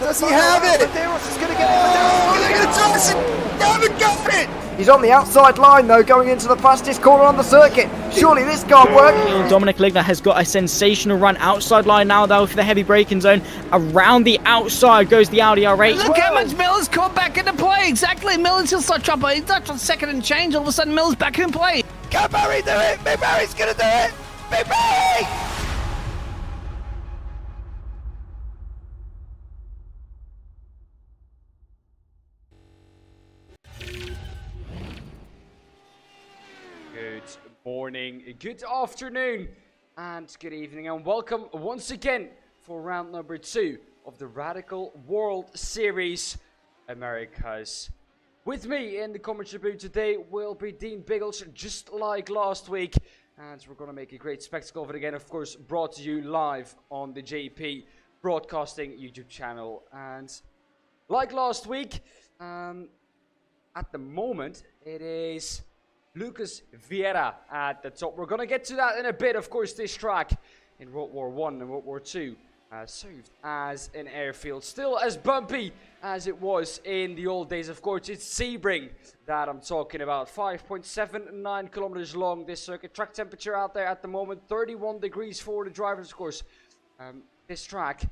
Does he have it? Medeiros is going to get it. They're going to toss it. They haven't got it. He's on the outside line though, going into the fastest corner on the circuit. Surely this can't work. Dominic Ligner has got a sensational run outside line now though for the heavy braking zone. Around the outside goes the Audi R8. Look how much Miller's caught back into play. Exactly, Miller's still start trouble. He's not on second and change. All of a sudden, Miller's back in play. Can Barry do it? Big Barry's going to do it. Big Barry! Good morning, good afternoon, and good evening, and welcome once again for round number 2 of the Radical World Series Americas. With me in the commentary booth today will be Dean Biggles, just like last week, and we're going to make a great spectacle of it again, of course, brought to you live on the JP Broadcasting YouTube channel. And like last week, at the moment, it is Lucas Vieira at the top. We're going to get to that in a bit. Of course, this track in World War I and World War II served as an airfield. Still as bumpy as it was in the old days. Of course, it's Sebring that I'm talking about. 5.79 kilometers long, this circuit. Track temperature out there at the moment, 31 degrees for the drivers, of course. This track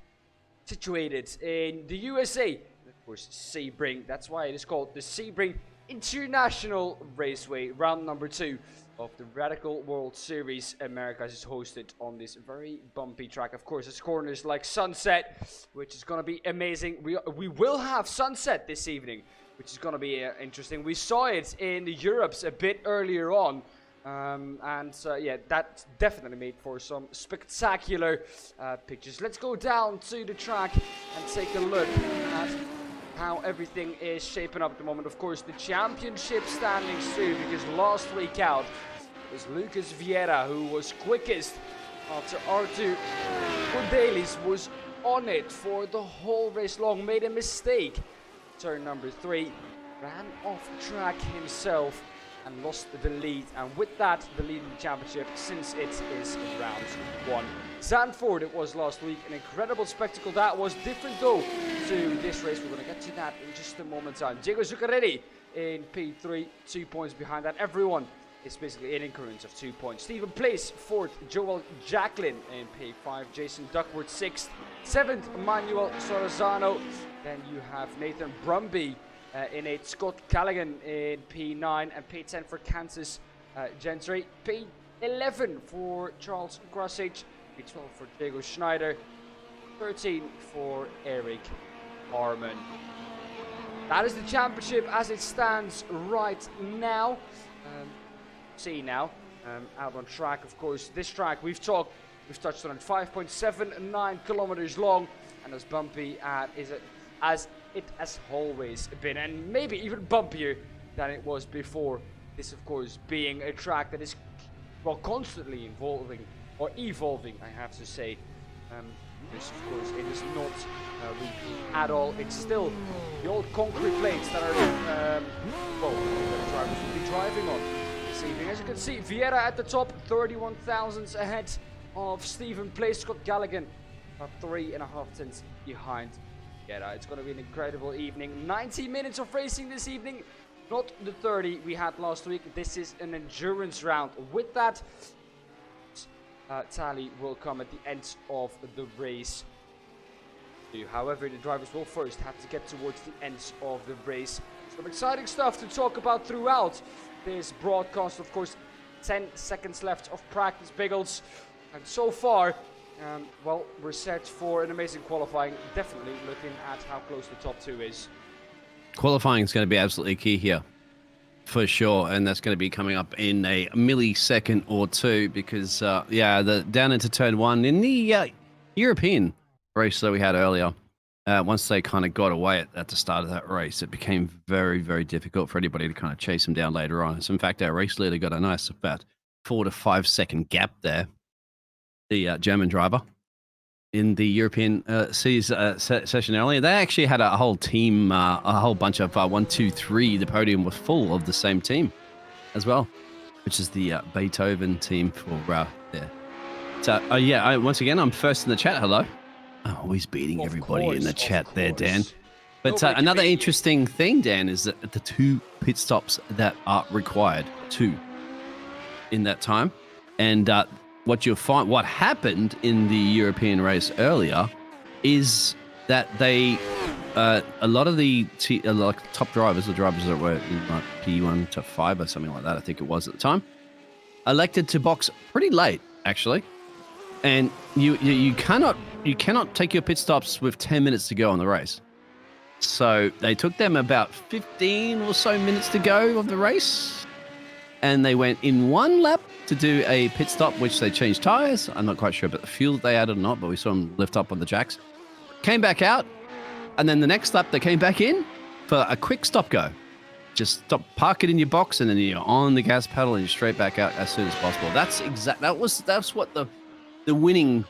situated in the USA. Of course, Sebring. That's why it is called the Sebring International Raceway. Round number 2 of the Radical World Series Americas is hosted on this very bumpy track. Of course, it's corners like Sunset, which is going to be amazing. We will have Sunset this evening, which is going to be interesting. We saw it in the Europes a bit earlier on, yeah, that definitely made for some spectacular pictures. Let's go down to the track and take a look at how everything is shaping up at the moment. Of course, the championship standings too, because last week out it was Lucas Vieira who was quickest after Artur Cordelis was on it for the whole race long, made a mistake. Turn number 3, ran off track himself and lost the lead, and with that the lead in the championship since it is in round 1. Zandvoort it was last week, an incredible spectacle that was. Different though to this race. We're going to get to that in just a moment's time. Diego Zuccarelli in P3, 2 points behind that. Everyone is basically in increments of 2 points. Stephen Place 4th, Joel Jacqueline in P5, Jason Duckworth 6th, 7th Manuel Sorazano. Then you have Nathan Brumby in 8th, Scott Callaghan in P9, and P10 for Kansas Gentry, P11 for Charles Grassage, P12 for Diego Schneider, 13 for Eric Harmon. That is the championship as it stands right now. See now, out on track, of course. This track we've touched on it, 5.79 kilometers long, and as bumpy as it has always been, and maybe even bumpier than it was before. This, of course, being a track that is, well, constantly evolving, I have to say. This, of course, it is not repeat at all. It's still the old concrete plates that are, well, the drivers will be driving on this evening. As you can see, Vieira at the top, 31 thousandths ahead of Stephen Place. Scott Callaghan about 3.5 tenths behind. Yeah, it's going to be an incredible evening. 90 minutes of racing this evening, not the 30 we had last week. This is an endurance round. With that, tally will come at the end of the race. However, the drivers will first have to get towards the end of the race. Some exciting stuff to talk about throughout this broadcast. Of course, 10 seconds left of practice, Biggles. And so far, well, we're set for an amazing qualifying. Definitely looking at how close the top 2 is. Qualifying is going to be absolutely key here, for sure, and that's going to be coming up in a millisecond or two because, yeah, down into turn 1 in the European race that we had earlier, once they kind of got away at the start of that race, it became very, very difficult for anybody to kind of chase them down later on. So, in fact, our race leader got a nice about 4 to 5 second gap there. The German driver in the European session earlier, they actually had a whole team, a whole bunch of 1, 2, 3. The podium was full of the same team as well, which is the Beethoven team for there. So, yeah, once again, I'm first in the chat. Hello. Always beating Of everybody in the course, chat of there, Dan. course. But Nobody another can beat you. interesting thing, Dan, is that the 2 pit stops that are required, 2 in that time, and what happened in the European race earlier is that they a lot of the top drivers, the drivers that were in like P1 to 5 or something like that, I think it was at the time, elected to box pretty late actually, and you cannot take your pit stops with 10 minutes to go on the race. So they took them about 15 or so minutes to go of the race, and they went in 1 lap to do a pit stop, which they changed tires. I'm not quite sure about the fuel that they added or not, but we saw them lift up on the jacks. Came back out, and then the next lap they came back in for a quick stop go. Just park it in your box, and then you're on the gas pedal and you're straight back out as soon as possible. That's what the winning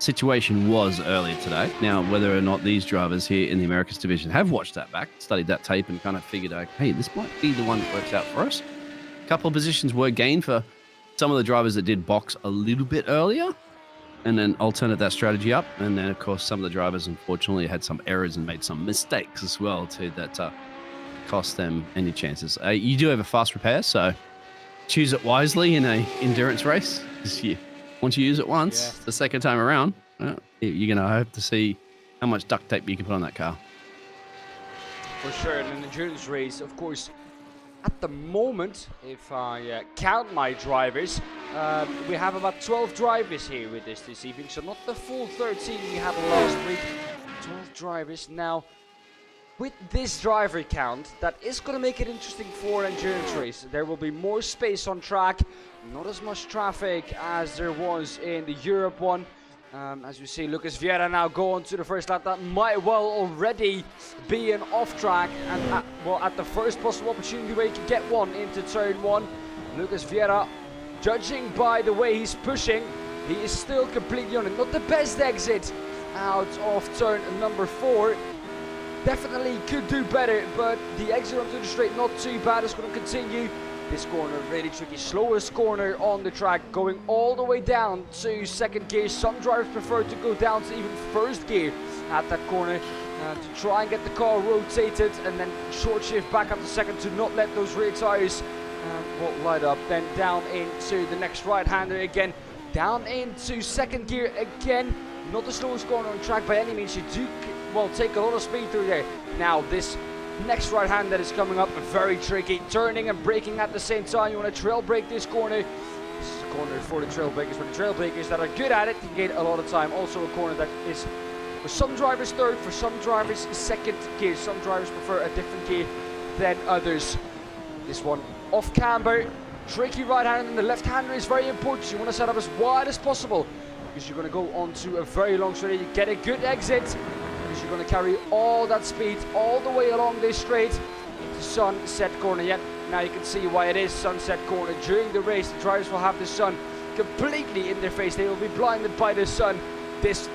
situation was earlier today. Now, whether or not these drivers here in the Americas division have watched that back, studied that tape, and kind of figured out, hey, this might be the one that works out for us. A couple of positions were gained for some of the drivers that did box a little bit earlier, and then alternate that strategy up. And then, of course, some of the drivers, unfortunately, had some errors and made some mistakes as well, too, that cost them any chances. You do have a fast repair, so choose it wisely in a endurance race. Once you use it once, the second time around, you're going to hope to see how much duct tape you can put on that car. For sure, in an endurance race, of course, at the moment, if I count my drivers, we have about 12 drivers here with us this evening, so not the full 13 we had last week. 12 drivers. Now, with this driver count, that is going to make it interesting for an endurance race. There will be more space on track, not as much traffic as there was in the Europe one. As we see Lucas Vieira now go on to the first lap. That might well already be an off track, and at the first possible opportunity where you can get one into turn 1. Lucas Vieira, judging by the way he's pushing, he is still completely on it. Not the best exit out of turn number 4. Definitely could do better, but the exit onto the straight not too bad. It's going to continue. This corner really tricky, slowest corner on the track, going all the way down to second gear. Some drivers prefer to go down to even first gear at that corner to try and get the car rotated, and then short shift back up to second to not let those rear tires light up. Then down into the next right-hander again, down into second gear again. Not the slowest corner on track by any means. You do take a lot of speed through there. Now this next right hand that is coming up, very tricky, turning and braking at the same time. You want to trail brake this corner. This is a corner for the trail breakers, but the trail breakers that are good at it can gain a lot of time. Also a corner that is for some drivers third, for some drivers second gear. Some drivers prefer a different gear than others. This one off camber, tricky right hand, and the left hander is very important. You want to set up as wide as possible because you're going to go onto a very long straight. You get a good exit, because you're going to carry all that speed all the way along this straight into sunset corner. Yet now you can see why it is sunset corner. During the race, the drivers will have the sun completely in their face. They will be blinded by the sun. This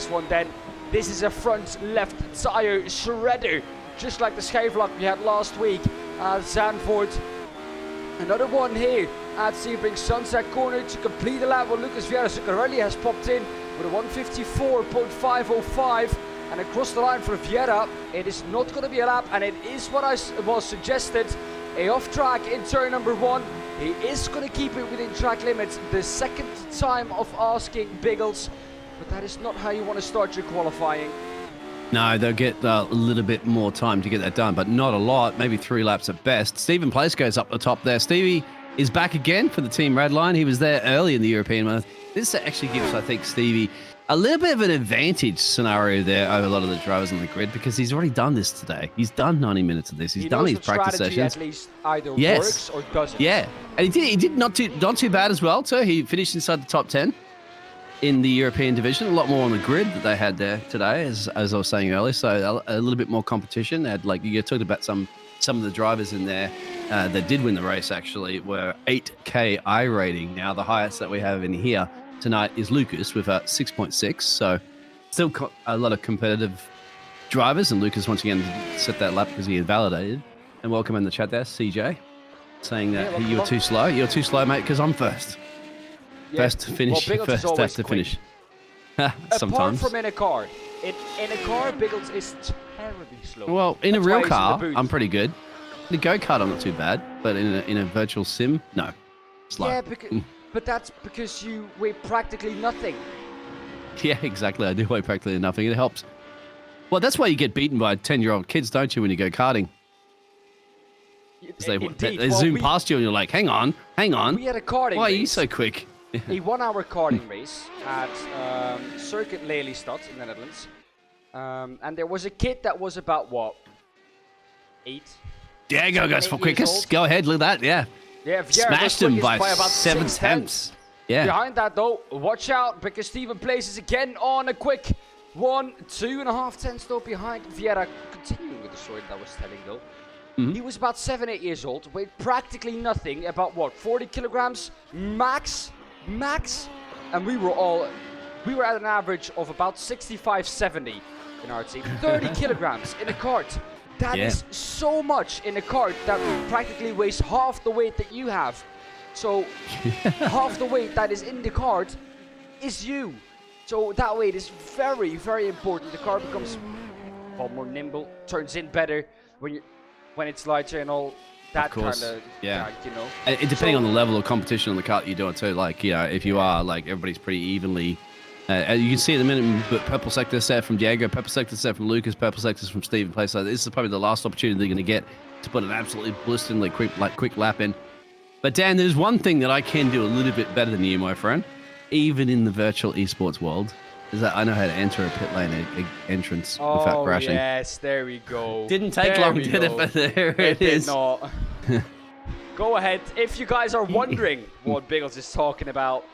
one then, this is a front left tire shredder, just like the Skyvlock we had last week at Zandvoort. Another one here at Sebring sunset corner to complete the lap. Well, Lucas Vieira Zuccarelli has popped in with a 154.505. And across the line for Vieira, it is not going to be a lap, and it is what I was suggested, a off track in turn number 1. He is going to keep it within track limits, the second time of asking Biggles, but that is not how you want to start your qualifying. No, they'll get a little bit more time to get that done, but not a lot, maybe 3 laps at best. Stephen Place goes up the top there. Stevie is back again for the Team Redline. He was there early in the European one. This actually gives, I think, Stevie a little bit of an advantage scenario there over a lot of the drivers on the grid, because he's already done this today. He's done 90 minutes of this. He's done his practice sessions. At least either works or doesn't. Yeah, and he did not too bad as well. So he finished inside the top 10 in the European division. A lot more on the grid that they had there today, as I was saying earlier. So a little bit more competition. They had, like you talked about, some of the drivers in there that did win the race actually were 8K I rating. Now the highest that we have in here tonight is Lucas with a 6.6, so still a lot of competitive drivers, and Lucas once again set that lap because he invalidated. And welcome in the chat there, CJ, saying that you're too slow. You're too slow, mate, because I'm first. Yeah. First to finish, well, first have to finish. Sometimes. Apart from in a car, In a car, Biggles is terribly slow. Well, in a That's real why he's in the car, booth. I'm pretty good. In a go-kart, I'm not too bad. But in a virtual sim, no. Slow. Yeah, but that's because you weigh practically nothing. Yeah, exactly. I do weigh practically nothing. It helps. Well, that's why you get beaten by 10-year-old kids, don't you, when you go karting? 'Cause they Indeed. Well, zoom past you and you're like, hang on. We had a karting Why are race. you so quick? A 1-hour karting race at Circuit Lelystad in the Netherlands. And there was a kid that was about, what, 8? Diego goes for 8 years quickest. old. Go ahead, look at that, yeah. Yeah, Vieira was Smashed him quickest by about 7 6 tenths. Yeah. Behind that, though, watch out, because Steven places again on a quick 2.5 tenths, though, behind Vieira. Continuing with the story that I was telling, though. He was about 7, 8 years old, weighed practically nothing, about, what, 40 kilograms max? And we were at an average of about 65, 70 in our team. 30 kilograms in a cart. That is so much in a cart that practically weighs half the weight that you have. So half the weight that is in the cart is you. So that weight is very, very important. The car becomes more nimble, turns in better when it's lighter and all that kind of, you know. And depending on the level of competition on the kart you're doing too, like, you know, if you are, like, everybody's pretty evenly. You can see at the minute, but purple sector set from Diego, purple sector set from Lucas, purple sectors from Steven. Place like this is probably the last opportunity they're going to get to put an absolutely blisteringly quick lap in. But Dan, there's one thing that I can do a little bit better than you, my friend, even in the virtual esports world, is that I know how to enter a pit lane entrance without crashing. Oh yes, there we go. Didn't take long, did it? But there it is. Did not. Go ahead. If you guys are wondering what Biggles is talking about,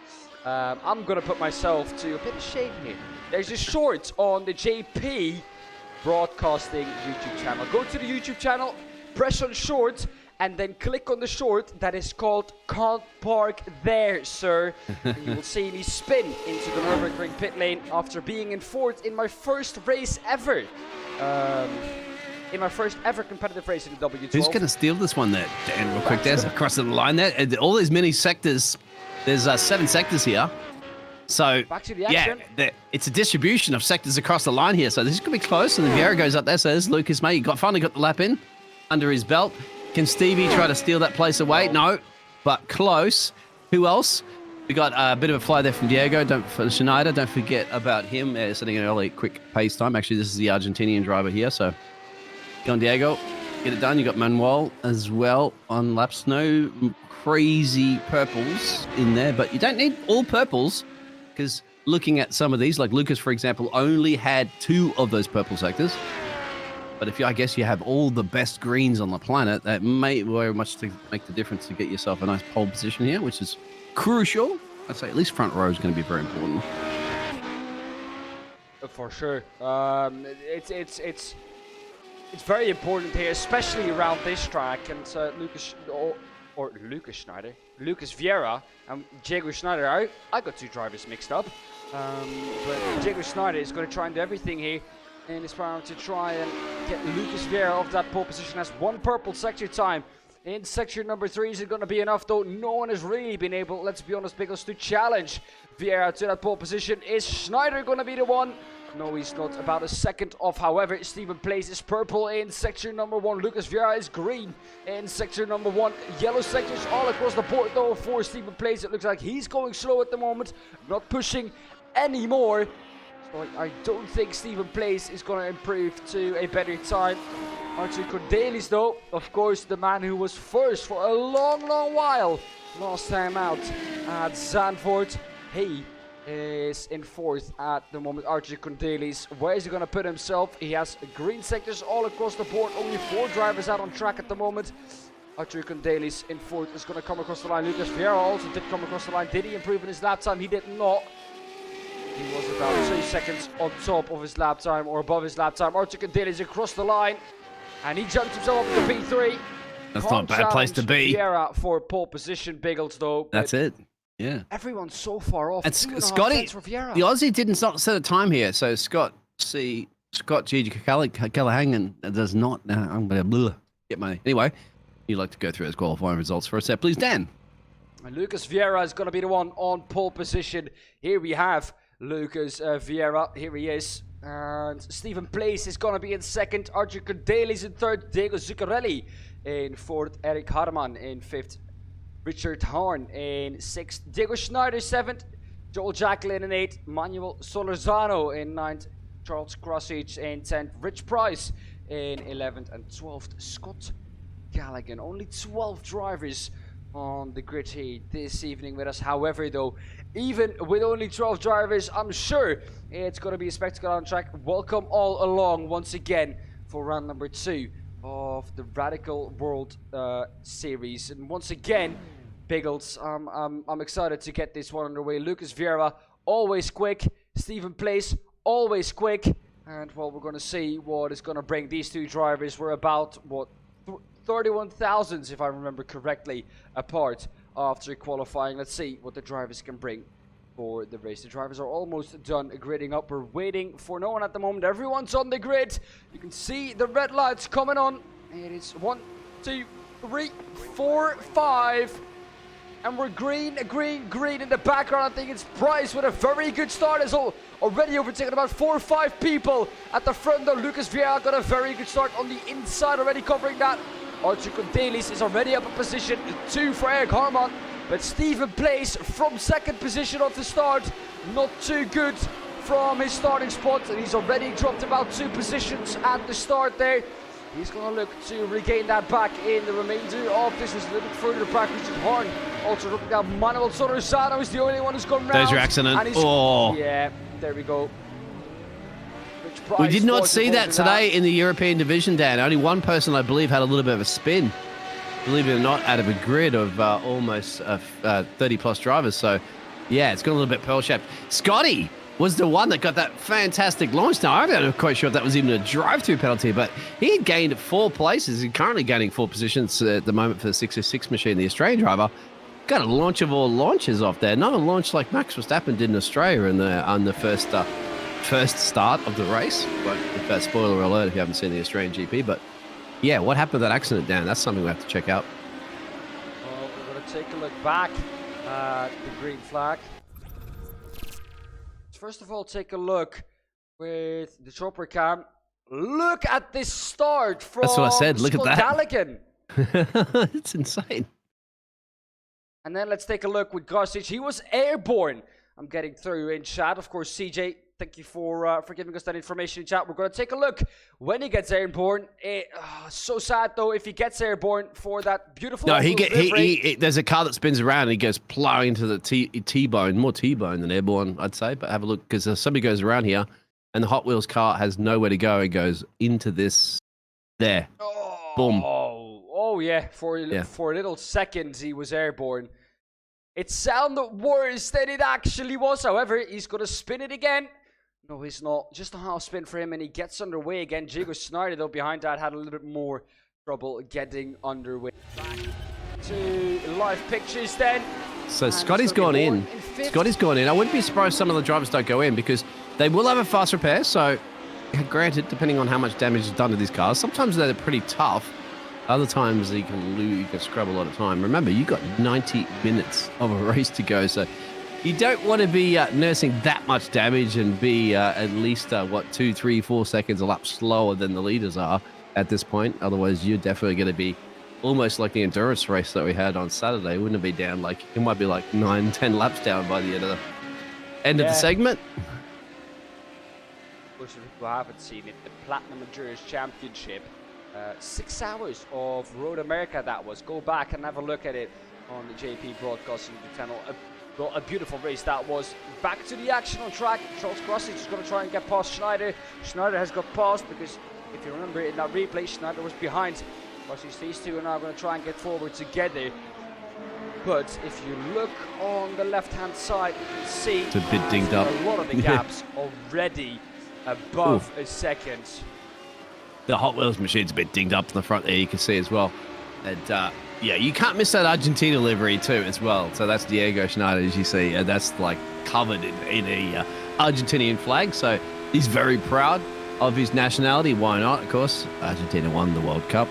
I'm going to put myself to a bit of shame here. There's a short on the JP Broadcasting YouTube channel. Go to the YouTube channel, press on short, and then click on the short that is called Can't Park There, Sir. And you will see me spin into the Nürburgring pit lane after being in fourth in my first race ever. In my first ever competitive race in the W12. Who's going to steal this one there, Dan, real quick? There's across the line there. And all these mini sectors, there's 7 sectors here. So, back to the action. It's a distribution of sectors across the line here. So this is going to be close. And the Vieira goes up there. So there's Lucas, mate. He finally got the lap in under his belt. Can Stevie try to steal that place away? No, but close. Who else? We got a bit of a fly there from Diego. Schneider, don't forget about him. Setting an early quick pace time. Actually, this is the Argentinian driver here. So, go on, Diego. Get it done. You got Manuel as well on laps. No crazy purples in there, but you don't need all purples because looking at some of these, like Lucas, for example, only had 2 of those purple sectors. But if I guess you have all the best greens on the planet, that may very much to make the difference to get yourself a nice pole position here, which is crucial. I'd say at least front row is going to be very important. For sure. It's very important here, especially around this track. And Lucas Vieira and Diego Schneider. I got 2 drivers mixed up. But Diego Schneider is going to try and do everything here in his power to try and get Lucas Vieira off that pole position. Has 1 purple sector time. In sector number 3, is it going to be enough, though? No one has really been able, let's be honest, Biggles, to challenge Vieira to that pole position. Is Schneider going to be the one? No, he's not. About a second off. However, Steven places purple in sector number 1. Lucas Vieira is green in sector number 1. Yellow sectors all across the board, though, for Steven Place. It looks like he's going slow at the moment, not pushing anymore. So I don't think Steven Place is going to improve to a better time. Arthur Cordelis, though, of course, the man who was first for a long, long while. Last time out at Zandvoort. He is in 4th at the moment. Archie Cordelis, where is he going to put himself? He has green sectors all across the board. Only 4 drivers out on track at the moment. Archie Cordelis in 4th is going to come across the line. Lucas Vieira also did come across the line. Did he improve in his lap time? He did not. He was about 3 seconds on top of his lap time or above his lap time. Archie Cordelis across the line. And he jumped himself up to P3. That's not a bad place to be. Vieira for pole position, Biggles, though. That's it. Yeah. Everyone's so far off. And Scotty, the Aussie didn't set a time here. So Scott G. Callahan does not. I'm going to get my. Anyway, you'd like to go through those qualifying results for a set, please, Dan. And Lucas Vieira is going to be the one on pole position. Here we have Lucas Vieira, here he is. And Stephen Place is going to be in second. Archie Cordelis in third. Diego Zuccarelli in fourth. Eric Harman in fifth. Richard Horn in sixth. Diego Schneider seventh. Joel Jacqueline in eighth. Manuel Solorzano in ninth. Charles Krosic in 10th. Rich Price in 11th. And 12th, Scott Callaghan. Only 12 drivers on the grid here this evening with us. However, though, even with only 12 drivers, I'm sure it's going to be a spectacle on track. Welcome all along once again for round number 2 of the Radical World Series. And once again, Biggles, I'm excited to get this one underway. Lucas Vieira, always quick. Stephen Place, always quick. And well, we're going to see what is going to bring these two drivers. We're about, what, 31 thousandths, if I remember correctly, apart after qualifying. Let's see what the drivers can bring for the race. The drivers are almost done gridding up. We're waiting for no one at the moment. Everyone's on the grid. You can see the red lights coming on. It is 1, 2, 3, 4, 5. And we're green in the background. I think it's Price with a very good start. Is already overtaken about 4 or 5 people at the front though. Lucas Vieira got a very good start on the inside, already covering that. Archie Cordelis is already up in position 2 for Eric Harman. But Stephen Place from second position off the start. Not too good from his starting spot. And he's already dropped about 2 positions at the start there. He's going to look to regain that back in the remainder of this. Is a little bit further back. Richard Horn also looking down. Manuel Solorzano is the only one who's gone round. There's your accident. Oh. Yeah, there we go. We did not see that today in the European division, Dan. Only one person, I believe, had a little bit of a spin. Believe it or not, out of a grid of almost 30-plus drivers. So, yeah, it's got a little bit pearl-shaped. Scotty was the one that got that fantastic launch. Now, I'm not quite sure if that was even a drive-through penalty, but he had gained 4 places. He's currently gaining 4 positions at the moment for the 606 machine, the Australian driver. Got a launch of all launches off there. Not a launch like Max Verstappen did in Australia on the first start of the race. But if that's spoiler alert if you haven't seen the Australian GP. But yeah, what happened to that accident, Dan? That's something we have to check out. Well, we're going to take a look back at the green flag. First of all, take a look with the chopper cam. Look at this start from That's what I said. Look Scott at that. Callaghan. It's insane. And then let's take a look with Garcic. He was airborne. I'm getting through in chat. Of course, CJ, thank you for giving us that information in chat. We're going to take a look when he gets airborne. So sad, though, if he gets airborne for that beautiful... No, there's a car that spins around and he goes plowing into the T-bone. More T-bone than airborne, I'd say. But have a look, because somebody goes around here and the Hot Wheels car has nowhere to go and goes into this there. Boom. Oh yeah. For a little second, he was airborne. It sounded worse than it actually was. However, he's going to spin it again. No, he's not. Just a half spin for him, and he gets underway again. Diego Schneider, though, behind that, had a little bit more trouble getting underway. Back to live pictures then. So Scotty's gone in. Scotty's gone in. I wouldn't be surprised some of the drivers don't go in because they will have a fast repair. So, granted, depending on how much damage is done to these cars, sometimes they're pretty tough. Other times you can scrub a lot of time. Remember, you got 90 minutes of a race to go, so you don't want to be nursing that much damage and be at least 2, 3, 4 seconds a lap slower than the leaders are at this point. Otherwise, you're definitely going to be almost like the endurance race that we had on Saturday. Wouldn't it be down like it might be like 9, 10 laps down by the end of the segment? For those who haven't seen it, the Platinum Endurance Championship. 6 hours of Road America that was. Go back and have a look at it on the JPBroadcasting channel. A beautiful race that was. Back to the action on track. Charles Krosic is going to try and get past Schneider. Schneider has got past because if you remember in that replay, Schneider was behind. Krosic, these two are now going to try and get forward together. But if you look on the left-hand side, you can see it's a bit dinged up. A lot of the gaps already above a second. The Hot Wheels machine's a bit dinged up in the front there, you can see as well. And yeah, you can't miss that Argentina livery too as well. So that's Diego Schneider, as you see. That's like covered in a Argentinian flag. So he's very proud of his nationality. Why not? Of course, Argentina won the World Cup.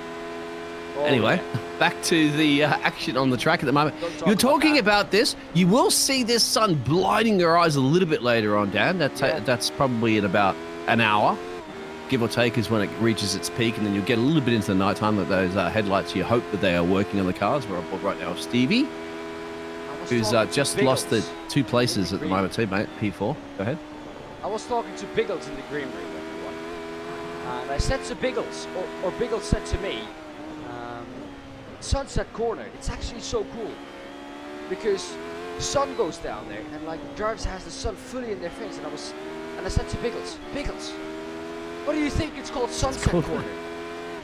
Anyway, back to the action on the track at the moment. You're talking about this. You will see this sun blinding your eyes a little bit later on, Dan. That's probably in about an hour, give or take, is when it reaches its peak, and then you'll get a little bit into the nighttime with those headlights. You hope that they are working on the cars. We're on board right now with Stevie, who's just lost the 2 places at the moment too, mate. P4. Go ahead. I was talking to Biggles in the green room, everyone. And I said to Biggles, or Biggles said to me, Sunset Corner, it's actually so cool. Because the sun goes down there, and like drivers has the sun fully in their face. And I said to Biggles, what do you think it's called Sunset Corner?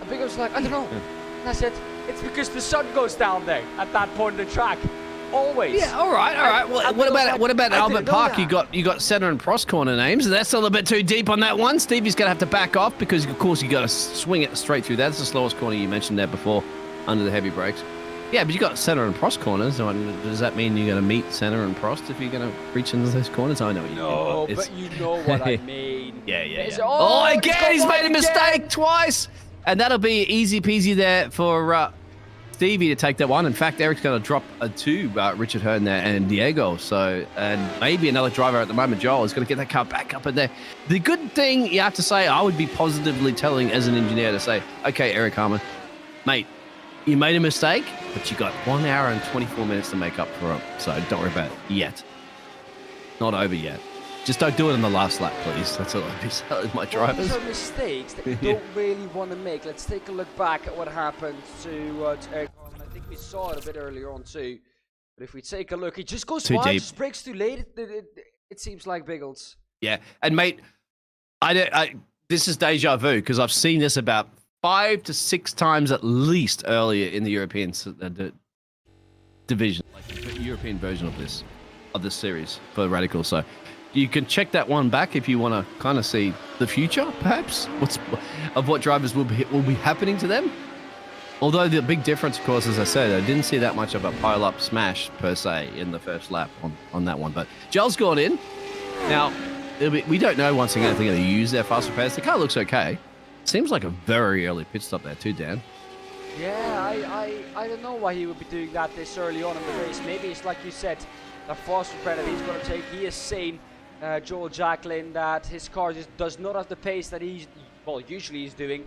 And Biggles was like, I don't know. And I said, it's because the sun goes down there at that point of the track. Always. Yeah, all right. Well, what about Albert Park? You got center and cross corner names. That's a little bit too deep on that one. Stevie's gonna have to back off because, of course, you got to swing it straight through. That's the slowest corner you mentioned there before, under the heavy brakes. Yeah, but you got center and cross corners. So does that mean you're gonna meet center and Prost if you're gonna reach into those corners? I know what you mean. No, but you know what I mean. Yeah. Oh, again, he's made a mistake twice, and that'll be easy peasy there for Stevie to take that one. In fact, Eric's going to drop to Richard Hearn there and Diego. So, and maybe another driver at the moment, Joel, is going to get that car back up in there. The good thing you have to say, I would be positively telling as an engineer to say, okay, Eric Harmon, mate, you made a mistake, but you got 1 hour and 24 minutes to make up for it. So don't worry about it yet. Not over yet. Just don't do it in the last lap, please. That's all I'd be telling my drivers. These are mistakes that you don't really want to make. Let's take a look back at what happened to Eric Harmon. I think we saw it a bit earlier on too. But if we take a look, he just goes wide, just brakes too late. It seems like Biggles. Yeah, and mate, this is deja vu because I've seen this about 5 to 6 times at least earlier in the European division, like the European version of this series for Radical. So you can check that one back if you want to kind of see the future, perhaps, of what drivers will be happening to them. Although the big difference, of course, as I said, I didn't see that much of a pile-up smash per se in the first lap on that one. But Joel's gone in. Now, we don't know once again if they're going to use their fast repairs. The car looks okay. Seems like a very early pit stop there too, Dan. Yeah, I don't know why he would be doing that this early on in the race. Maybe it's like you said, the fast repair that he's going to take. He is saying, Joel Jacklin, that his car just does not have the pace that usually he's doing.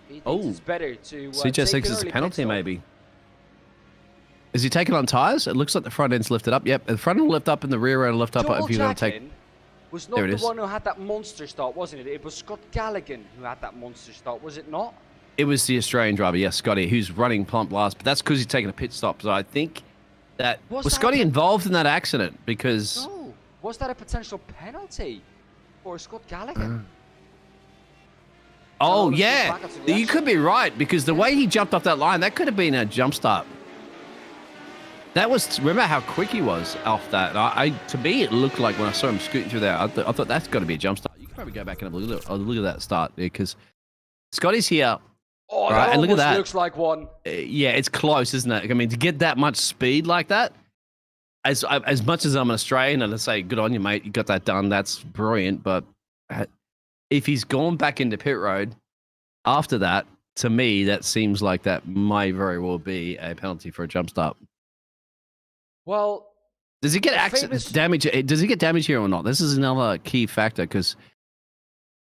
He thinks it's better to CJ thinks it's a penalty, maybe. Is he taking on tyres? It looks like the front end's lifted up. Yep, the front end will lift up and the rear end will lift up. Joel if you're going to take. Was not the one who had that monster start, wasn't it? It was Scott Galligan who had that monster start, was it not? It was the Australian driver, yes, Scotty, who's running plump last, but that's because he's taking a pit stop. So I think that was Scotty involved in that accident because. No, was that a potential penalty for Scott Galligan? Oh yeah, you could be right because the way he jumped off that line, that could have been a jump start. That was, remember how quick he was off that. To me, it looked like when I saw him scooting through there, I thought that's got to be a jump start. You can probably go back and have a look at that start because Scotty's here. Oh, right, that and look at that. Looks like one. Yeah, it's close, isn't it? I mean, to get that much speed like that, as much as I'm an Australian and I say, good on you, mate, you got that done, that's brilliant. But if he's gone back into pit road after that, to me, that seems like that might very well be a penalty for a jump start. Well, does he get damage? Does he get damage here or not? This is another key factor because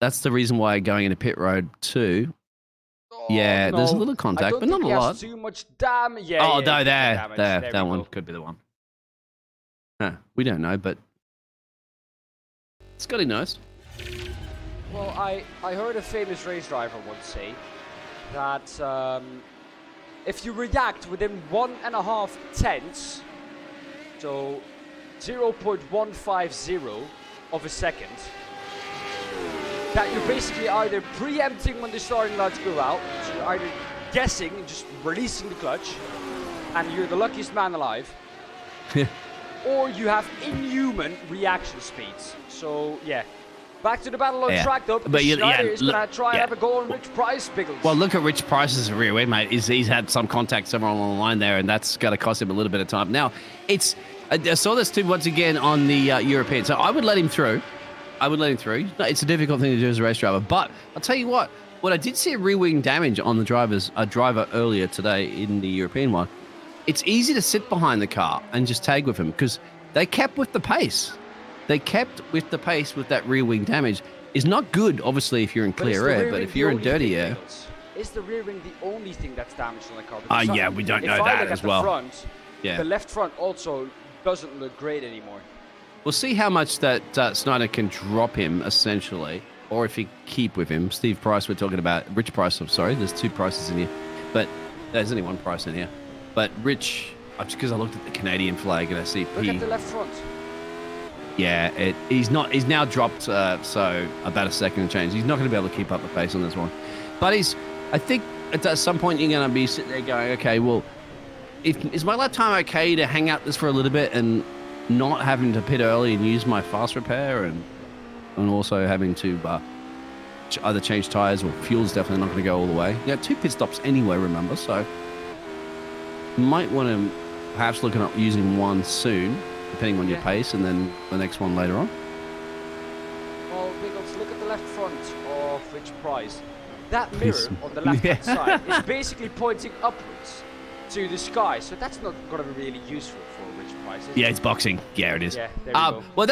that's the reason why going into pit road too. Yeah, no, there's a little contact, but not a lot. Too much damage. Yeah. Oh, no, there. That one could be the one. Huh, we don't know, but Scotty knows. Well, I heard a famous race driver once say that if you react within 1.5 tenths, so 0.150 of a second, that you're basically either preempting when the starting lights go out, so you're either guessing and just releasing the clutch, and you're the luckiest man alive, or you have inhuman reaction speeds. So, yeah. Back to the battle on track, though. But Schneider is going to try and have a go on Rich Price, Biggles. Well, look at Rich Price's rear end, mate. He's had some contact somewhere along the line there, and that's going to cost him a little bit of time. Now, I saw this too once again on the European, so I would let him through. It's a difficult thing to do as a race driver, but I'll tell you what, Well, I did see a rear wing damage on the driver earlier today in the European one. It's easy to sit behind the car and just tag with him because they kept with the pace. They kept with the pace with that rear wing damage. It's not good, obviously, if you're in clear air, but if you're in dirty air... Is the rear wing the only thing that's damaged on the car? Yeah, we don't know that as well. Front, yeah. The left front also doesn't look great anymore. We'll see how much that Snyder can drop him, essentially, or if he keep with him. Steve Price, we're talking about. Rich Price, I'm sorry. There's two prices in here. But there's only one price in here. But Rich, just because I looked at the Canadian flag and I see... Look at the left front. Yeah, he's now dropped, so about a second and change. He's not going to be able to keep up the pace on this one. But I think at some point you're going to be sitting there going, okay, well, is my lap time okay to hang out this for a little bit and not having to pit early and use my fast repair and also having to either change tires or fuel's definitely not going to go all the way. Yeah, 2 pit stops anyway, remember, so you might want to perhaps look at using one soon, depending on your pace, and then the next one later on. Well, Biggles, look at the left front of Rich Price. That mirror on the left-hand side is basically pointing upwards to the sky, so that's not going to be really useful for Rich Price. Yeah, it's boxing. Yeah, it is. Yeah, there we go. Well,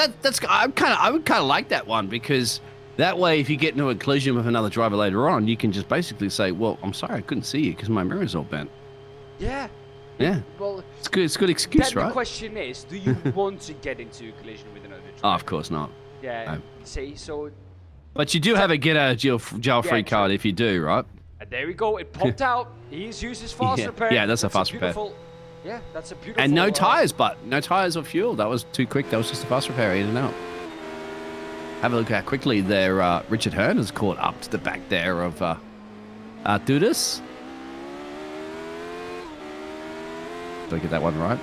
I would kind of like that one because that way, if you get into a collision with another driver later on, you can just basically say, "Well, I'm sorry, I couldn't see you because my mirror's all bent." Yeah. Yeah. Well, it's good. It's a good excuse, then right? The question is, do you want to get into a collision with another driver? Oh, of course not. Yeah. No. See, so. But you do have a get out of jail free card if you do, right? And there we go. It popped out. He's used his fast repair. Yeah, that's a fast repair. Yeah, that's a beautiful. And no tires, but no tires or fuel. That was too quick. That was just a fast repair in and out. Have a look how quickly there. Richard Hearn has caught up to the back there of Arturas. Did I get that one right?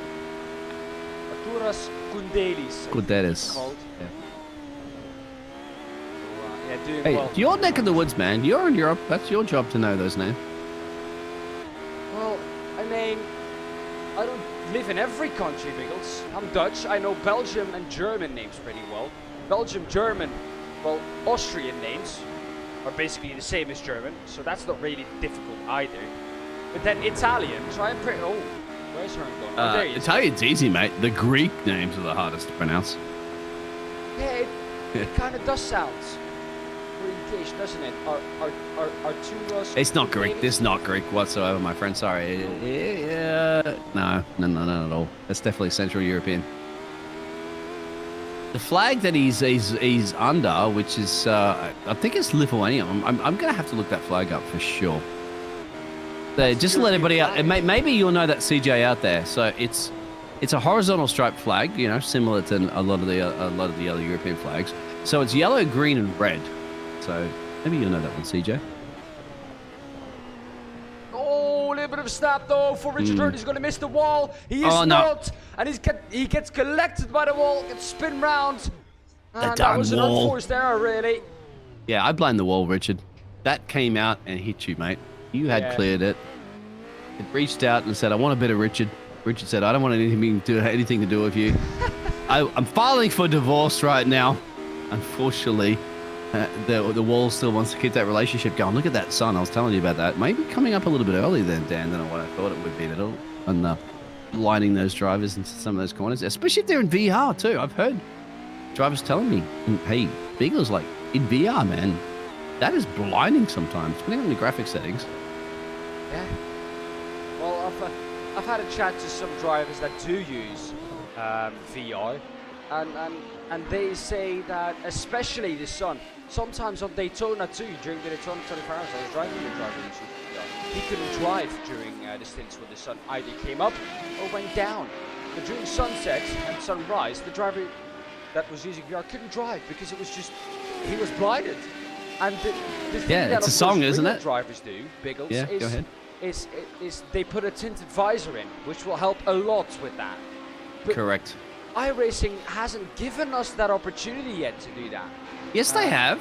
Arturas Kundelis. Kundelis. Yeah. Doing hey, well. Your neck of the woods, man. You're in Europe. That's your job to know those names. Well, I mean, I don't live in every country, Biggles. I'm Dutch. I know Belgium and German names pretty well. Belgium, German, well, Austrian names are basically the same as German, so that's not really difficult either. But then Italian, try and print. Oh, where's Hearn going? Oh, there he is. Italian's easy, mate. The Greek names are the hardest to pronounce. Yeah, it kind of does sound Greekish, doesn't it? Arturos. It's not Greek. This is not Greek whatsoever, my friend. Sorry. No, not at all. That's definitely Central European. The flag that he's under, which is I think it's Lithuania. I'm gonna have to look that flag up for sure. Just to let everybody out. Maybe you'll know that CJ out there. So it's a horizontal striped flag, you know, similar to a lot of the other European flags. So it's yellow, green, and red. So maybe you'll know that one, CJ. Oh, a little bit of a snap though for Richard Hearn. He's going to miss the wall. He is not, and he gets collected by the wall, gets spin round. And that was an unforced error, really. Yeah, I blame the wall, Richard. That came out and hit you, mate. You had cleared it. It reached out and said, "I want a bit of Richard." Richard said, "I don't want anything to do with you." I'm filing for divorce right now. Unfortunately, the wall still wants to keep that relationship going. Look at that sun. I was telling you about that. Maybe coming up a little bit early then, Dan, than what I thought it would be at all. And lining those drivers into some of those corners, especially if they're in VR too. I've heard drivers telling me, "Hey, Biggles, like in VR, man, that is blinding sometimes, depending on the graphic settings." Yeah. Well, I've had a chat to some drivers that do use VR, and they say that especially the sun. Sometimes on Daytona too, during the Daytona 24 hours, I was driving the driver who used VR. He couldn't drive during the stints where the sun either came up or went down. But during sunset and sunrise, the driver that was using VR couldn't drive because it was just, he was blinded. And the thing that it's a song, isn't it? Drivers do, Biggles, yeah, go ahead. Is they put a tinted visor in, which will help a lot with that. But correct. iRacing hasn't given us that opportunity yet to do that. Yes, they have.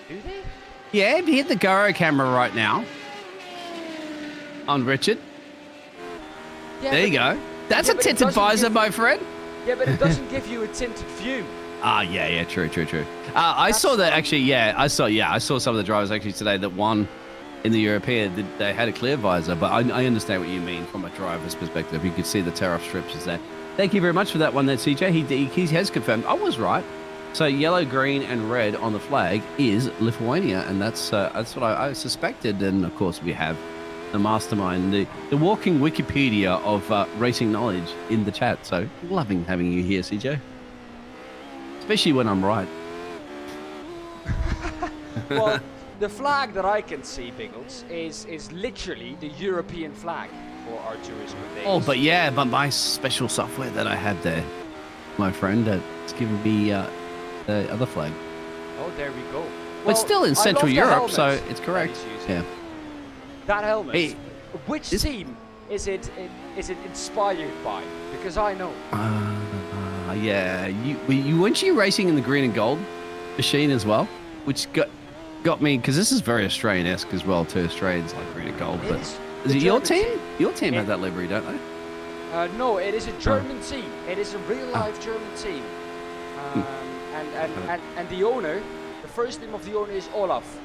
Do they? Yeah, if you hit the gyro camera right now on Richard. Yeah, there you go. That's a tinted visor, my friend. Yeah, but it doesn't give you a tinted view. Yeah, true. I saw that actually. I saw some of the drivers actually today that won in the European. They had a clear visor, but I understand what you mean from a driver's perspective. You could see the tear-off strips is there. Thank you very much for that one there, CJ. He has confirmed. I was right. So yellow, green, and red on the flag is Lithuania, and that's what I suspected. And of course, we have the mastermind, the walking Wikipedia of racing knowledge in the chat. So loving having you here, CJ. Especially when I'm right. Well, the flag that I can see, Biggles, is literally the European flag for Arturus Mondays. Oh, but my special software that I have there, my friend, it's giving me the other flag. Oh, there we go. But still in Central Europe, so it's correct. Yeah. That helmet. Hey, which team is it inspired by? Because I know. Yeah. Weren't you racing in the green and gold machine as well? Which got me, because this is very Australian-esque as well too. Australians like green and gold. But is it your team? Your team had that livery, don't they? No, it is a German team. It is a real-life German team. And the owner, the first name of the owner is Olaf.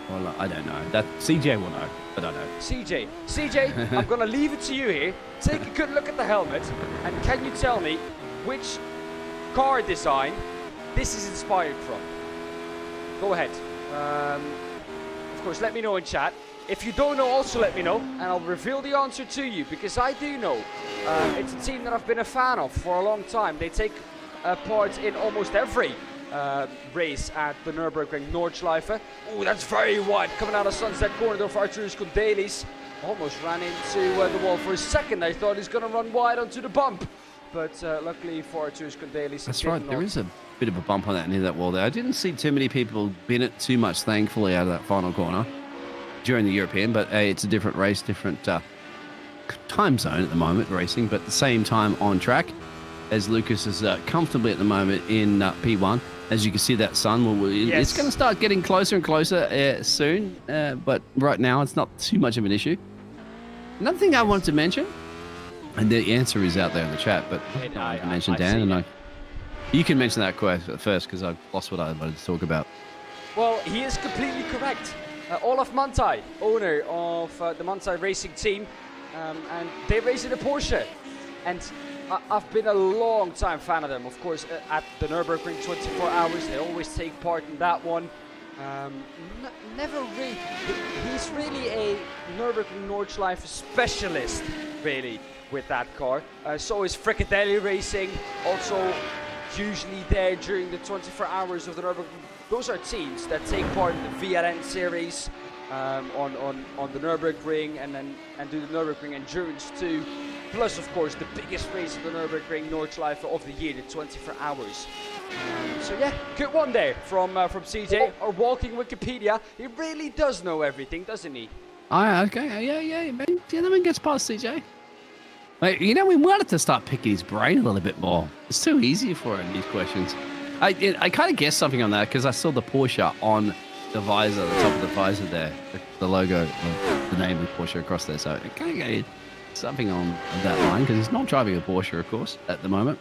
Well, I don't know. That CJ will know, but I don't. CJ, I'm gonna leave it to you here. Take a good look at the helmet, and can you tell me which car design this is inspired from? Go ahead. Of course, let me know in chat. If you don't know, also let me know, and I'll reveal the answer to you, because I do know. It's a team that I've been a fan of for a long time. They take part in almost every race at the Nürburgring Nordschleife. Oh, that's very wide. Coming out of Sunset Corner though for Arturus Kondelis. Almost ran into the wall for a second. I thought he's going to run wide onto the bump. But luckily for Arturus Kondelis. That's right. There is a bit of a bump on that near that wall there. I didn't see too many people bin it too much, thankfully, out of that final corner during the European. But it's a different race, different time zone at the moment, racing, but at the same time on track. As Lucas is comfortably at the moment in P1. As you can see, that sun, it's going to start getting closer and closer soon, but right now it's not too much of an issue. Another thing I wanted to mention, and the answer is out there in the chat, but I mentioned Dan, and you can mention that first because I lost what I wanted to talk about. Well, he is completely correct. Olaf Mantai, owner of the Mantai Racing team, and they race in a Porsche. And I've been a long time fan of them. Of course, at the Nürburgring 24 hours, they always take part in that one. Never really. He's really a Nürburgring Nordschleife specialist, really, with that car. So is Frickadelli Racing, also usually there during the 24 hours of the Nürburgring. Those are teams that take part in the VRN series on the Nürburgring and do the Nürburgring Endurance too. Plus, of course, the biggest race of the Nürburgring Nordschleife of the year, the 24 hours. So yeah, good one there from CJ, our walking Wikipedia. He really does know everything, doesn't he? Okay, yeah, man. Nothing gets past CJ. Like, we wanted to start picking his brain a little bit more. It's too easy for him, these questions. I kind of guessed something on that because I saw the Porsche on the visor, the top of the visor there, the logo, the name of Porsche across there. So it kind of got something on that line because he's not driving a Porsche, of course, at the moment.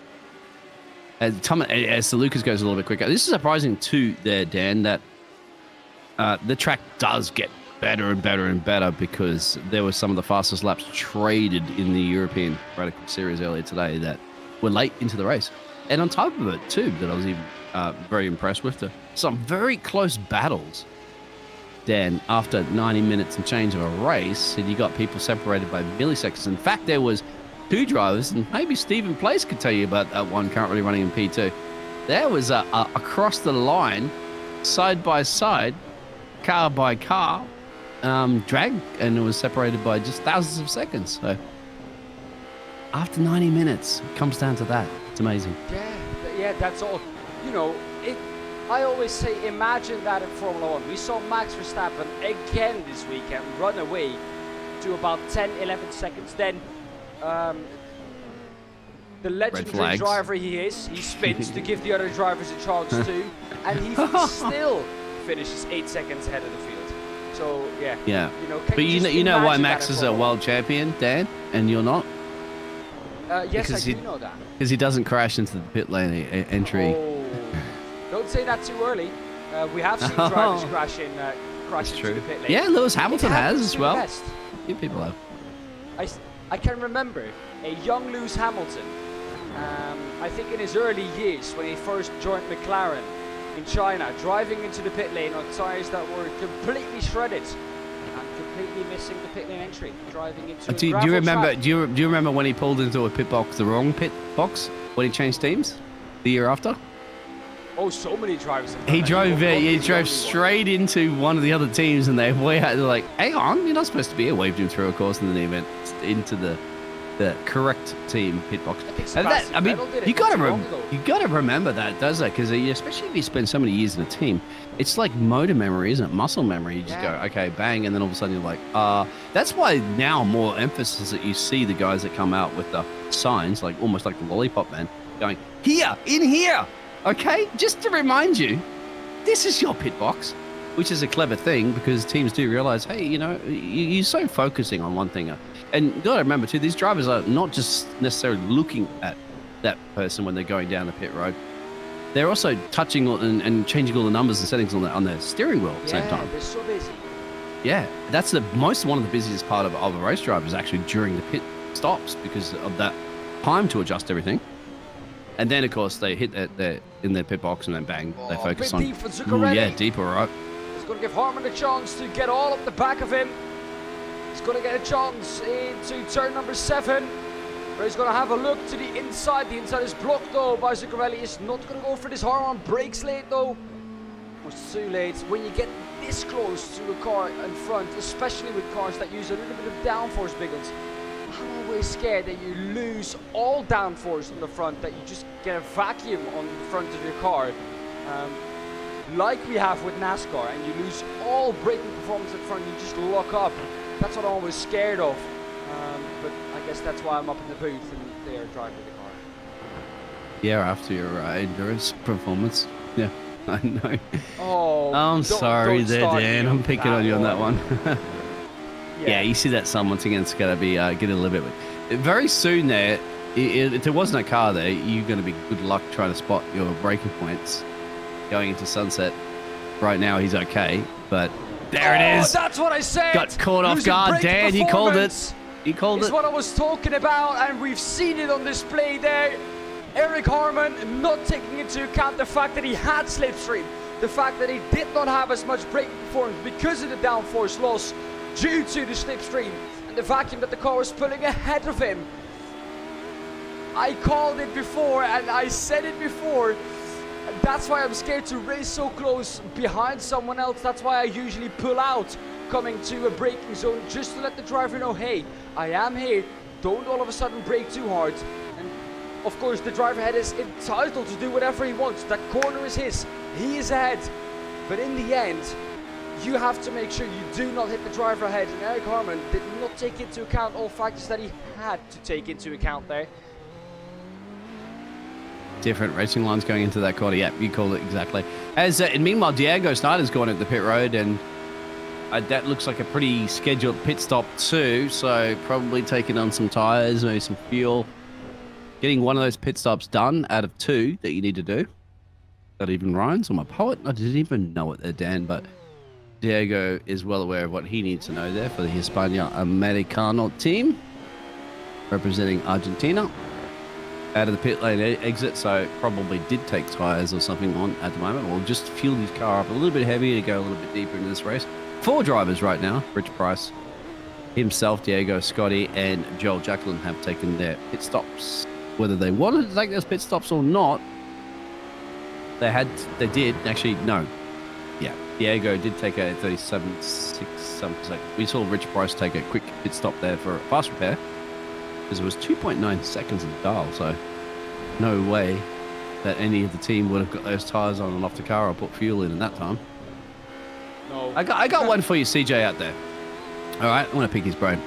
As the Lucas goes a little bit quicker, this is surprising too there, Dan, that the track does get better and better and better because there were some of the fastest laps traded in the European Radical Series earlier today that were late into the race. And on top of it too, that I was even very impressed with, some very close battles. Dan, after 90 minutes and change of a race, and you got people separated by milliseconds. In fact, there was two drivers, and maybe Stephen Place could tell you about that one currently running in P2. There was across the line, side by side, car by car, drag, and it was separated by just thousands of seconds. So after 90 minutes, it comes down to that. It's amazing. Yeah, that's all. I always say, imagine that in Formula 1. We saw Max Verstappen again this weekend run away to about 10, 11 seconds. Then the legendary driver he is, he spins to give the other drivers a chance too, and he still finishes 8 seconds ahead of the field. So yeah. But you know why Max is a world champion, Dan, and you're not? Yes, Because I do know that. Because he doesn't crash into the pit lane entry. Oh, don't say that too early. We have seen drivers crash into the pit lane. Yeah, Lewis Hamilton It has happens as to the well. best. You people have. I can remember a young Lewis Hamilton, I think in his early years when he first joined McLaren in China, driving into the pit lane on tyres that were completely shredded and completely missing the pit lane entry, driving into Do you remember? Do you remember when he pulled into a pit box, the wrong pit box, when he changed teams the year after? Oh, so many drivers. He drove straight into one of the other teams, and they're like, "Hang on, you're not supposed to be here." Waved him through, of course, and then he went into the correct team pit box. And that, I mean, you gotta remember that, does it? Because especially if you spend so many years in a team, it's like motor memory, isn't it? Muscle memory. You just go, okay, bang, and then all of a sudden you're like, That's why now more emphasis that you see the guys that come out with the signs, like almost like the lollipop man, going here, in here. Okay, just to remind you, this is your pit box, which is a clever thing because teams do realize, hey, you're so focusing on one thing. And you got to remember, too, these drivers are not just necessarily looking at that person when they're going down the pit road. They're also touching and changing all the numbers and settings on their steering wheel at the same time. They're so busy. Yeah, that's one of the busiest part of a race driver is actually during the pit stops because of that time to adjust everything. And then, of course, they hit in their pit box and then bang, they focus on... deeper, right? He's going to give Harman a chance to get all up the back of him. He's going to get a chance into turn number 7, where he's going to have a look to the inside. The inside is blocked, though, by Zuccarelli. He's not going to go for this Harman. Brakes late, though. It's too late. When you get this close to a car in front, especially with cars that use a little bit of downforce, Biggles, I'm always scared that you lose all downforce on the front, that you just get a vacuum on the front of your car, like we have with NASCAR, and you lose all braking performance at front, you just lock up. That's what I'm always scared of, but I guess that's why I'm up in the booth and they're driving the car. Yeah, after your endurance performance. Yeah, I know. Oh, I'm sorry there, Dan. I'm picking on you on that one. Yeah, you see that sun once again. It's going to be getting a little bit. Very soon there, if there wasn't a car there, you're going to be good luck trying to spot your braking points going into sunset. Right now, he's okay, but there it is. That's what I said. Got caught off guard, Dan. You called it. You called it. It's what I was talking about, and we've seen it on display there. Eric Harman not taking into account the fact that he had slipstream, the fact that he did not have as much braking performance because of the downforce loss due to the slipstream and the vacuum that the car was pulling ahead of him. I called it before and I said it before, and that's why I'm scared to race so close behind someone else. That's why I usually pull out coming to a braking zone, just to let the driver know, hey, I am here, don't all of a sudden brake too hard. And of course the driver ahead is entitled to do whatever he wants. That corner is his, he is ahead, but in the end you have to make sure you do not hit the driver ahead, and Eric Harman did not take into account all factors that he had to take into account there. Different racing lines going into that corner. Yeah, you called it exactly. As and meanwhile, Diego Snyder's gone at the pit road, and that looks like a pretty scheduled pit stop too, so probably taking on some tyres, maybe some fuel. Getting one of those pit stops done out of 2 that you need to do. That even rhymes on my poet. I didn't even know it there, Dan, but Diego is well aware of what he needs to know there for the Hispania Americano team, representing Argentina. Out of the pit lane exit, so probably did take tyres or something on at the moment, or just fueled his car up a little bit heavier to go a little bit deeper into this race. 4 drivers right now. Rich Price, himself, Diego, Scotty, and Joel Jacqueline have taken their pit stops. Whether they wanted to take those pit stops or not, they did. Actually, no. Yeah, Diego did take a 37.6. We saw Rich Price take a quick pit stop there for a fast repair, because it was 2.9 seconds in the dial, so no way that any of the team would have got those tyres on and off the car or put fuel in that time. No. I got one for you, CJ, out there. All right, I want to pick his brain.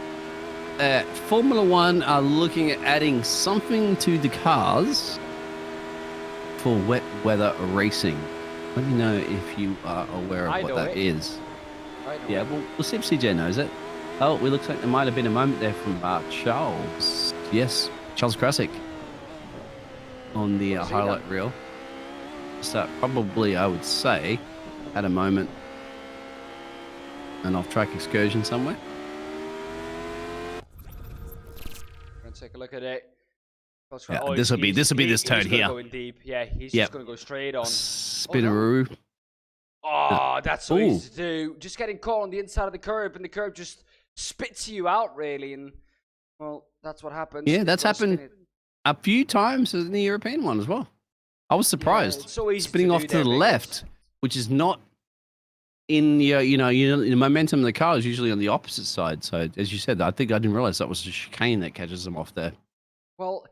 Formula One are looking at adding something to the cars for wet weather racing. Let me know if you are aware of what that is. Yeah, we'll see if CJ knows it. Oh, it looks like there might have been a moment there from Charles. Yes, Charles Krasick on the highlight reel. So probably, I would say, at a moment, an off-track excursion somewhere. Gonna take a look at it. Yeah, this will be this turn here. Going deep. Yeah, he's just gonna go straight on. Spinaroo. Oh, that's so easy to do. Just getting caught on the inside of the curb, and the curb just spits you out, really. And well, that's what happens. Yeah, that's happened a few times in the European one as well. I was surprised. Yeah, it's so easy spinning off to the left, which is not in the the momentum of the car is usually on the opposite side. So as you said, I think I didn't realize that was a chicane that catches them off there. Well,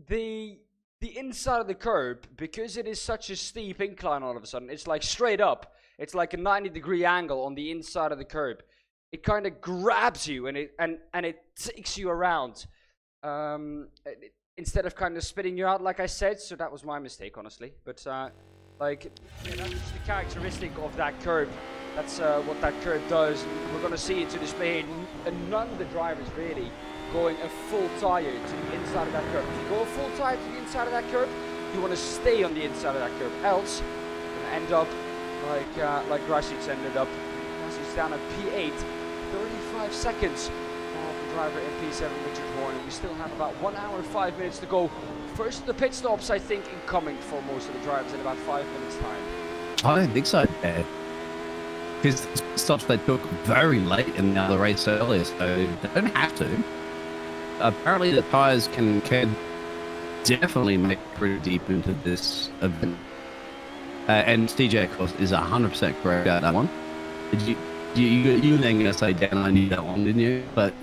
the inside of the curb, because it is such a steep incline all of a sudden, it's like straight up. It's like a 90-degree angle on the inside of the curb. It kind of grabs you and it takes you around. Instead of kind of spitting you out, like I said. So that was my mistake, honestly. But that's just the characteristic of that curb. That's what that curb does. We're going to see it to display, and none of the drivers really going a full tire to the inside of that curb. If you go a full tire to the inside of that curb, you want to stay on the inside of that curb. Else, you're going to end up like Grasic's ended up. Grasic's down at P8, 35 seconds. The driver in P7, Richard Horn. We still have about 1 hour, 5 minutes to go. First, the pit stops, I think, incoming for most of the drivers in about 5 minutes' time. I don't think so. Because the stops they took very late in the race earlier, so they don't have to. Apparently, the tyres can definitely make it pretty deep into this event. And TJ, of course, is 100% correct about that one. You then going to say, Dan, I knew that one, didn't you? But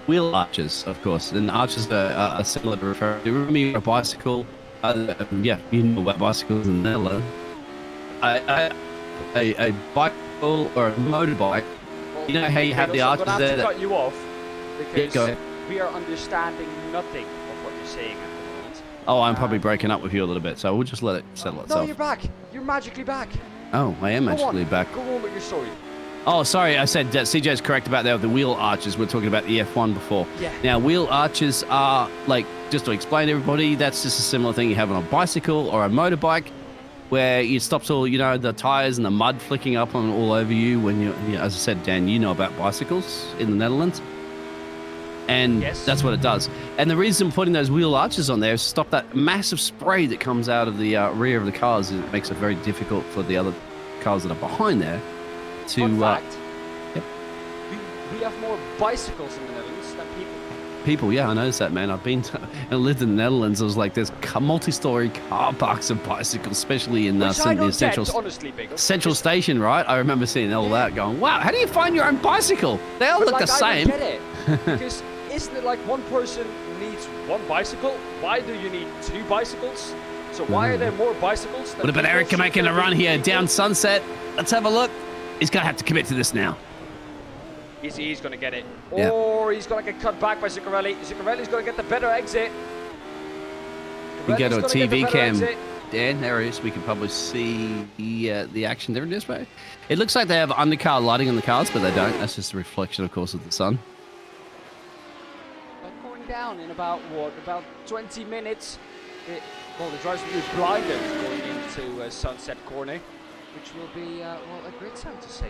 wheel arches, of course, and arches are similar to refer to. Remember a bicycle? Yeah, you know about bicycles in the Netherlands. A bicycle or a motorbike. Well, you know how you have the arches there? I'm going to cut you off because we are understanding nothing of what you're saying at the moment. Oh, I'm probably breaking up with you a little bit, so we'll just let it settle itself. No, you're back. You're magically back. Oh, I am magically back. Go on with your story. Oh, sorry, I said CJ's correct about that with the wheel arches. We're talking about the F1 before. Yeah. Now, wheel arches are, like, just to explain to everybody, that's just a similar thing you have on a bicycle or a motorbike, where it stops all, the tires and the mud flicking up on all over you when as I said, Dan, you know about bicycles in the Netherlands. And yes, that's what it does. And the reason putting those wheel arches on there is to stop that massive spray that comes out of the rear of the cars. It makes it very difficult for the other cars that are behind there to... Fun fact, yep. we have more bicycles in the Netherlands than people. People, yeah, I noticed that, man. I've been and lived in the Netherlands. I was like, there's multi-story car parks of bicycles, especially in central station, right? I remember seeing all that, going, wow, how do you find your own bicycle? They all look the same. I don't get it. Because isn't it like one person needs one bicycle? Why do you need two bicycles? So why are there more bicycles? What about Eric making a run here down Sunset? Let's have a look. He's going to have to commit to this now. He's going to get it. Yeah. Or he's going to get cut back by Zuccarelli. Zuccarelli's going to get the better exit. We go to a TV cam. Dan, there it is. We can probably see the action there. It looks like they have undercar lighting on the cars, but they don't. That's just a reflection, of course, of the sun. Going down in about 20 minutes. The drivers will be blinded going into Sunset Corner, which will be a great sound to see.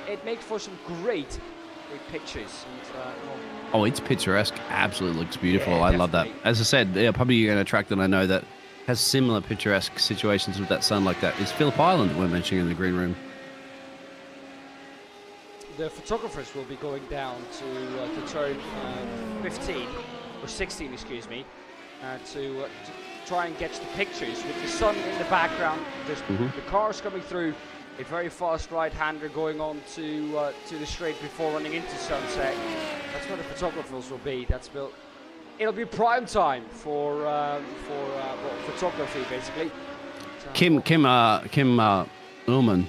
It makes for some great pictures. And, it's picturesque. Absolutely looks beautiful. Yeah, I love that. definitely. As I said, probably an track that I know that has similar picturesque situations with that sun like that is Phillip Island that we're mentioning in the green room. The photographers will be going down to turn 15 or 16, excuse me, to try and catch the pictures with the sun in the background. There's the cars coming through. A very fast right-hander going on to the straight before running into Sunset. That's where the photographers will be. It'll be prime time for photography, basically. So, Kim Ullman,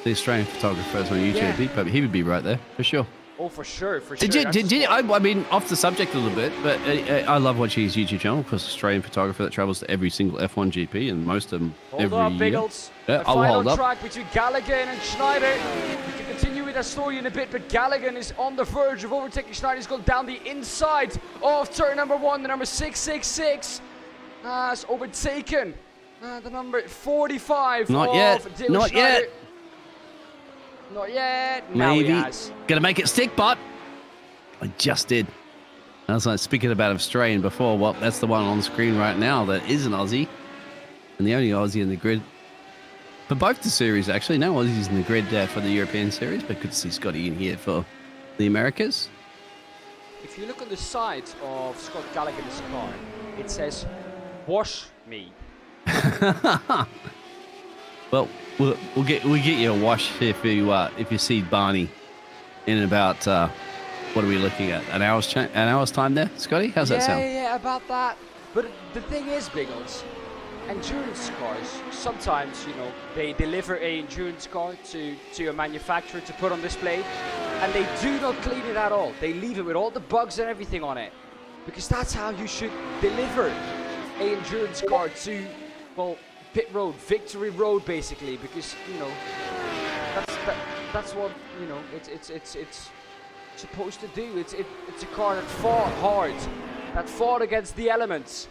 the Australian photographer, on YouTube. Yeah. He would be right there for sure. Oh, for sure, for Did sure. you? Did you? I mean, off the subject a little bit, but I love watching his YouTube channel because Australian photographer that travels to every single F1 GP and most of them Hold every up, year. Biggles. Yeah, The I'll final hold up. track between Gallagher and Schneider. We can continue with that story in a bit, but Gallagher is on the verge of overtaking Schneider. He's gone down the inside of turn number 1. The number 666 has overtaken the number 45 Not of yet. Dylan Not Schneider. yet. Not yet. Now Maybe. he has. Gonna make it stick, but I just did. I was like speaking about Australian before. Well, that's the one on screen right now that is an Aussie, and the only Aussie in the grid for both the series. Actually, no Aussies in the grid for the European series, but good to see Scotty in here for the Americas. If you look on the side of Scott Gallagher's car, it says, "Wash me." Well, we'll get you a wash if you see Barney in about what are we looking at, an hour's time there, Scotty? How's that sound? Yeah, about that. But the thing is, Biggles, endurance cars, sometimes, you know, they deliver a endurance car to a manufacturer to put on display, and they do not clean it at all. They leave it with all the bugs and everything on it, because that's how you should deliver a endurance car to, well, pit road, victory road, basically, because, you know, that's what, you know, it's supposed to do. It's a car that fought hard, that fought against the elements,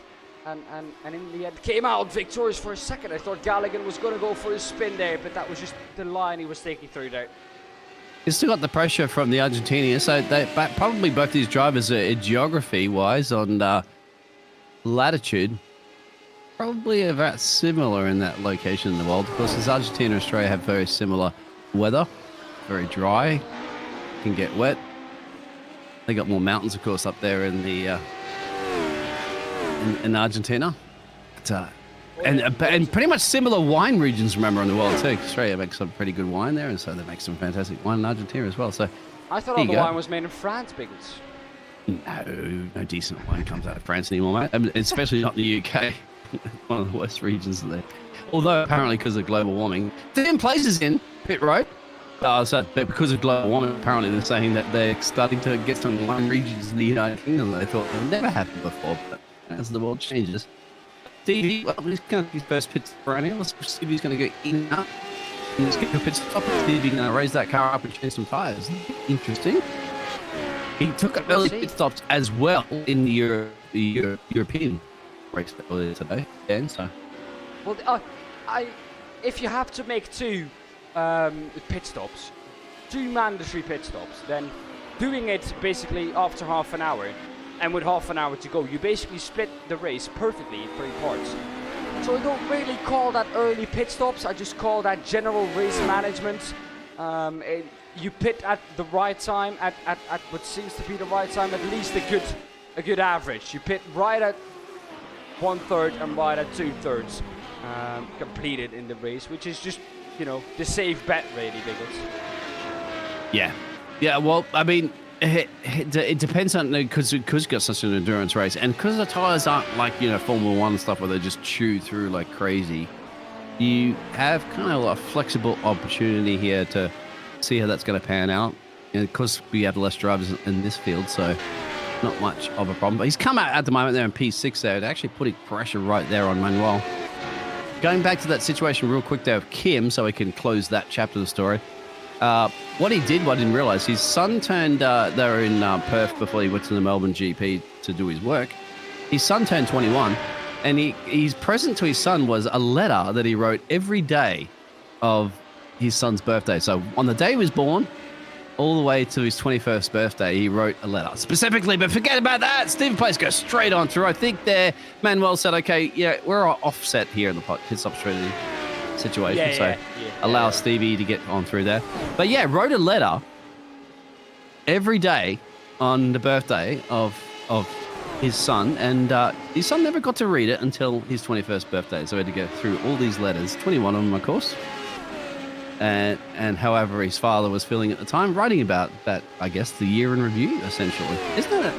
and in the end came out victorious for a second. I thought Gallagher was going to go for a spin there, but that was just the line he was taking through there. He's still got the pressure from the Argentinians, so probably both these drivers are geography-wise on latitude. Probably about similar in that location in the world. Of course, as Argentina and Australia have very similar weather, very dry, can get wet. They got more mountains, of course, up there in the in Argentina, but, and pretty much similar wine regions. Remember in the world too. Australia makes some pretty good wine there, and so they make some fantastic wine in Argentina as well. So I thought all the wine was made in France, Biggles. No decent wine comes out of France anymore, mate. I mean, especially not the UK. One of the worst regions there. Although apparently because of global warming, they're in places in pit road. So because of global warming, apparently they're saying that they're starting to get some wine regions in the United Kingdom that they thought would never happen before. But as the world changes, Stevie, well, he's going to his first pit stop right now. Let's see if he's going to go in and up. And let's get a pit stop and see if he's going to raise that car up and change some tires. Interesting. He took up early pit stops as well in the European race earlier today. And so, well, if you have to make two pit stops, two mandatory pit stops, then doing it basically after half an hour, and with half an hour to go, you basically split the race perfectly in 3 parts. So I don't really call that early pit stops. I just call that general race management. You pit at the right time, at what seems to be the right time, at least a good average. You pit right at 1/3 and right at 2/3 completed in the race, which is just, you know, the safe bet, really, Biggles. Yeah. Well, I mean, it depends on because you've got such an endurance race, and because the tires aren't like, you know, Formula One stuff where they just chew through like crazy. You have kind of a flexible opportunity here to see how that's going to pan out, and because we have less drivers in this field, so not much of a problem. But he's come out at the moment there in P6 there, and actually putting pressure right there on Manuel. Going back to that situation real quick there of Kim, so we can close that chapter of the story. What he did, what I didn't realize, his son turned, they were in Perth before he went to the Melbourne GP to do his work. His son turned 21, and his present to his son was a letter that he wrote every day of his son's birthday. So on the day he was born, all the way to his 21st birthday, he wrote a letter specifically. But forget about that. Stephen Place goes straight on through. I think there, Manuel said, okay, yeah, we're offset here in the pit stop strategy situation. Allow Stevie to get on through there. But yeah, wrote a letter every day on the birthday of his son, and his son never got to read it until his 21st birthday. So he had to go through all these letters, 21 of them, of course. And however his father was feeling at the time, writing about that, I guess, the year in review, essentially. Isn't that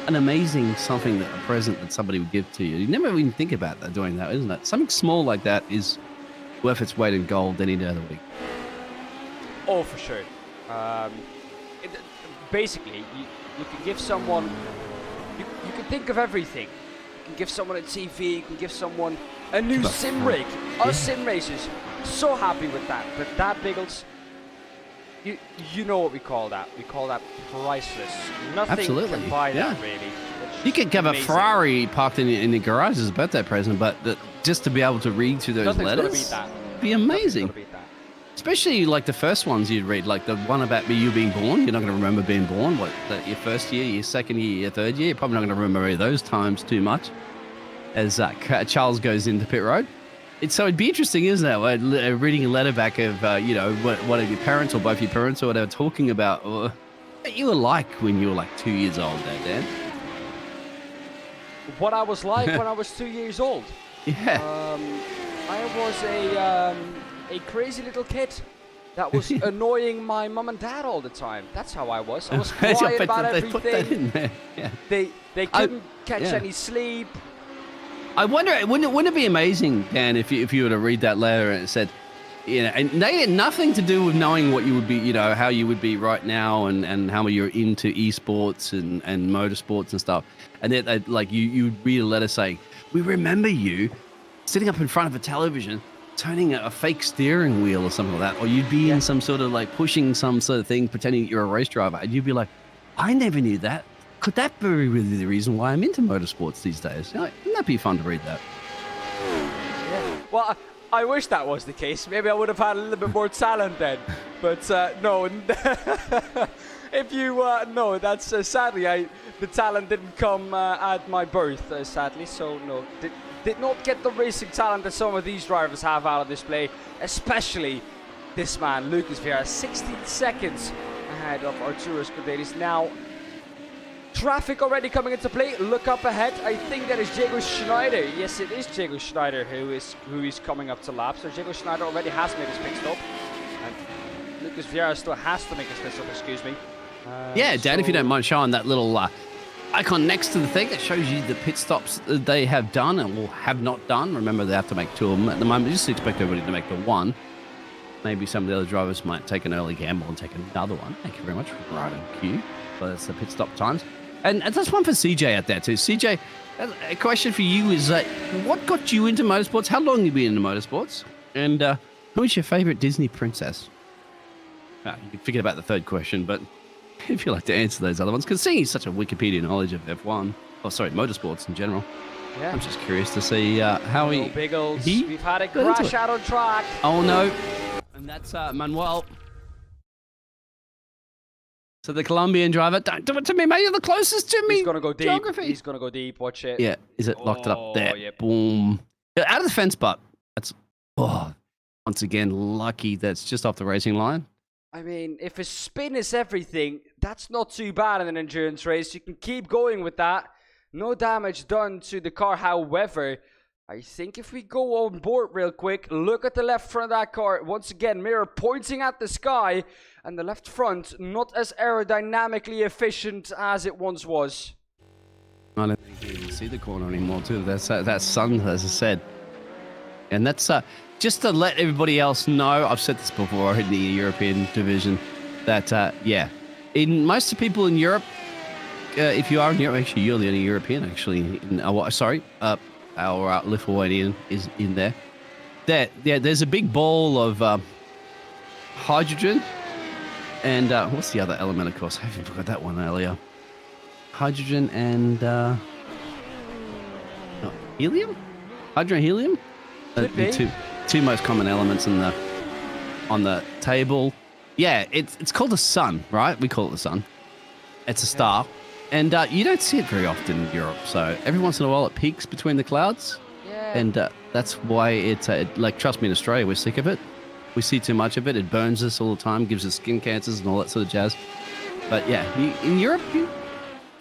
an amazing something, that a present that somebody would give to you? You never even think about that, doing that, isn't it? Something small like that is worth its weight in gold any day of the week. Oh, for sure. basically, you can give someone, you can think of everything. You can give someone a TV, you can give someone a new sim rig. Us sim racers, so happy with that. But that, Biggles, you know what we call that. We call that priceless. Nothing can buy that, really. You could have a Ferrari parked in the garage as a birthday present, but just to be able to read through those letters, be amazing. Especially like the first ones you'd read, like the one about you being born. You're not going to remember being born. Your first year, your second year, your third year. You're probably not going to remember those times too much. As Charles goes into pit road, it'd be interesting, isn't it? Reading a letter back of one of your parents or both your parents or whatever talking about what you were like when you were like 2 years old, there, Dan. What I was like when I was 2 years old. Yeah. I was a crazy little kid that was annoying my mum and dad all the time. That's how I was. I was quiet about everything. Put that in there. Yeah. They couldn't catch any sleep. I wonder, wouldn't it be amazing, Dan, if you were to read that letter and it said, and they had nothing to do with knowing what you would be, how you would be right now and how you're into esports and motorsports and stuff. And then like you read a letter saying, we remember you sitting up in front of a television, turning a fake steering wheel or something like that. Or you'd be in some sort of like pushing some sort of thing, pretending you're a race driver. And you'd be like, I never knew that. Could that be really the reason why I'm into motorsports these days? Wouldn't that be fun to read that? Yeah. Well, I wish that was the case. Maybe I would have had a little bit more talent then. But no, if you no, that's sadly the talent didn't come at my birth. Sadly, so no, did not get the racing talent that some of these drivers have out of display. Especially this man, Lucas Vieira, 16 seconds ahead of Arturo Scuderis now. Traffic already coming into play. Look up ahead. I think that is Diego Schneider. Yes, it is Diego Schneider who is coming up to lap. So Diego Schneider already has made his pit stop. And Lucas Vieira still has to make his pit stop, excuse me. Yeah, Dan, if you don't mind showing that little icon next to the thing that shows you the pit stops they have done and will have not done. Remember, they have to make 2 of them at the moment. Just expect everybody to make the 1. Maybe some of the other drivers might take an early gamble and take another one. Thank you very much. Right on cue. So that's the pit stop times. And that's one for CJ out there too. CJ, a question for you is what got you into motorsports? How long have you been into motorsports? And who is your favorite Disney princess? You can forget about the third question, but if you'd like to answer those other ones, because seeing such a Wikipedia knowledge of F1, motorsports in general, I'm just curious to see how Biggles. We've had a crash out on track. Oh no. And that's Manuel. So the Colombian driver, don't do it to me, mate. You're the closest to me. He's going to go deep. Geography. He's going to go deep. Watch it. Yeah. Is it locked it up there? Yep. Boom. Out of the fence, but that's, once again, lucky that's just off the racing line. I mean, if a spin is everything, that's not too bad in an endurance race. You can keep going with that. No damage done to the car. However, I think if we go on board real quick, look at the left front of that car. Once again, mirror pointing at the sky. And the left front, not as aerodynamically efficient as it once was. I don't think you can see the corner anymore, too. That's sun, as I said. And that's just to let everybody else know, I've said this before in the European division, that, in most of the people in Europe, if you are in Europe, actually, you're the only European, actually. Our Lithuanian is in there. There's a big ball of hydrogen. And what's the other element, of course? I haven't forgot that one earlier. Hydrogen and helium? Hydrogen, helium? The two most common elements on the table. Yeah, it's called the sun, right? We call it the sun. It's a star. And you don't see it very often in Europe. So every once in a while it peaks between the clouds. Yeah. And that's why it's, like, trust me, in Australia, we're sick of it. We see too much of it. It burns us all the time, gives us skin cancers and all that sort of jazz. But yeah, in Europe, you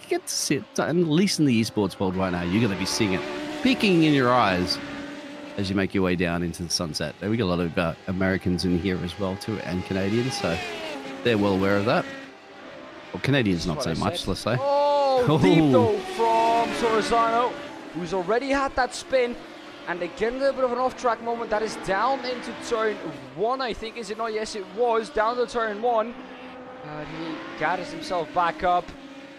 get to see it. At least in the esports world right now, you're going to be seeing it peeking in your eyes as you make your way down into the sunset. We got a lot of Americans in here as well too, and Canadians, so they're well aware of that. Well, Canadians not so much, let's say. Deep though from Sorzano, who's already had that spin. And again, a little bit of an off-track moment. That is down into turn 1, I think. Is it not? Yes, it was. Down to turn 1. He gathers himself back up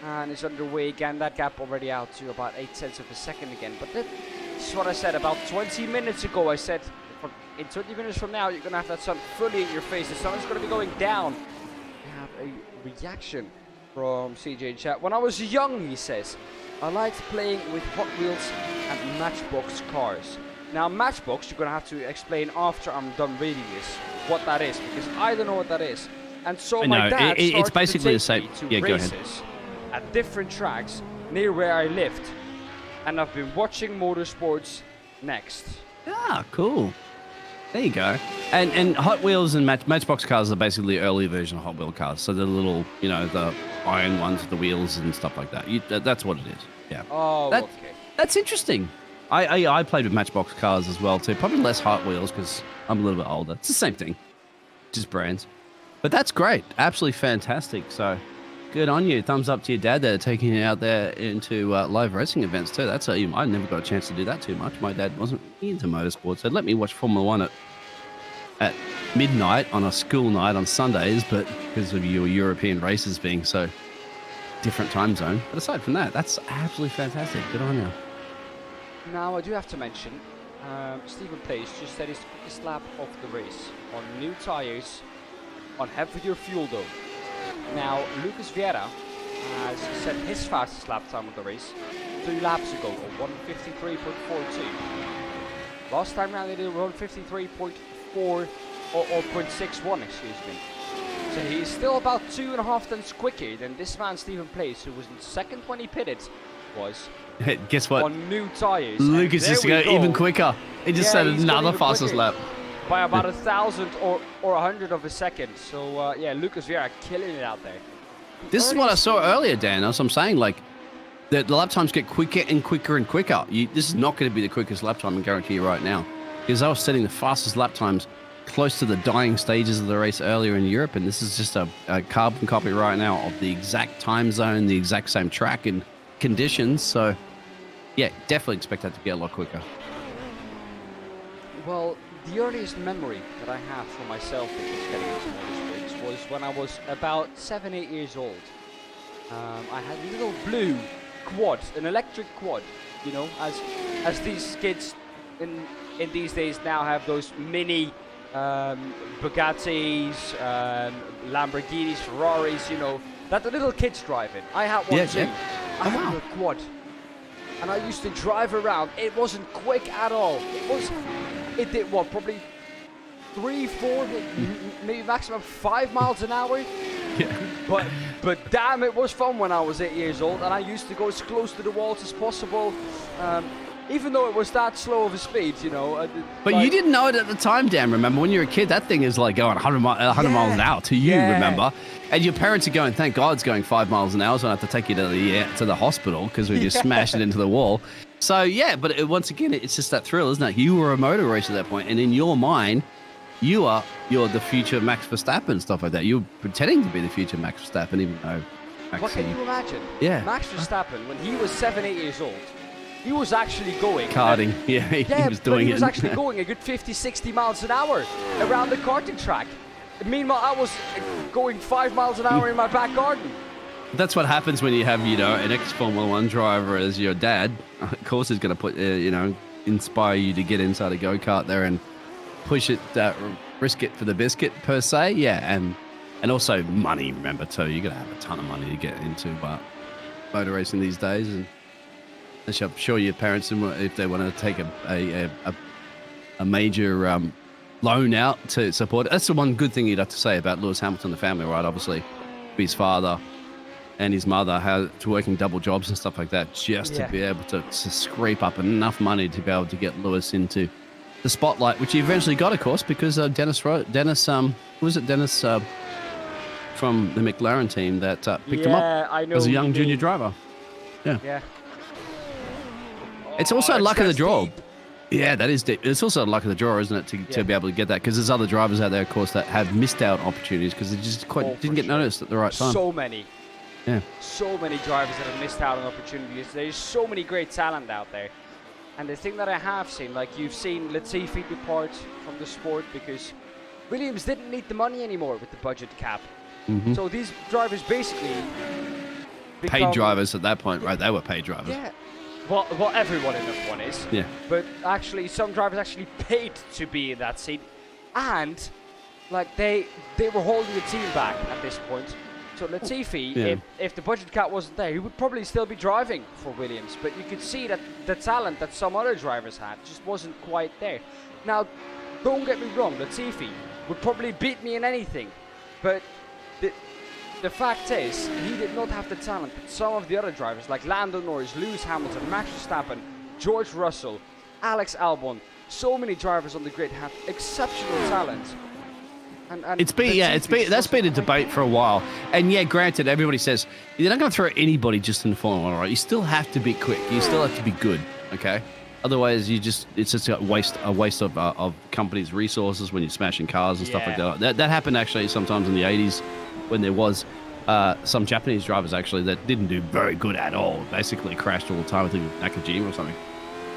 and is underway again. That gap already out to about 8/10 of a second again. But this is what I said about 20 minutes ago. I said in 20 minutes from now, you're going to have that sun fully in your face. The sun is going to be going down. We have a reaction from CJ in chat. When I was young, he says, I liked playing with Hot Wheels and Matchbox cars. Now, Matchbox, you're going to have to explain after I'm done reading this what that is, because I don't know what that is. And so my dad it's basically the started same. to take me to Yeah, go ahead. races at different tracks near where I lived. And I've been watching motorsports next. Ah, cool. There you go. And Hot Wheels and Matchbox cars are basically the early version of Hot Wheel cars. So the little, you know, the iron ones with the wheels and stuff like that. That's what it is. Yeah. Oh, okay. That's interesting. I played with Matchbox cars as well too. Probably less Hot Wheels because I'm a little bit older. It's the same thing, just brands. But that's great. Absolutely fantastic. So good on you. Thumbs up to your dad there, taking you out there into live racing events too. I never got a chance to do that too much. My dad wasn't into motorsports. So let me watch Formula One at midnight on a school night on Sundays, but because of your European races being so different time zone. But aside from that, that's absolutely fantastic. Good on you. Now, I do have to mention, Stephen Pace just said his quickest lap of the race on new tyres, on heavier fuel though. Now, Lucas Vieira has set his fastest lap time of the race 3 laps ago of 1:53.42. Last time round they did 1:53.4 or 0.61, excuse me. So he's still about 2.5 tenths quicker than this man Stephen Pace, who was in second when he pitted, was. Guess what? On new tyres. Lucas just go even quicker. He just set another fastest lap. By about 1,000 or 100 of a second. So, yeah, Lucas Vieira killing it out there. This is what I saw earlier, Dan. That's what I'm saying. Like, the lap times get quicker and quicker and quicker. This is not going to be the quickest lap time, I guarantee you right now. Because I was setting the fastest lap times close to the dying stages of the race earlier in Europe, and this is just a carbon copy right now of the exact time zone, the exact same track and conditions. So, yeah, definitely expect that to get a lot quicker. Well, the earliest memory that I have for myself in getting into motorsports was when I was about 7-8 years old. I had a little blue quad, an electric quad, you know, as these kids in these days now have those mini Bugattis, Lamborghinis, Ferraris, you know, that the little kids drive in. I had one too. Yeah. I had a quad, and I used to drive around. It wasn't quick at all. It did what, probably 3, 4, maybe maximum 5 miles an hour. Yeah. But damn, it was fun when I was 8 years old, and I used to go as close to the walls as possible. Even though it was that slow of a speed, you know. But you didn't know it at the time, Dan. Remember, when you're a kid, that thing is like going 100 miles an hour to you, remember? And your parents are going, thank God it's going 5 miles an hour, so I don't have to take you to the hospital because we just smashed it into the wall. So, yeah, but once again, it's just that thrill, isn't it? You were a motor racer at that point, and in your mind, you're the future Max Verstappen, stuff like that. You're pretending to be the future Max Verstappen, even though... What can you imagine? Yeah. Max Verstappen, when he was 7-8 years old, he was actually going... Karting, he was doing it. He was actually going a good 50-60 miles an hour around the karting track. Meanwhile, I was going 5 miles an hour in my back garden. That's what happens when you have, you know, an ex-Formula 1 driver as your dad. Of course, he's going to put, you know, inspire you to get inside a go-kart there and push it, risk it for the biscuit, per se. Yeah, and also money, remember, too. You're going to have a ton of money to get into motor racing these days. And I'm sure your parents, if they want to take a major loan out to support it. That's the one good thing you'd have to say about Lewis Hamilton, the family, right? Obviously, his father and his mother to working double jobs and stuff like that, just to be able to scrape up enough money to be able to get Lewis into the spotlight, which he eventually got, of course, because Dennis from the McLaren team that picked him up as a young junior driver. Yeah. It's also luck of the draw. Deep. Yeah, that is deep. It's also luck of the draw, isn't it, to be able to get that? Because there's other drivers out there, of course, that have missed out opportunities because they just didn't get noticed at the right time. So many. Yeah. So many drivers that have missed out on opportunities. There's so many great talent out there. And the thing that I have seen, like you've seen Latifi depart from the sport because Williams didn't need the money anymore with the budget cap. So these drivers basically Paid drivers at that point, right? They were paid drivers. Yeah. Well, everyone in F1 is. Yeah. But actually, some drivers actually paid to be in that seat, and like they were holding the team back at this point. So Latifi, if the budget cap wasn't there, he would probably still be driving for Williams. But you could see that the talent that some other drivers had just wasn't quite there. Now, don't get me wrong, Latifi would probably beat me in anything, but the fact is, he did not have the talent that some of the other drivers, like Lando Norris, Lewis Hamilton, Max Verstappen, George Russell, Alex Albon, so many drivers on the grid have exceptional talent. And that's been a debate for a while. And yeah, granted, everybody says you're not going to throw anybody just in Formula 1, right? You still have to be quick. You still have to be good, okay? Otherwise, it's just a waste of companies' resources when you're smashing cars and stuff like that. That happened actually sometimes in the 80s when there was some Japanese drivers actually that didn't do very good at all. Basically crashed all the time. I think Nakajima or something.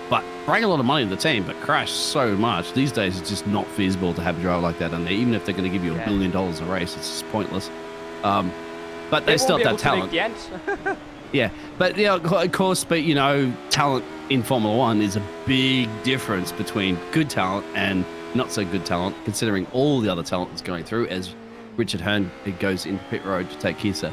But bring a lot of money to the team, but crash so much. These days, it's just not feasible to have a driver like that. And even if they're going to give you $1 billion a race, it's just pointless. But they still have that talent. Yeah, but of course, talent in Formula 1 is a big difference between good talent and not so good talent, considering all the other talent that's going through. As Richard Hearn goes into pit road to take Kisa,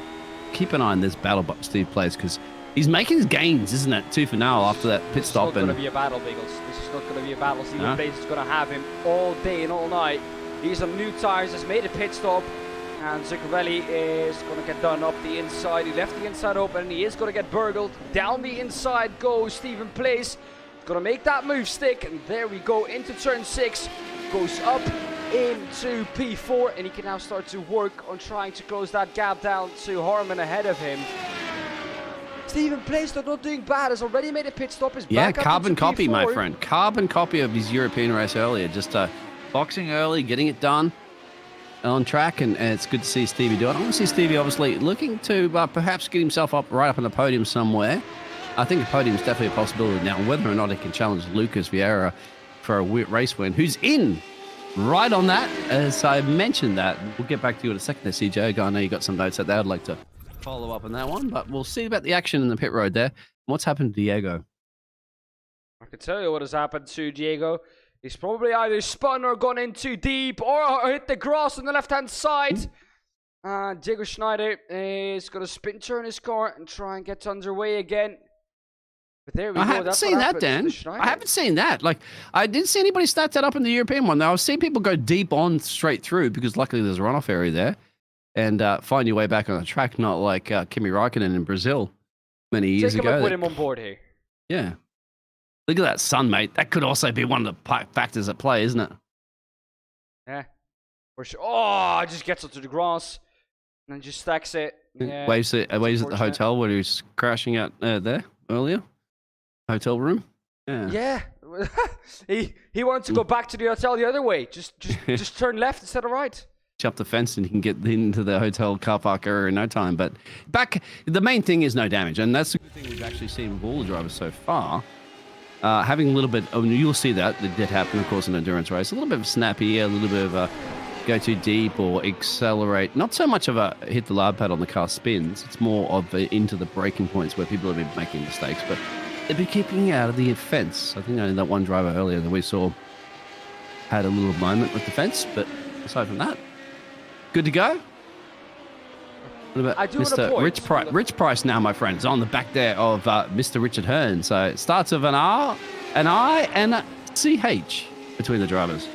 keep an eye on this battle Steve plays, because he's making his gains, isn't it? 2 for now after that pit stop. It's not going to be a battle, Biggles. This is not going to be a battle. Steven Blaze is going to have him all day and all night. He's on new tires, has made a pit stop, and Zuccarelli is going to get done up the inside. He left the inside open, and he is going to get burgled. Down the inside goes Steven Blaze. Going to make that move stick, and there we go into turn 6. Goes up into P4, and he can now start to work on trying to close that gap down to Harman ahead of him. Steven Blaze, though, not doing bad, has already made a pit stop. Is back up carbon copy, P4. my friend. Carbon copy of his European race earlier. Just boxing early, getting it done on track, and it's good to see Stevie do it. I want to see Stevie obviously looking to perhaps get himself right up on the podium somewhere. I think a podium is definitely a possibility now. Whether or not he can challenge Lucas Vieira for a race win, who's in right on that. As I mentioned that, we'll get back to you in a second there, CJ. I know you got some notes out there. I'd like to follow up on that one, but we'll see about the action in the pit road there. What's happened to Diego? I can tell you what has happened to Diego. He's probably either spun or gone in too deep or hit the grass on the left-hand side. Diego Schneider is going to spin turn his car and try and get underway again. But there we go. I haven't seen that, Dan. I haven't seen that. Like, I didn't see anybody start that up in the European one. Now, I've seen people go deep on straight through because luckily there's a runoff area there, and find your way back on the track, not like Kimi Räikkönen in Brazil many years ago. Take a look with him on board here. Yeah. Look at that sun, mate. That could also be one of the factors at play, isn't it? Yeah. For sure. Oh, just gets onto the grass and then just stacks it. Yeah. Waves at the hotel where he was crashing out there earlier. Hotel room. Yeah. he wanted to go back to the hotel the other way. Just turn left instead of right. Jump the fence and you can get into the hotel car park area in no time. But the main thing is no damage, and that's the good thing we've actually seen with all the drivers so far. Having a little bit, you'll see that did happen, of course, in an endurance race. A little bit of snappy, a little bit of a go too deep or accelerate. Not so much of a hit the lard pad on the car spins. It's more of into the braking points where people have been making mistakes, but they've been keeping out of the fence. I think only that one driver earlier that we saw had a little moment with the fence, but aside from that, good to go. What about Mr. Rich Price now, my friends, on the back there of Mr. Richard Hearn. So it starts with an R, an I, and a CH between the drivers.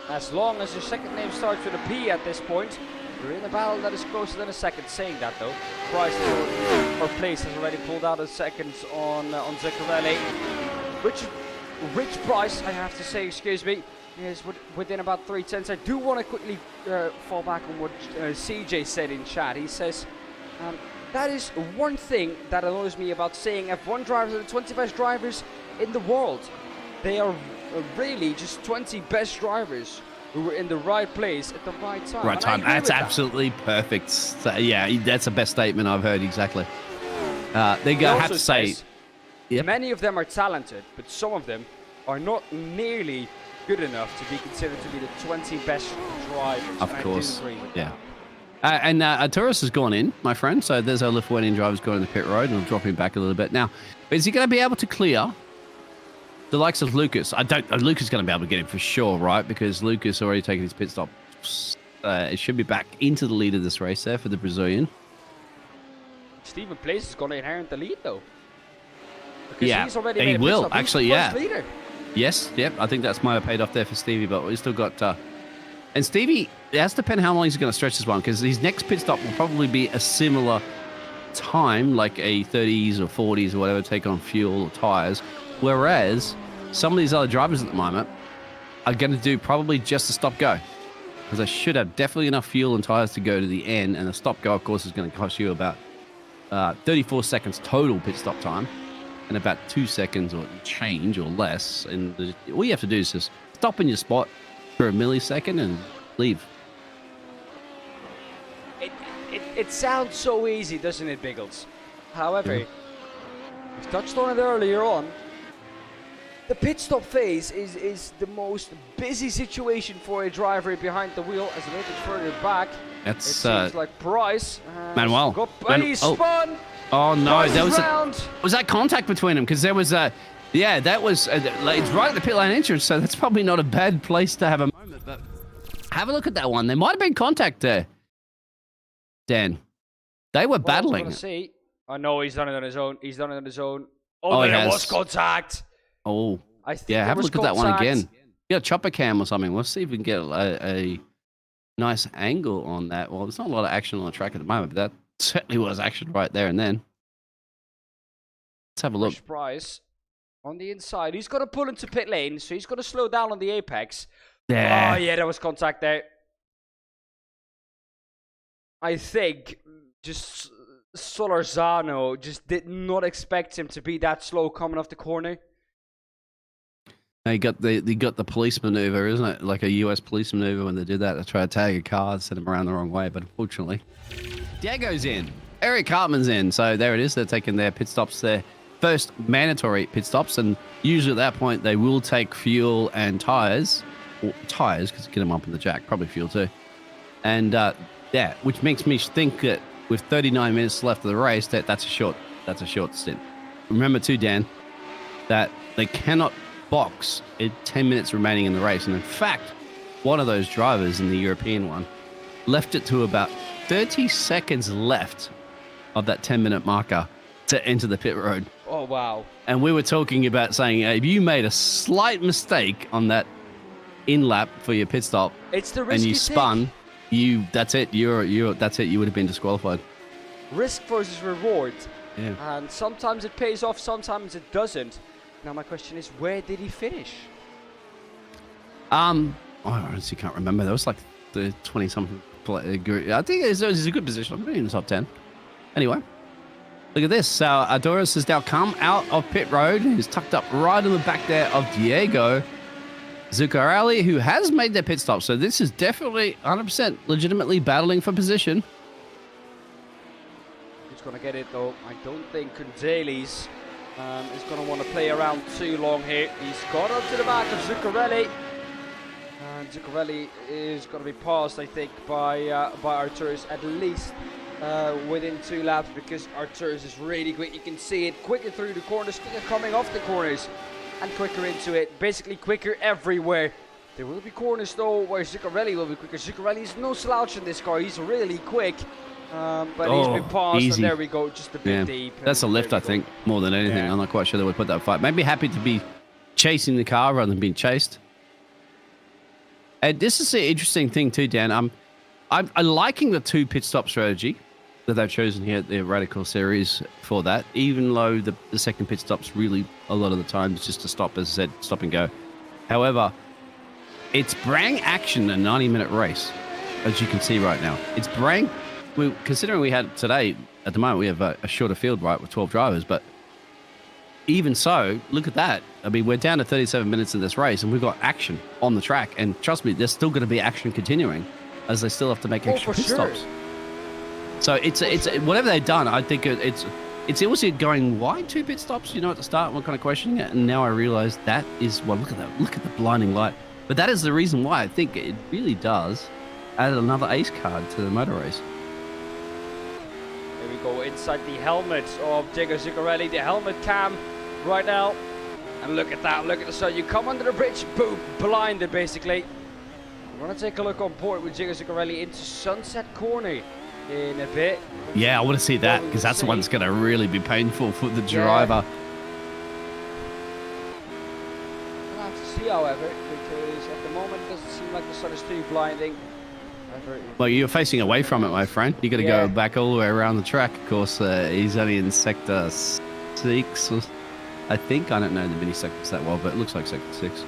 As long as your second name starts with a P at this point, you're in a battle that is closer than a second. Saying that though, Price or Place has already pulled out a second on Zuccarelli. Rich Price, I have to say, excuse me, is within about 3/10. I do want to quickly fall back on what CJ said in chat. He says, that is one thing that annoys me about saying F1 drivers are the 20 best drivers in the world. They are really just 20 best drivers who were in the right place at the right time. Right time. That's absolutely perfect. So, yeah, that's the best statement I've heard, exactly. They have to say, many of them are talented, but some of them are not nearly good enough to be considered to be the 20 best drivers. Of course. Yeah. And Arturus has gone in, my friend. So there's our Lithuanian driver's gone in the pit road, and I'll drop him back a little bit. Now, is he going to be able to clear the likes of Lucas? Lucas is going to be able to get him for sure, right? Because Lucas already taken his pit stop. It should be back into the lead of this race there for the Brazilian. Stephen Place is going to inherit the lead, though. Because Yeah, he's already he made a pit will, stop. He's actually, the yeah. first leader. Yes, yep. I think that's might have paid off there for Stevie, but we still got... and Stevie, it has to depend how long he's going to stretch this one, because his next pit stop will probably be a similar time, like a 30s or 40s or whatever, take on fuel or tyres. Whereas some of these other drivers at the moment are going to do probably just a stop-go, because they should have definitely enough fuel and tyres to go to the end, and the stop-go, of course, is going to cost you about 34 seconds total pit stop time, and about 2 seconds or change or less. And all you have to do is just stop in your spot for a millisecond and leave. It sounds so easy, doesn't it, Biggles? However, we touched on it earlier on. The pit stop phase is the most busy situation for a driver behind the wheel. As a little bit further back, it seems like Bryce Manuel. He spun. Oh no, Bryce was that contact between them? Because there was that was it's right at the pit lane entrance, so that's probably not a bad place to have a moment. But have a look at that one. There might have been contact there, Dan. They were battling. See. Oh no, he's done it on his own. He's done it on his own. Oh, there was contact. Oh, I think yeah. Have a look at that one again. Yeah, chopper cam or something. Let's see if we can get a nice angle on that. Well, there's not a lot of action on the track at the moment, but that certainly was action right there and then. Let's have a look. Bryce on the inside. He's got to pull into pit lane, so he's got to slow down on the apex. Yeah. Oh, yeah, there was contact there. I think just Solorzano just did not expect him to be that slow coming off the corner. They got the police maneuver, isn't it? Like a US police maneuver when they did that. They try to tag a car and send him around the wrong way, but unfortunately, Diego's in. Eric Hartman's in. So there it is. They're taking their pit stops, their first mandatory pit stops, and usually at that point they will take fuel and tires, because get them up in the jack, probably fuel too. And yeah, which makes me think that with 39 minutes left of the race, that's a short stint. Remember too, Dan, that they cannot box in 10 minutes remaining in the race. And in fact, one of those drivers in the European one left it to about 30 seconds left of that 10-minute marker to enter the pit road. Oh, wow. And we were talking about saying, if you made a slight mistake on that in lap for your pit stop, it's the risk and you spun, that's it. You would have been disqualified. Risk versus reward. Yeah. And sometimes it pays off, sometimes it doesn't. Now my question is, where did he finish? I honestly can't remember. That was like the 20-something. I think it was a good position. I'm in the top 10. Anyway, look at this. Adoris has now come out of pit road. He's tucked up right in the back there of Diego Zuccarelli, who has made their pit stop. So this is definitely 100% legitimately battling for position. Who's going to get it though? I don't think Kunzelis is going to want to play around too long here. He's got up to the back of Zuccarelli. And Zuccarelli is going to be passed, I think, by Arturus at least within 2 laps, because Arturus is really quick. You can see it quicker through the corners, quicker coming off the corners, and quicker into it. Basically quicker everywhere. There will be corners though where Zuccarelli will be quicker. Zuccarelli is no slouch in this car. He's really quick. But he's been passed, easy. and there we go, just a bit deep. That's a lift, I think, more than anything. Yeah. I'm not quite sure they would put that fight. Maybe happy to be chasing the car rather than being chased. And this is the interesting thing too, Dan. I'm liking the 2 pit stop strategy that they've chosen here at the Radical Series for that, even though the second pit stop's really, a lot of the time, it's just to stop, as I said, stop and go. However, it's bring action a 90-minute race, as you can see right now. It's bring... Considering we had today, at the moment, we have a shorter field, right, with 12 drivers, but even so, look at that. I mean, we're down to 37 minutes in this race, and we've got action on the track, and trust me, there's still going to be action continuing, as they still have to make extra pit stops. So it's whatever they've done, I think it's also going, why 2 pit stops, at the start, we're kind of questioning it, and now I realize that is, well, look at the blinding light. But that is the reason why I think it really does add another ace card to the motor race. Here we go, inside the helmet of Diego Zuccarelli, the helmet cam right now. And look at that, look at the sun. You come under the bridge, boom, blinded basically. We're going to take a look on port with Diego Zuccarelli into Sunset Corner in a bit. Yeah, I want to see that because that's the one that's going to really be painful for the driver. We'll have to see, however, because at the moment it doesn't seem like the sun is too blinding. Well, you're facing away from it, my friend. You got to go back all the way around the track. Of course, he's only in sector 6, I think. I don't know the mini sectors that well, but it looks like sector 6.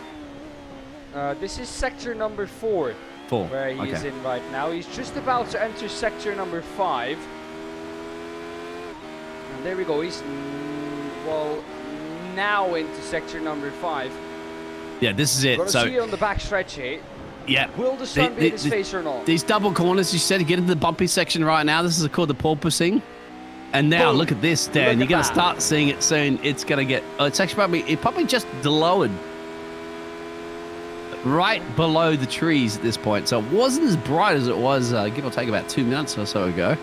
This is sector number 4. Where he is in right now. He's just about to enter sector number 5. And there we go. He's now into sector number 5. Yeah, this is it. We're going to see it on the back stretch here. Yeah. Will the sun be in his face or not? These double corners, you said, get into the bumpy section right now. This is called the porpoising. And now look at this, Dan. You're going to start seeing it soon. It's going to get. It's actually probably just lowered right below the trees at this point. So it wasn't as bright as it was, give or take, about 2 minutes or so ago.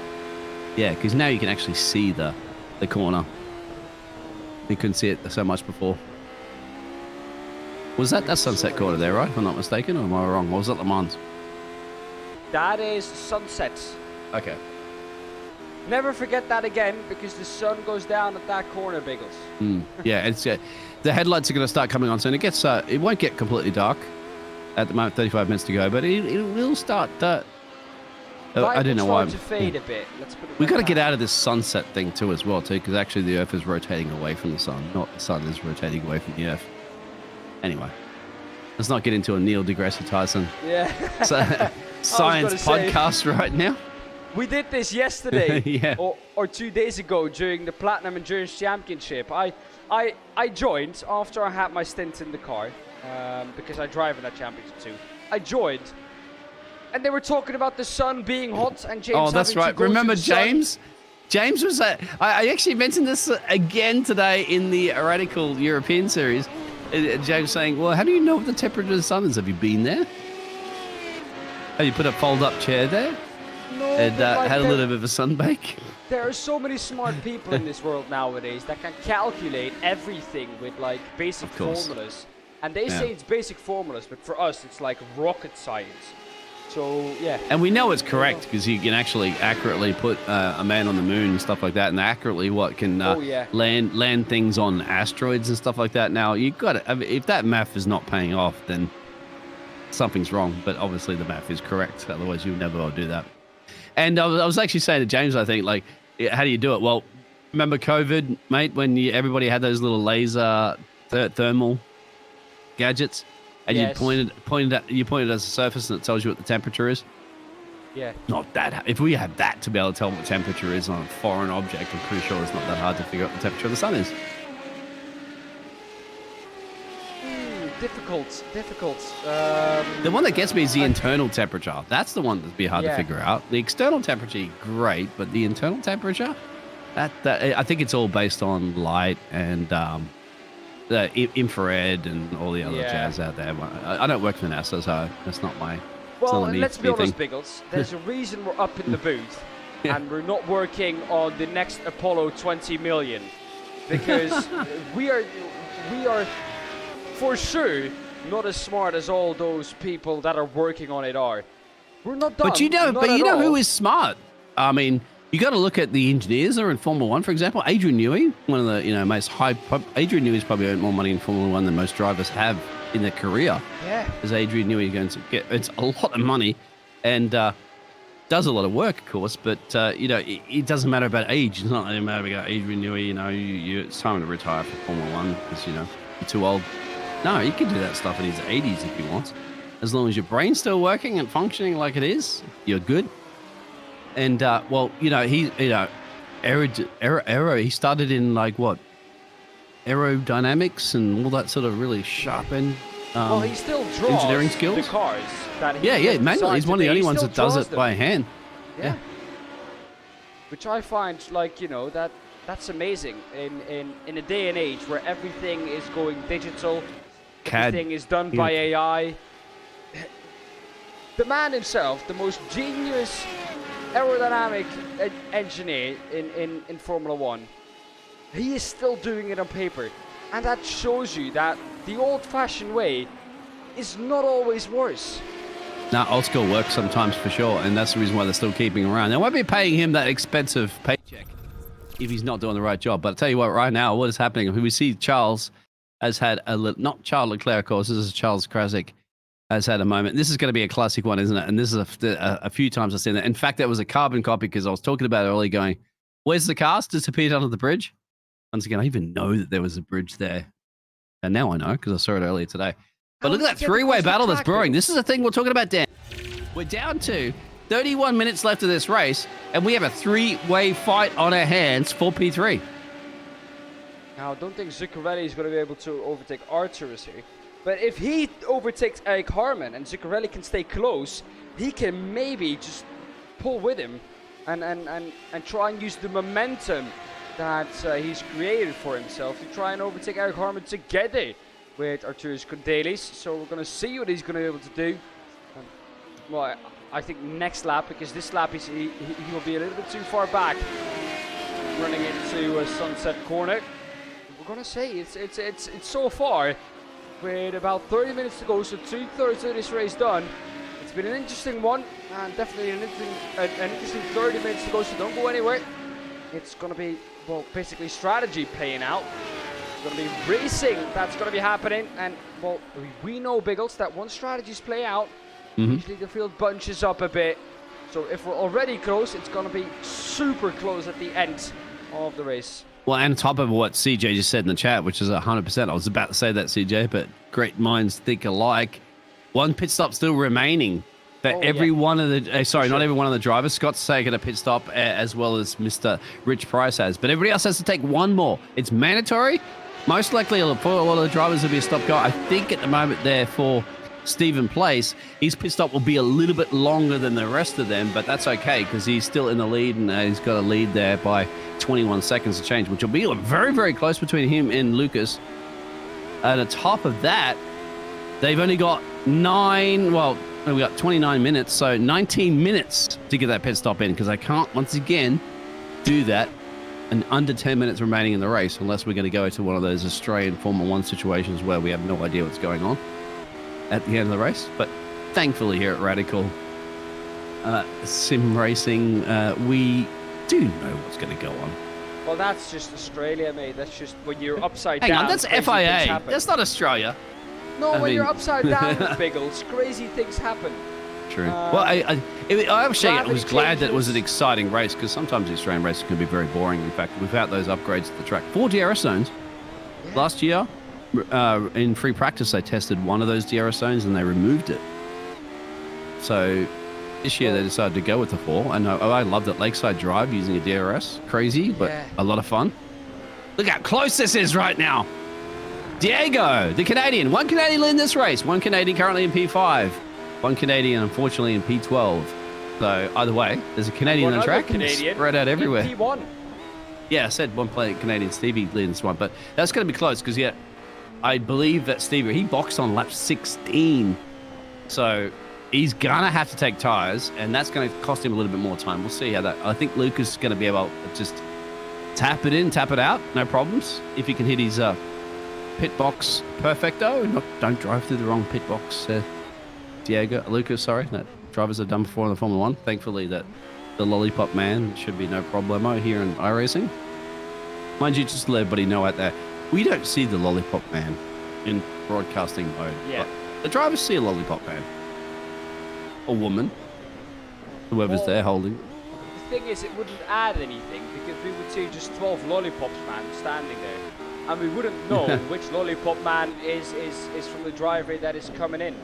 Yeah, because now you can actually see the corner. You couldn't see it so much before. Was that Sunset Corner there, right? If I'm not mistaken, or am I wrong? Or was that Le Mans? That is Sunset. Okay. Never forget that again, because the sun goes down at that corner, Biggles. Yeah, it's the headlights are going to start coming on soon. It won't get completely dark at the moment. 35 minutes to go, but it will start. I don't know why. To fade a bit. We got to get out of this sunset thing too, as well, because actually the Earth is rotating away from the sun, not the sun is rotating away from the Earth. Anyway, let's not get into a Neil deGrasse Tyson science podcast right now. We did this yesterday, yeah. or 2 days ago during the Platinum Endurance Championship. I joined after I had my stint in the car, because I drive in that championship too. I joined, and they were talking about the sun being hot and James. Oh, that's right. Remember James? James was I actually mentioned this again today in the Radical European Series. James saying, well, how do you know what the temperature of the sun is? Have you been there? Have you put a fold-up chair there? No, and had a little bit of a sunbake? There are so many smart people in this world nowadays that can calculate everything with like basic formulas. And they say it's basic formulas, but for us it's like rocket science. So, yeah. And we know it's correct because you can actually accurately put a man on the moon and stuff like that, and accurately land things on asteroids and stuff like that. Now, you've got to, I mean, if that math is not paying off, then something's wrong. But obviously the math is correct. Otherwise, you'll never do that. And I was actually saying to James, I think, like, how do you do it? Well, remember COVID, mate, when everybody had those little laser thermal gadgets? And you pointed at a surface and it tells you what the temperature is. Yeah. Not that. If we had that to be able to tell what the temperature is on a foreign object, I'm pretty sure it's not that hard to figure out the temperature of the sun is. Difficult. The one that gets me is the internal temperature. That's the one that'd be hard to figure out. The external temperature, great, but the internal temperature, that I think it's all based on light and the infrared and all the other jazz out there. I don't work for NASA, so that's not my. Well, let's be honest, Biggles. There's a reason we're up in the booth, and we're not working on the next Apollo 20 million, because we are for sure not as smart as all those people that are working on it are. We're not done. But you know who is smart? I mean, you got to look at the engineers that are in Formula One, for example. Adrian Newey, one of the most high. Adrian Newey's probably earned more money in Formula One than most drivers have in their career. Yeah. Is Adrian Newey going to get? It's a lot of money, and does a lot of work, of course. But it doesn't matter about age. It's not a matter about Adrian Newey. It's time to retire from Formula One because you're too old. No, you can do that stuff in his 80s if you want, as long as your brain's still working and functioning like it is. You're good. And he started in aerodynamics and all that sort of really sharp end. Well, he still draws engineering skills. The cars that manually. He's one of the only ones that does it by hand. Yeah. Which I find that's amazing in a day and age where everything is going digital, everything is done by AI. The man himself, the most genius aerodynamic engineer in Formula 1, he is still doing it on paper. And that shows you that the old-fashioned way is not always worse. Now, old school works sometimes for sure, and that's the reason why they're still keeping him around. They won't be paying him that expensive paycheck if he's not doing the right job. But I'll tell you what, right now, what is happening? We see Charles has had a little, not Charles Leclerc, of course, this is Charles Krasik, has had a moment. This is going to be a classic one, isn't it? And this is a few times I've seen that. In fact, that was a carbon copy because I was talking about it earlier going, where's the cars? Disappeared under the bridge. Once again, I didn't even know that there was a bridge there. And now I know because I saw it earlier today. But look at that three-way battle that's brewing. This is the thing we're talking about, Dan. We're down to 31 minutes left of this race, and we have a three-way fight on our hands for P3. Now, I don't think Zuccarelli is going to be able to overtake Arturus here. But if he overtakes Eric Harman and Zuccarelli can stay close, he can maybe just pull with him and try and use the momentum that he's created for himself to try and overtake Eric Harman together with Arturus Condelis. So we're going to see what he's going to be able to do. Well, I think next lap, because this lap he will be a little bit too far back, running into a Sunset Corner. We're going to say it's so far, with about 30 minutes to go, so 2/3 of this race done. It's been an interesting one, and definitely an interesting 30 minutes to go, so don't go anywhere. It's going to be, well, basically strategy playing out. It's going to be racing that's going to be happening, and, well, we know, Biggles, that once strategies play out, usually the field bunches up a bit. So if we're already close, it's going to be super close at the end of the race. Well, and on top of what CJ just said in the chat, which is 100%, I was about to say that, CJ, but great minds think alike. One pit stop still remaining for every one of the, not every one of the drivers. Scott's taking a pit stop as well as Mr. Rich Price has, but everybody else has to take one more. It's mandatory. Most likely, for a lot of the drivers, will be a stop go. I think at the moment there for Stephen Place, his pit stop will be a little bit longer than the rest of them, but that's okay because he's still in the lead and he's got a lead there by 21 seconds to change, which will be very, very close between him and Lucas. And on top of that, they've only got we got 29 minutes, so 19 minutes to get that pit stop in because I can't, once again, do that and under 10 minutes remaining in the race unless we're going to go to one of those Australian Formula 1 situations where we have no idea what's going on at the end of the race. But thankfully here at Radical Sim Racing, we do know what's going to go on. Well, that's just Australia, mate. That's just when you're upside Hang down. on, that's FIA. That's not Australia. No, when you're upside down, Biggles, crazy things happen. True. Well, I actually was glad that it was an exciting race because sometimes the Australian races can be very boring. In fact, without those upgrades to the track, 4 DRS zones last year. In free practice, they tested one of those DRS zones and they removed it. So this year they decided to go with the 4. And I loved it. Lakeside Drive using a DRS. Crazy, but a lot of fun. Look how close this is right now. Diego, the Canadian. One Canadian in this race. One Canadian currently in P5. One Canadian, unfortunately, in P12. So either way, there's a Canadian on the track and spread out everywhere. P1. Yeah, I said one player Canadian, Stevie leading this one, but that's going to be close because I believe that Stevie, he boxed on lap 16. So he's going to have to take tyres, and that's going to cost him a little bit more time. We'll see how that... I think Lucas is going to be able to just tap it in, tap it out, no problems. If he can hit his pit box perfecto. Don't drive through the wrong pit box, Lucas, sorry. That drivers have done before in the Formula 1. Thankfully, that the Lollipop Man should be no problemo here in iRacing. Mind you, just to let everybody know out there, we don't see the Lollipop Man in broadcasting mode. Yeah. But the drivers see a Lollipop Man. A woman. Whoever's there holding. The thing is, it wouldn't add anything because we would see just 12 Lollipops, man, standing there. And we wouldn't know which Lollipop Man is from the driver that is coming in.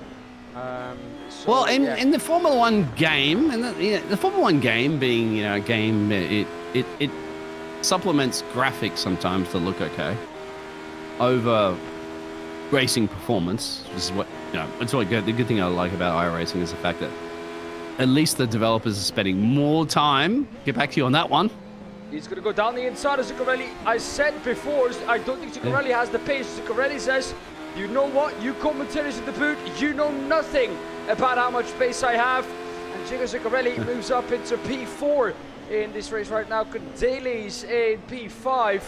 Well, in the Formula 1 game, and the Formula 1 game being a game, it supplements graphics sometimes to look okay over racing performance. Which is what it's really good. The good thing I like about iRacing is the fact that at least the developers are spending more time. Get back to you on that one. He's going to go down the inside of Zuccarelli. I said before, I don't think Zuccarelli has the pace. Zuccarelli says, you know what, you commentators in the booth, you know nothing about how much pace I have. And Diego Zuccarelli moves up into P4 in this race right now. Condelis in P5.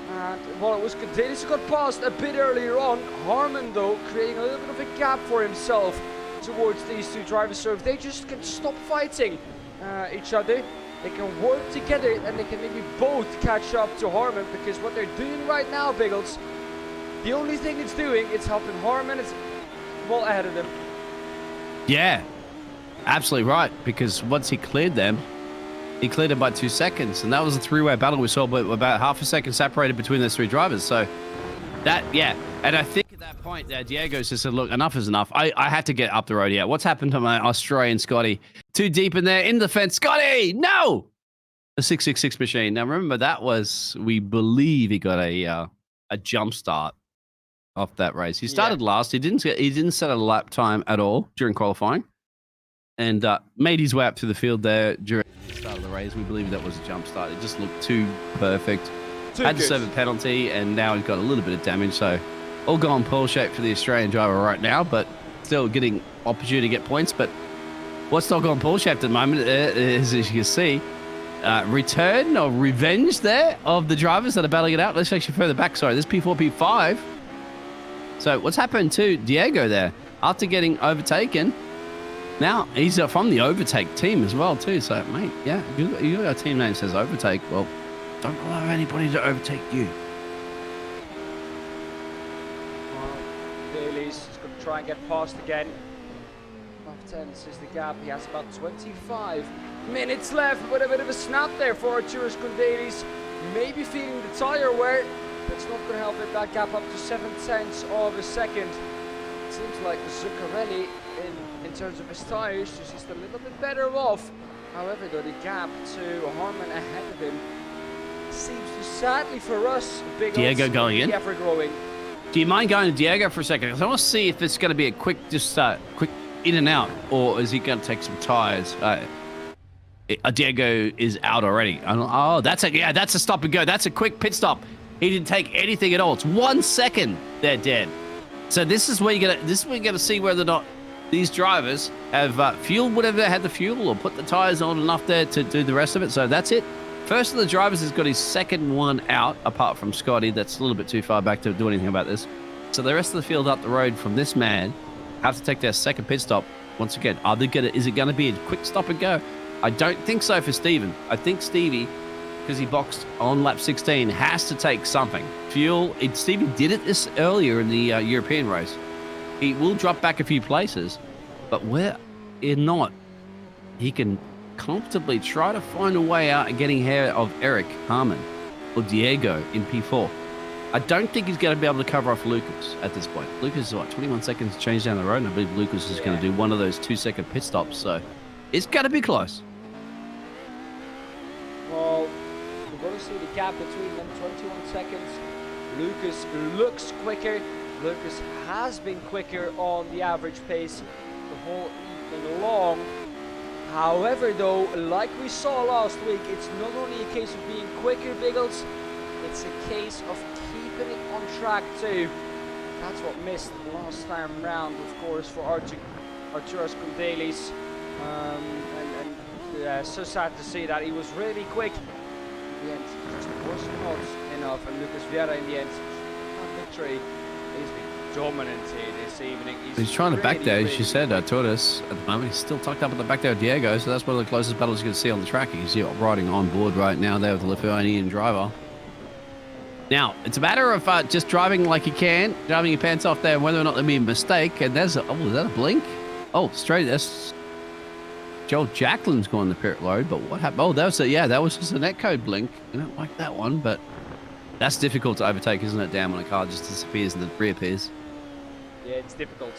And well, it was Condelis who got passed a bit earlier on. Harmon, though, creating a little bit of a gap for himself towards these two drivers. So if they just can stop fighting each other, they can work together and they can maybe both catch up to Harmon, because what they're doing right now, Biggles, the only thing it's doing, it's helping Harmon. It's well ahead of them. Yeah, absolutely right, because once he cleared them, he cleared it by 2 seconds, and that was a three-way battle we saw, but about half a second separated between those three drivers. So that, yeah, and I think at that point, Diego's just said, look, enough is enough. I have to get up the road here. What's happened to my Australian Scotty? Too deep in there, in the fence. Scotty, no! The 666 machine. Now, remember, that was, we believe he got a jump start off that race. He started last. He didn't set a lap time at all during qualifying, and made his way up through the field there during the start of the race. We believe that was a jump start. It just looked too perfect. Had to serve a penalty, and now he's got a little bit of damage. So all gone pole shape for the Australian driver right now, but still getting opportunity to get points. But what's not gone pole shape at the moment is, as you can see, return or revenge there of the drivers that are battling it out. Let's actually further back. Sorry, this P4, P5. So what's happened to Diego there after getting overtaken? Now he's from the overtake team as well too. So mate, yeah, you got a team name says overtake. Well, don't allow anybody to overtake you. Well, Bailey's is going to try and get past again. 10 is the gap. He has about 25 minutes left, with a bit of a snap there for Arturas Condelis. Maybe feeling the tire wear. That's not going to help it. That gap up to 0.7 of a second. It seems like Zuccarelli, in terms of his tires, is just a little bit better off. However, though, the gap to Harmon ahead of him seems to, sadly for us, Biggles, Diego going in. Ever growing. Do you mind going to Diego for a second? Because I want to see if it's going to be a quick, quick in and out, or is he going to take some tires? Diego is out already. Oh, that's a stop and go. That's a quick pit stop. He didn't take anything at all. It's 1 second they're dead. So this is where you're gonna see whether or not these drivers have fueled whatever they had the fuel, or put the tires on enough there to do the rest of it. So that's it. First of the drivers has got his second one out, apart from Scotty. That's a little bit too far back to do anything about this. So the rest of the field up the road from this man have to take their second pit stop. Once again, is it going to be a quick stop and go? I don't think so for Steven. I think Stevie, because he boxed on lap 16, has to take something. Fuel. Stevie did it this earlier in the European race. He will drop back a few places, but where not, he can comfortably try to find a way out and getting ahead of Eric Harmon or Diego in P4. I don't think he's going to be able to cover off Lucas at this point. Lucas is, 21 seconds to change down the road, and I believe Lucas is going to do one of those 2-second pit stops, so it's going to be close. Well, we're going to see the gap between them, 21 seconds. Lucas looks quicker. Lucas has been quicker on the average pace the whole evening long. However, though, like we saw last week, it's not only a case of being quicker, Biggles, it's a case of keeping it on track too. That's what missed last time round, of course, for Arturas Condelis. And so sad to see that he was really quick. In the end, it just was not enough. And Lucas Vieira, in the end, victory. He's been dominant here this evening. He's trying to back there, as really you said, Tortoise. At the moment, he's still tucked up at the back there of Diego, so that's one of the closest battles you can see on the track. You can see it riding on board right now there with the Lithuanian driver. Now, it's a matter of just driving like you can, driving your pants off there, and whether or not there be a mistake. And there's is that a blink? Oh, straight, that's Joel Jacqueline's going to pit road, but what happened? Oh, that was just a netcode blink. I don't like that one, but that's difficult to overtake, isn't it, Dan, when a car just disappears and then reappears? Yeah, it's difficult.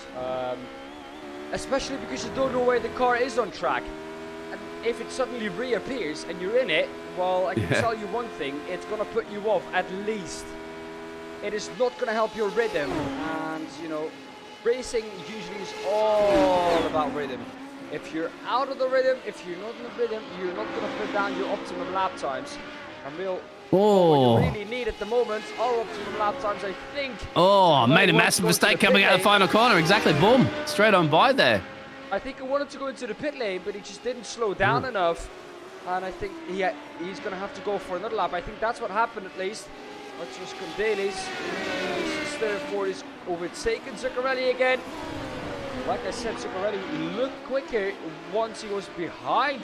Especially because you don't know where the car is on track. And if it suddenly reappears and you're in it, well, I can tell you one thing, it's going to put you off at least. It is not going to help your rhythm. And, racing usually is all about rhythm. If you're out of the rhythm, if you're not in the rhythm, you're not going to put down your optimum lap times. And what you really need at the moment are optimum lap times, I think. Oh, made a massive mistake coming out of the final corner. Exactly, boom. Straight on by there. I think he wanted to go into the pit lane, but he just didn't slow down enough. And I think he's going to have to go for another lap. I think that's what happened at least. Let's just come dailies. Therefore, he's overtaken Zuccarelli again. Like I said, Zuccarelli looked quicker once he was behind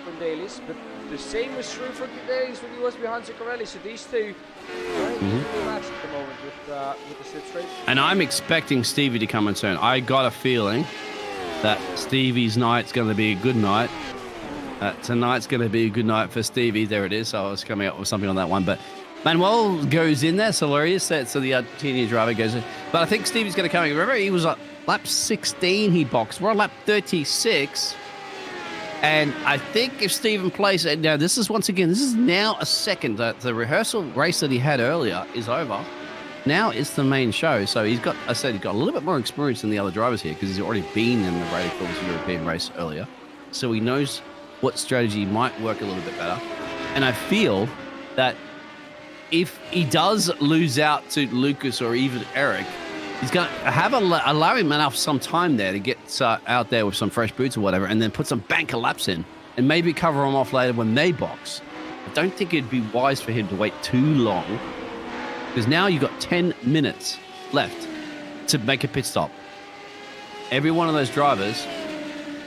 from Dailies, but the same was true for Dailies when he was behind Zuccarelli. So these two are equally matched at the moment with the slipstream. And I'm expecting Stevie to come in soon. I got a feeling that Stevie's night's going to be a good night. Tonight's going to be a good night for Stevie. There it is. So I was coming up with something on that one, but Manuel goes in there. Solarius, so the Argentinian driver goes in. But I think Stevie's going to come in. Remember, he was at lap 16 he boxed. We're on lap 36. And I think if Steven plays it, now this is now a second. The rehearsal race that he had earlier is over. Now it's the main show. So he's got a little bit more experience than the other drivers here because he's already been in the Radicals European race earlier. So he knows what strategy might work a little bit better. And I feel that if he does lose out to Lucas or even Eric, he's going to allow him enough some time there to get out there with some fresh boots or whatever, and then put some banker laps in and maybe cover them off later when they box. I don't think it'd be wise for him to wait too long because now you've got 10 minutes left to make a pit stop. Every one of those drivers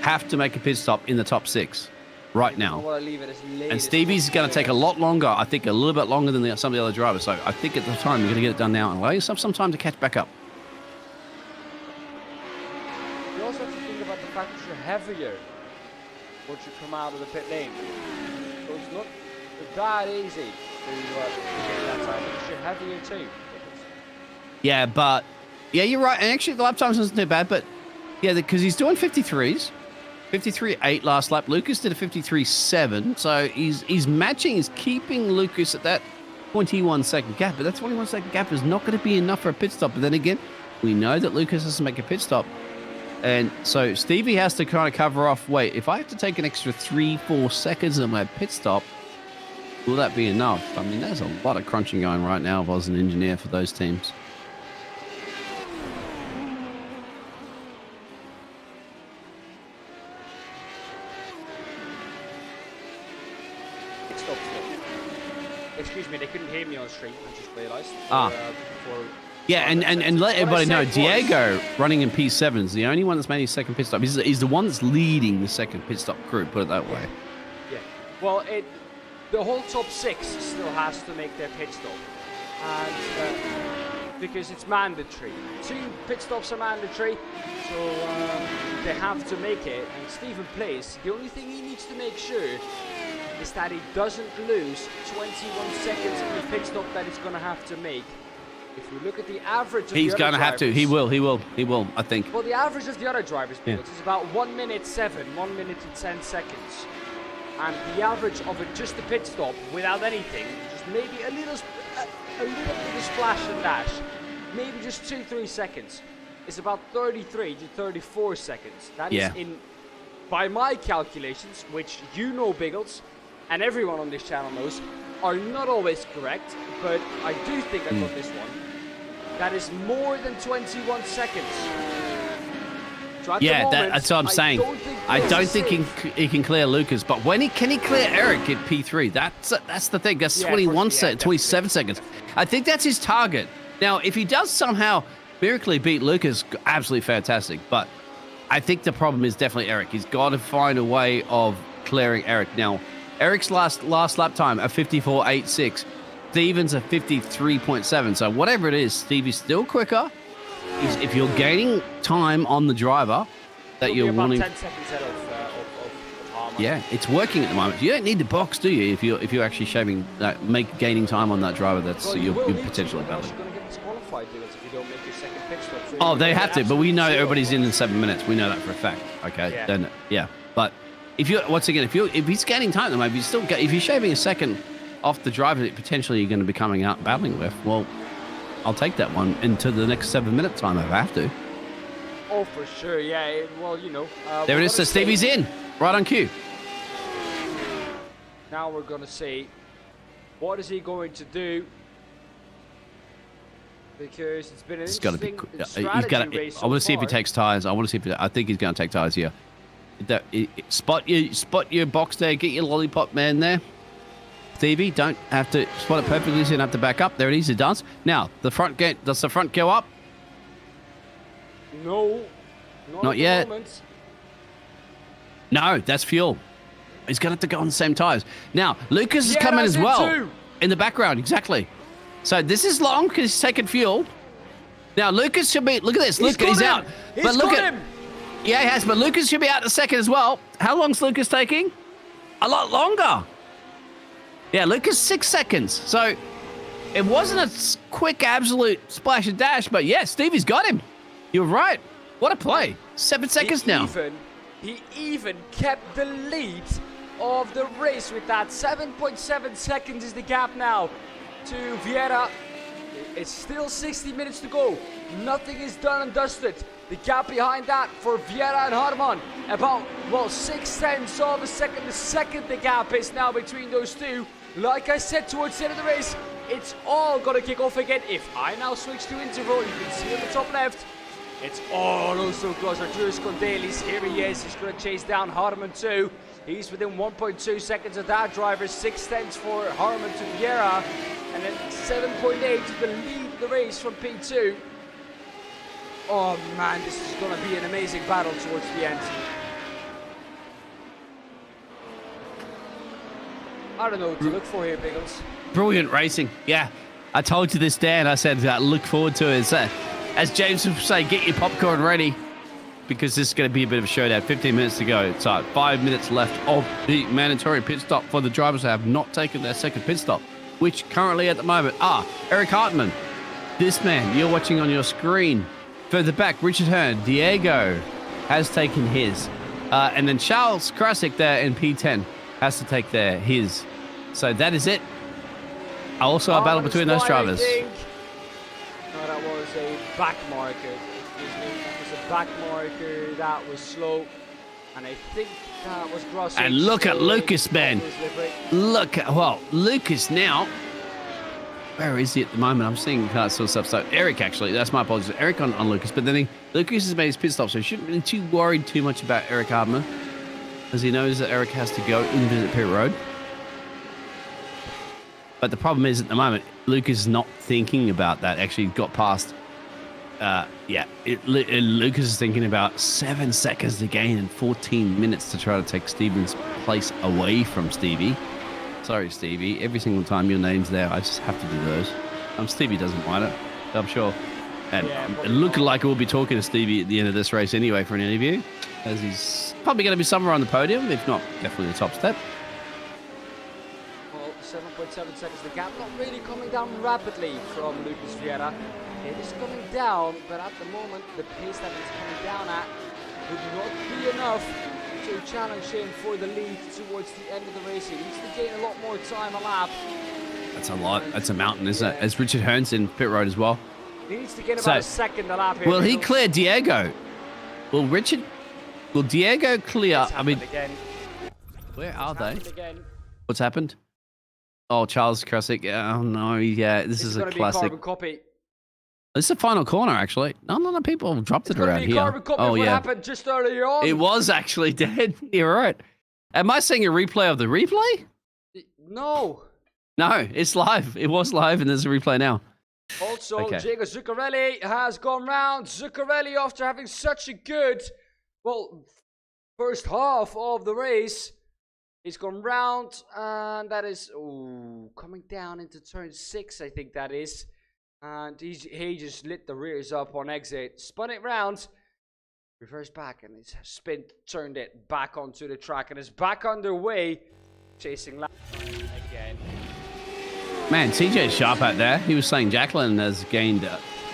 have to make a pit stop in the top 6 right now. And Stevie's going to take a lot longer, I think a little bit longer than some of the other drivers. So I think at the time you're going to get it done now and allow yourself some time to catch back up. You also have to think about the fact that you're heavier once you come out of the pit lane. So it's not that easy to get that time because you're heavier too. Yeah, but yeah, you're right. And actually, the lap times isn't too bad, but yeah, because he's doing 53s. 53.8 last lap. Lucas did a 53.7, so he's matching, he's keeping Lucas at that 21-second gap, but that 21-second gap is not going to be enough for a pit stop. But then again, we know that Lucas has to make a pit stop, and so Stevie has to kind of cover off, wait, if I have to take an extra 3-4 seconds on my pit stop, will that be enough? I mean, there's a lot of crunching going right now if I was an engineer for those teams. Excuse me, they couldn't hear me on stream, I just realised. Yeah, and let everybody know, Diego running in P7 is the only one that's made his second pit stop. He's the one that's leading the second pit stop crew, put it that way. Yeah, well, the whole top 6 still has to make their pit stop. And because it's mandatory. 2 pit stops are mandatory, so they have to make it. And Steven plays, the only thing he needs to make sure is that he doesn't lose 21 seconds in the pit stop that he's going to have to make. If we look at the average of he's the going other to have to. He will, I think. Well, the average of the other drivers is about 1 minute 7, 1 minute and 10 seconds. And the average of just the pit stop without anything, just maybe a little bit of splash and dash, maybe just 2-3 seconds, is about 33 to 34 seconds. That is by my calculations, which you know, Biggles, and everyone on this channel knows, are not always correct, but I do think I got this one. That is more than 21 seconds. So that's what I'm saying. I don't think he can clear Lucas, but can he clear Eric at P3? That's the thing. That's 27 seconds. I think that's his target. Now, if he does somehow miraculously beat Lucas, absolutely fantastic. But I think the problem is definitely Eric. He's got to find a way of clearing Eric. Now, Eric's last lap time, a 54.86. Steven's a 53.7. So whatever it is, Stevie's still quicker. If you're gaining time on the driver that you're wanting, 10 seconds ahead of Harmer. Yeah, it's working at the moment. You don't need the box, do you? If you're actually gaining time on that driver, that's you're potentially battling. You're going to get disqualified if you don't make your second pit stop. So oh, they have to, but we know everybody's in 7 minutes. We know that for a fact. Okay, but if he's gaining time, then maybe if you're shaving a second off the driver that potentially you're going to be coming out battling with, well, I'll take that one into the next 7 minute time if I have to. Oh, for sure, yeah. Well, you know. There it is. So Stevie's in, right on cue. Now we're going to see, what is he going to do? Because it's been an It's got to be. interesting He's got strategy to. race I so want to see if he far. takes tires. I think he's going to take tires here. Spot your box there. Get your lollipop man there. Stevie, don't have to spot it perfectly. So you don't have to back up. There it is. It does. Now the front gate. Does the front go up? No. Not Not at yet. the moment. No, that's fuel. He's going to have to go on the same tires. Now Lucas is Yeah, coming that's as it well too. in the background. Exactly. So this is long because he's taking fuel. Now Lucas should be. Look at this. He's Look, he's got out. him. He's But look got at. him. Yeah, he has, but Lucas should be out in a second as well. How long's Lucas taking? A lot longer. Yeah, Lucas 6 seconds. So it wasn't a quick absolute splash and dash, but yeah, Stevie's got him. You're right. What a play. 7 seconds now. He even kept the lead of the race with that. 7.7 seconds is the gap now to Vieira. It's still 60 minutes to go. Nothing is done and dusted. The gap behind that for Vieira and Harman, about, well, 6/10 of a second. The second the gap is now between those two. Like I said towards the end of the race, it's all going to kick off again. If I now switch to interval, you can see on the top left, it's all also close. Arturus Condelis, here he is. He's going to chase down Harman too. He's within 1.2 seconds of that driver. 6/10 for Harman to Vieira. And then 7.8 to lead the race from P2. Oh man, this is going to be an amazing battle towards the end. I don't know what to look for here, Biggles. Brilliant racing. Yeah. I told you this, Dan. I said, look forward to it. As James would say, get your popcorn ready because this is going to be a bit of a showdown. 15 minutes to go. So 5 minutes left of the mandatory pit stop for the drivers who have not taken their second pit stop, which currently at the moment are Eric Hartmann. This man you're watching on your screen. Further back, Richard Hearn. Diego has taken his. And then Charles Krasik there in P10 has to take his. So that is it. Also a battle between those drivers. No, that was a back marker. Excuse me. That was a back marker. That was slow. And I think that was Grossi. And look at Lucas, man. Look at, well, Lucas now. Where is he at the moment? I'm seeing that sort of stuff. So Eric, actually, that's my apologies. Eric on Lucas, but then Lucas has made his pit stop, so he shouldn't be too worried too much about Eric Hartmann, as he knows that Eric has to go and visit pit road. But the problem is at the moment, Lucas is not thinking about that. Actually, got past. Lucas is thinking about 7 seconds to gain and 14 minutes to try to take Stephen's place away from Stevie. Sorry, Stevie. Every single time your name's there, I just have to do those. Stevie doesn't mind it, I'm sure. And it looking like we'll be talking to Stevie at the end of this race anyway for an interview, as he's probably going to be somewhere on the podium, if not definitely the top step. Well, 7.7 seconds. The gap not really coming down rapidly from Lucas Vieira. It is coming down, but at the moment, the pace that it's coming down at would not be enough to challenge him for the lead towards the end of the race. He needs to gain a lot more time a lap. That's a lot. That's a mountain, isn't it? As Richard Hearn's in pit road as well. He needs to gain about a second a lap here. Will he clear Diego? Will Diego clear? I mean, again. where are they? Again. What's happened? Oh, Charles Krasik. Oh, no. Yeah, this is a gonna classic. Be carbon copy. This is the final corner, actually. No, people have dropped it around here. Carbon copy of what happened just earlier on. It was actually dead. You're right. Am I seeing a replay of the replay? No. No, it's live. It was live, and there's a replay now. Also, Okay. Diego Zuccarelli has gone round. Zuccarelli, after having such a good, first half of the race, he's gone round, and that is coming down into turn 6, I think that is. And he just lit the rears up on exit, spun it round, reversed back, and he's turned it back onto the track, and is back underway, chasing lap again. Man, TJ's sharp out there. He was saying Jacqueline has gained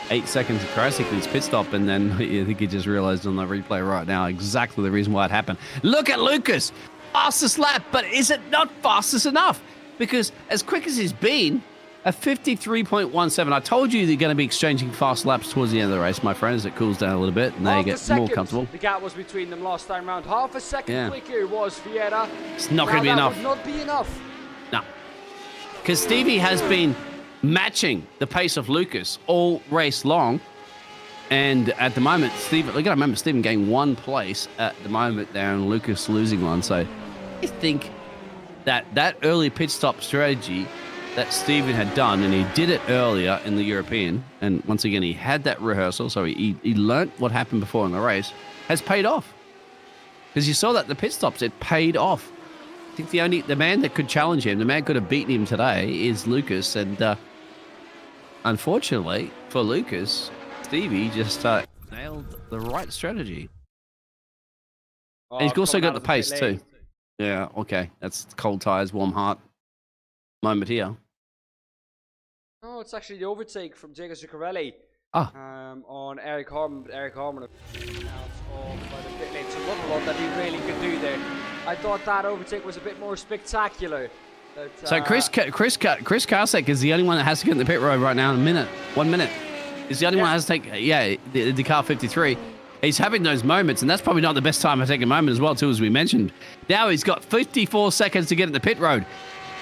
8 seconds of Krasik in his pit stop, and then I think he just realized on the replay right now exactly the reason why it happened. Look at Lucas! Fastest lap, but is it not fastest enough? Because as quick as he's been, a 53.17. I told you they're going to be exchanging fast laps towards the end of the race, my friends. It cools down a little bit, and they get more comfortable. The gap was between them last time round. Half a second quicker was Vieira. It's not going to be enough. That would not be enough. No. Because Stevie has been matching the pace of Lucas all race long. And at the moment, Stephen, got to remember, Stephen gained 1 place at the moment there, and Lucas losing 1. So I think that early pit stop strategy that Stephen had done, and he did it earlier in the European, and once again, he had that rehearsal, so he learnt what happened before in the race, has paid off. Because you saw that the pit stops, it paid off. I think the man that could challenge him, the man could have beaten him today, is Lucas, and unfortunately for Lucas, Stevie just nailed the right strategy. Oh, And he's also got the coming out pace of the pit too. lane. Yeah, okay. That's cold tires, warm heart moment here. No, it's actually the overtake from Jacob Zuccarelli on Eric Harmon. But Eric Harmon out by the pit lane, so not a lot that he really could do there. I thought that overtake was a bit more spectacular. But, So Chris Karsek is the only one that has to get in the pit road right now in a minute. 1 minute. He's the only one that has to take, the car 53. He's having those moments, and that's probably not the best time to take a moment as well, too, as we mentioned. Now he's got 54 seconds to get in the pit road.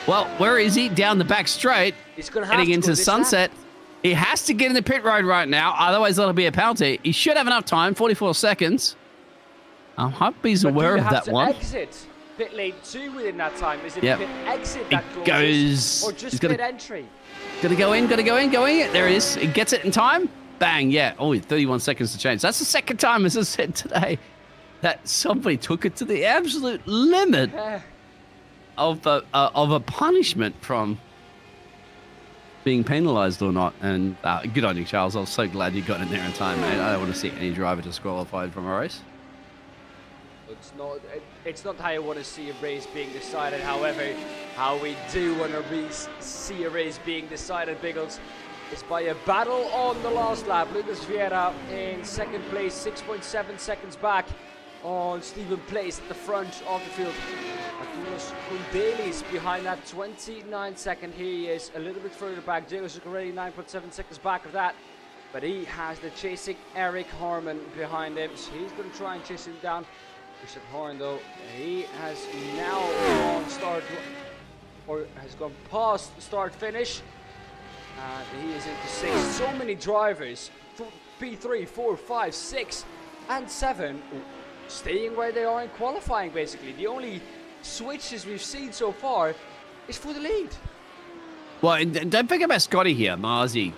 Well, where is he? Down the back straight, he's gonna have heading to into go this sunset. lap. He has to get in the pit road right now, otherwise that'll be a penalty. He should have enough time, 44 seconds. I hope he's But aware do you of have that to one. exit pit lane 2 within that time? Is it Yep. pit exit He that closes, goes- or he's just gotta- pit entry? Going in. There it is. He gets it in time. Bang, yeah. Oh, 31 seconds to change. That's the second time, as I said today, that somebody took it to the absolute limit Yeah. of a punishment from being penalised or not. And good on you, Charles. I was so glad you got in there in time, mate. I don't want to see any driver disqualified from a race. It's not how you want to see a race being decided. However, how we do want to see a race being decided, Biggles, is by a battle on the last lap. Lucas Vieira in second place, 6.7 seconds back on Stephen Place at the front of the field. Arturos Kundelis behind that, 29 second. Here he is a little bit further back. James is already 9.7 seconds back of that. But he has the chasing Eric Harmon behind him, so he's going to try and chase him down. Richard Horn, though, he has now gone past start finish, and he is into 6. So many drivers, P3, 4, 5, 6, and 7, staying where they are in qualifying. Basically, the only switches we've seen so far is for the lead. Well, and don't forget about Scotty here, Marzi.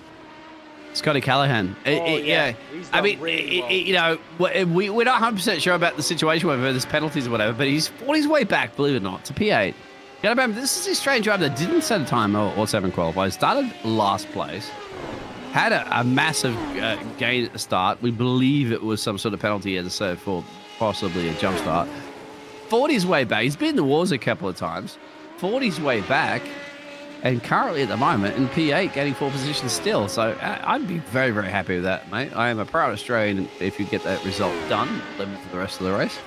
Scotty Callahan. Yeah. He's done really well. We're not 100% sure about the situation, whether there's penalties or whatever, but he's fought his way back, believe it or not, to P8. You gotta remember, this is a strange driver that didn't set a time or 7 qualify. Started last place. Had a massive gain at the start. We believe it was some sort of penalty for possibly a jump start. Fought his way back. He's been in the wars a couple of times. Fought his way back. And currently at the moment in P8 getting 4 positions still. So I'd be very, very happy with that, mate. I am a proud Australian if you get that result done, living for the rest of the race.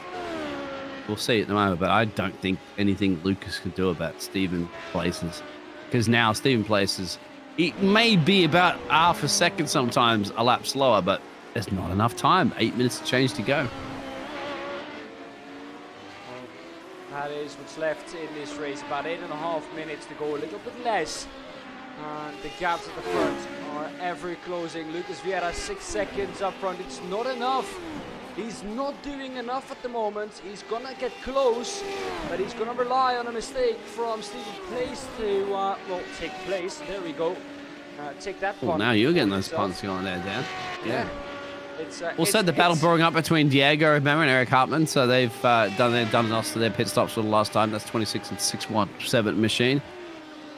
We'll see at the moment, but I don't think anything Lucas can do about Stephen Places. Because now Stephen Places, it may be about half a second sometimes a lap slower, but there's not enough time. 8 minutes to change to go. That is what's left in this race. About 8.5 minutes to go, a little bit less. And the gaps at the front are ever closing. Lucas Vieira 6 seconds up front. It's not enough. He's not doing enough at the moment. He's gonna get close, but he's gonna rely on a mistake from Stephen Place to take place. There we go. Take that punt. Now you're getting those punts going there, Dan. Yeah. Also, the battle brewing up between Diego Rivera and Eric Hartmann. So they've done enough to their pit stops for the last time. That's 26 and 617 machine.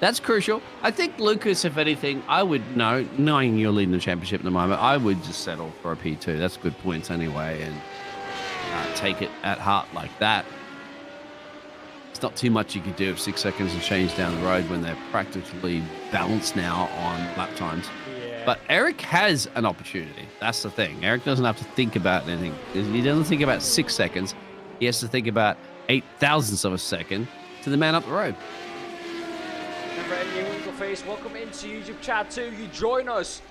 That's crucial. I think Lucas, if anything, I would know, knowing you're leading the championship at the moment, I would just settle for a P2. That's good points anyway, and take it at heart like that. It's not too much you could do if 6 seconds and change down the road when they're practically balanced now on lap times. But Eric has an opportunity. That's the thing. Eric doesn't have to think about anything. He doesn't think about 6 seconds. He has to think about 8,000ths of a second to the man up the road. Remember, everyone face, welcome into YouTube chat too. You join us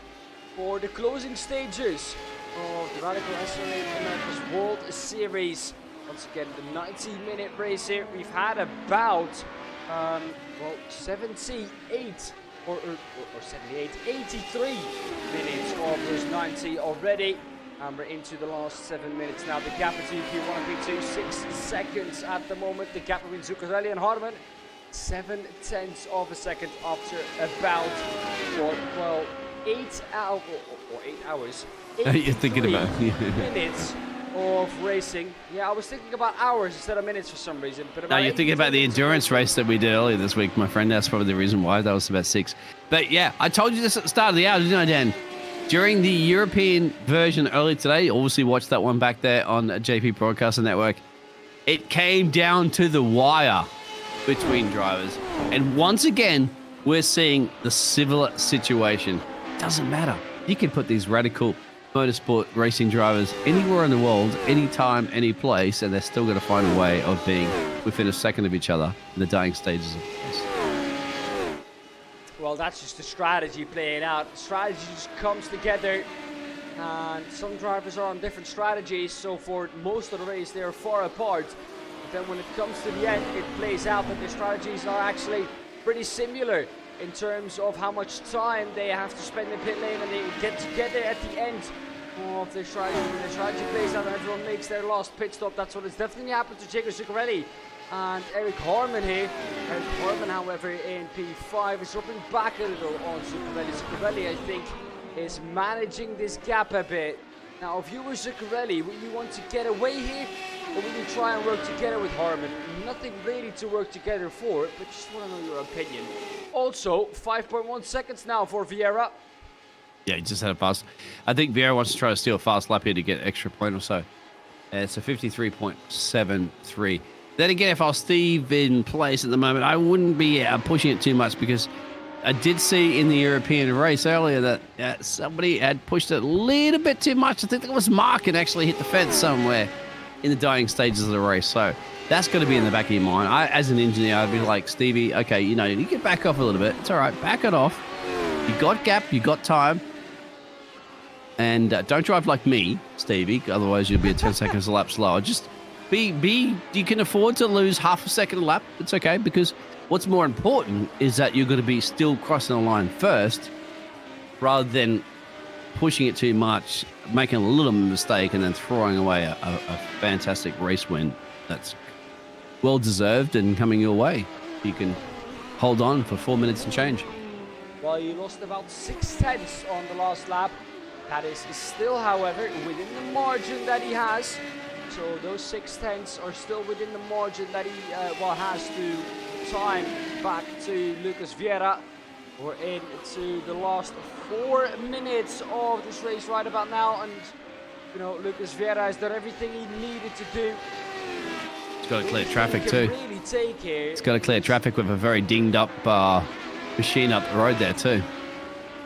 for the closing stages of the Radical SR8 America's World Series. Once again, the 90-minute race here. We've had about 78 or 78, 83 minutes of those 90 already. And we're into the last 7 minutes now. The gap between P1 and P2, 6 seconds at the moment. The gap between Zuccarelli and Hardeman, 7/10 of a second after about, well, 8 hours, or 8 hours. You're thinking about minutes of racing. Yeah, I was thinking about hours instead of minutes for some reason. But No, you're thinking about the endurance race that we did earlier this week, my friend. That's probably the reason why. That was about 6. But yeah, I told you this at the start of the hour, didn't I, Dan? During the European version earlier today, obviously watched that one back there on JP Broadcasting Network. It came down to the wire between drivers. And once again, we're seeing the similar situation. Doesn't matter. You can put these radical motorsport racing drivers anywhere in the world, anytime, any place, and they're still going to find a way of being within a second of each other in the dying stages of race. Well, that's just the strategy playing out. Strategy just comes together, and some drivers are on different strategies, so for most of the race they are far apart. But then when it comes to the end, it plays out that the strategies are actually pretty similar in terms of how much time they have to spend in pit lane, and they get together at the end of their strategy. When the strategy plays out and everyone makes their last pit stop, that's what has definitely happened to Jacob Zuccarelli and Eric Harman here. Eric Harman, however, in P5 is dropping back a little on Zuccarelli. Zuccarelli, I think, is managing this gap a bit. Now, if you were Zuccarelli, would you want to get away here, or will you try and work together with Harman? Nothing really to work together for, but just want to know your opinion. Also, 5.1 seconds now for Vieira. Yeah, he just had a fast. I think Vieira wants to try to steal a fast lap here to get an extra point or so. It's a 53.73. Then again, if I was Steve in place at the moment, I wouldn't be pushing it too much, because I did see in the European race earlier that somebody had pushed it a little bit too much. I think it was Mark and actually hit the fence somewhere in the dying stages of the race. So that's got to be in the back of your mind. As an engineer, I'd be like, Stevie, okay, you can back off a little bit. It's all right. Back it off. You got gap. You got time. And don't drive like me, Stevie. Otherwise, you'll be 10 seconds a lap slower. Just you can afford to lose half a second a lap. It's okay, because what's more important is that you're going to be still crossing the line first, rather than pushing it too much, making a little mistake, and then throwing away a fantastic race win that's well deserved and coming your way. You can hold on for 4 minutes and change. Well, you lost about 6/10 on the last lap. That is still, however, within the margin that he has. So those 6/10 are still within the margin that he has to time back to Lucas Vieira. We're into the last 4 minutes of this race right about now, and Lucas Vieira has done everything he needed to do. It's got to clear traffic too. Really take here. It's got to clear traffic with a very dinged up machine up the road there too.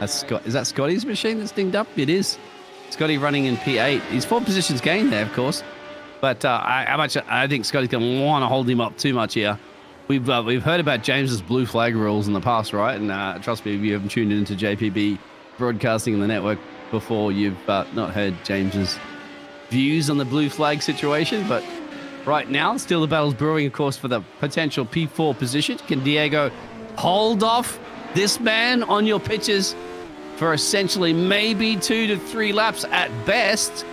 Is that Scotty's machine that's dinged up? It is. Scotty running in P8. He's 4 positions gained there, of course. But I think Scotty's going to want to hold him up too much here. We've heard about James's blue flag rules in the past, right? And trust me, if you haven't tuned into JPB Broadcasting in the network before, you've not heard James's views on the blue flag situation. But right now, still the battle's brewing, of course, for the potential P4 position. Can Diego hold off this man on your pitches for essentially maybe 2 to 3 laps at best?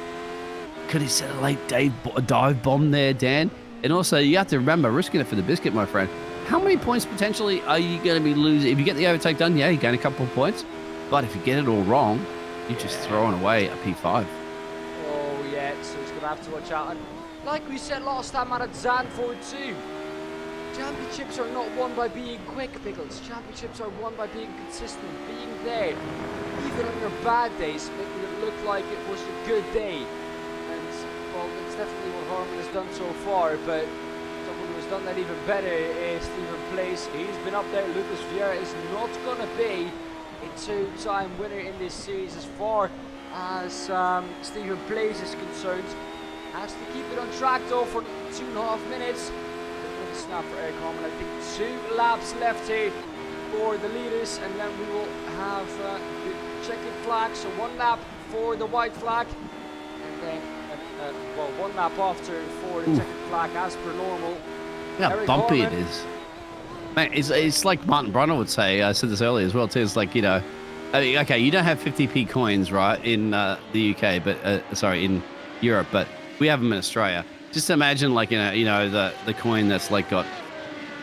Could he set a late dive bomb there, Dan? And also, you have to remember, risking it for the biscuit, my friend. How many points potentially are you going to be losing? If you get the overtake done, yeah, you gain a couple of points. But if you get it all wrong, you're just throwing away a P5. Oh, yeah, so he's going to have to watch out. And like we said last time out at Zandvoort too, championships are not won by being quick, Biggles. Championships are won by being consistent, being there, even on your bad days, making it look like it was a good day. Well, that's definitely what Harman has done so far, but someone who has done that even better is Stephen Place. He's been up there. Lucas Vieira is not going to be a 2-time winner in this series as far as Stephen Place is concerned. Has to keep it on track though for 2.5 minutes. Good snap for Eric Harman. I think 2 laps left here for the leaders, and then we will have the checkered flag. So 1 lap for the white flag, and then 1 lap after for the checkered flag as per normal. How bumpy it is. Mate, it's like Martin Brunner would say. I said this earlier as well too. It's like, you know, I mean, okay, you don't have 50p coins, right, in the UK, but sorry, in Europe, but we have them in Australia. Just imagine, like, you know, the coin that's like got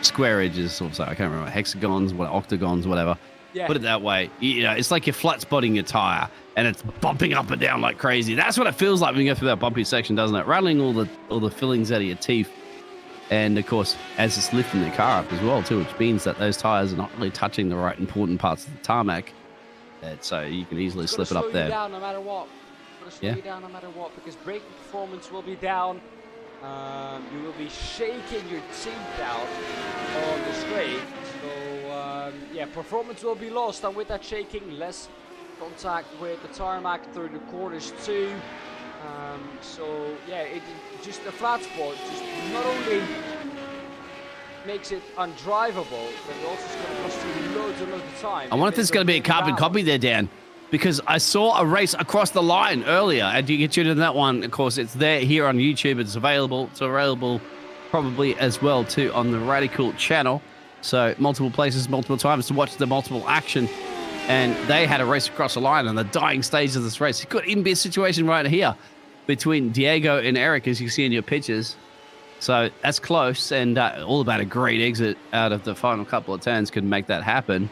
square edges, or so I can't remember, hexagons, octagons, whatever. Yeah. Put it that way. You know, it's like you're flat spotting your tire, and it's bumping up and down like crazy. That's what it feels like when you go through that bumpy section, doesn't it? Rattling all the fillings out of your teeth. And of course, as it's lifting the car up as well too, which means that those tires are not really touching the right important parts of the tarmac. So you can easily slip it up there. Down no matter what. Slow you down no matter what, because braking performance will be down. You will be shaking your teeth out on the straight. So yeah, performance will be lost, and with that shaking, less contact with the tarmac through the corners too. So yeah, it just a flat spot just not only makes it undrivable, but it also is going to cost you loads and loads of time. I wonder if there's going to be a carbon copy there, Dan, because I saw a race across the line earlier, and you get tuned into that one. Of course, it's there here on YouTube. It's available. It's available probably as well too on the Radical channel. So multiple places, multiple times to watch the multiple action. And they had a race across the line on the dying stage of this race. It could even be a situation right here between Diego and Eric, as you see in your pictures. So that's close, and all about a great exit out of the final couple of turns could make that happen.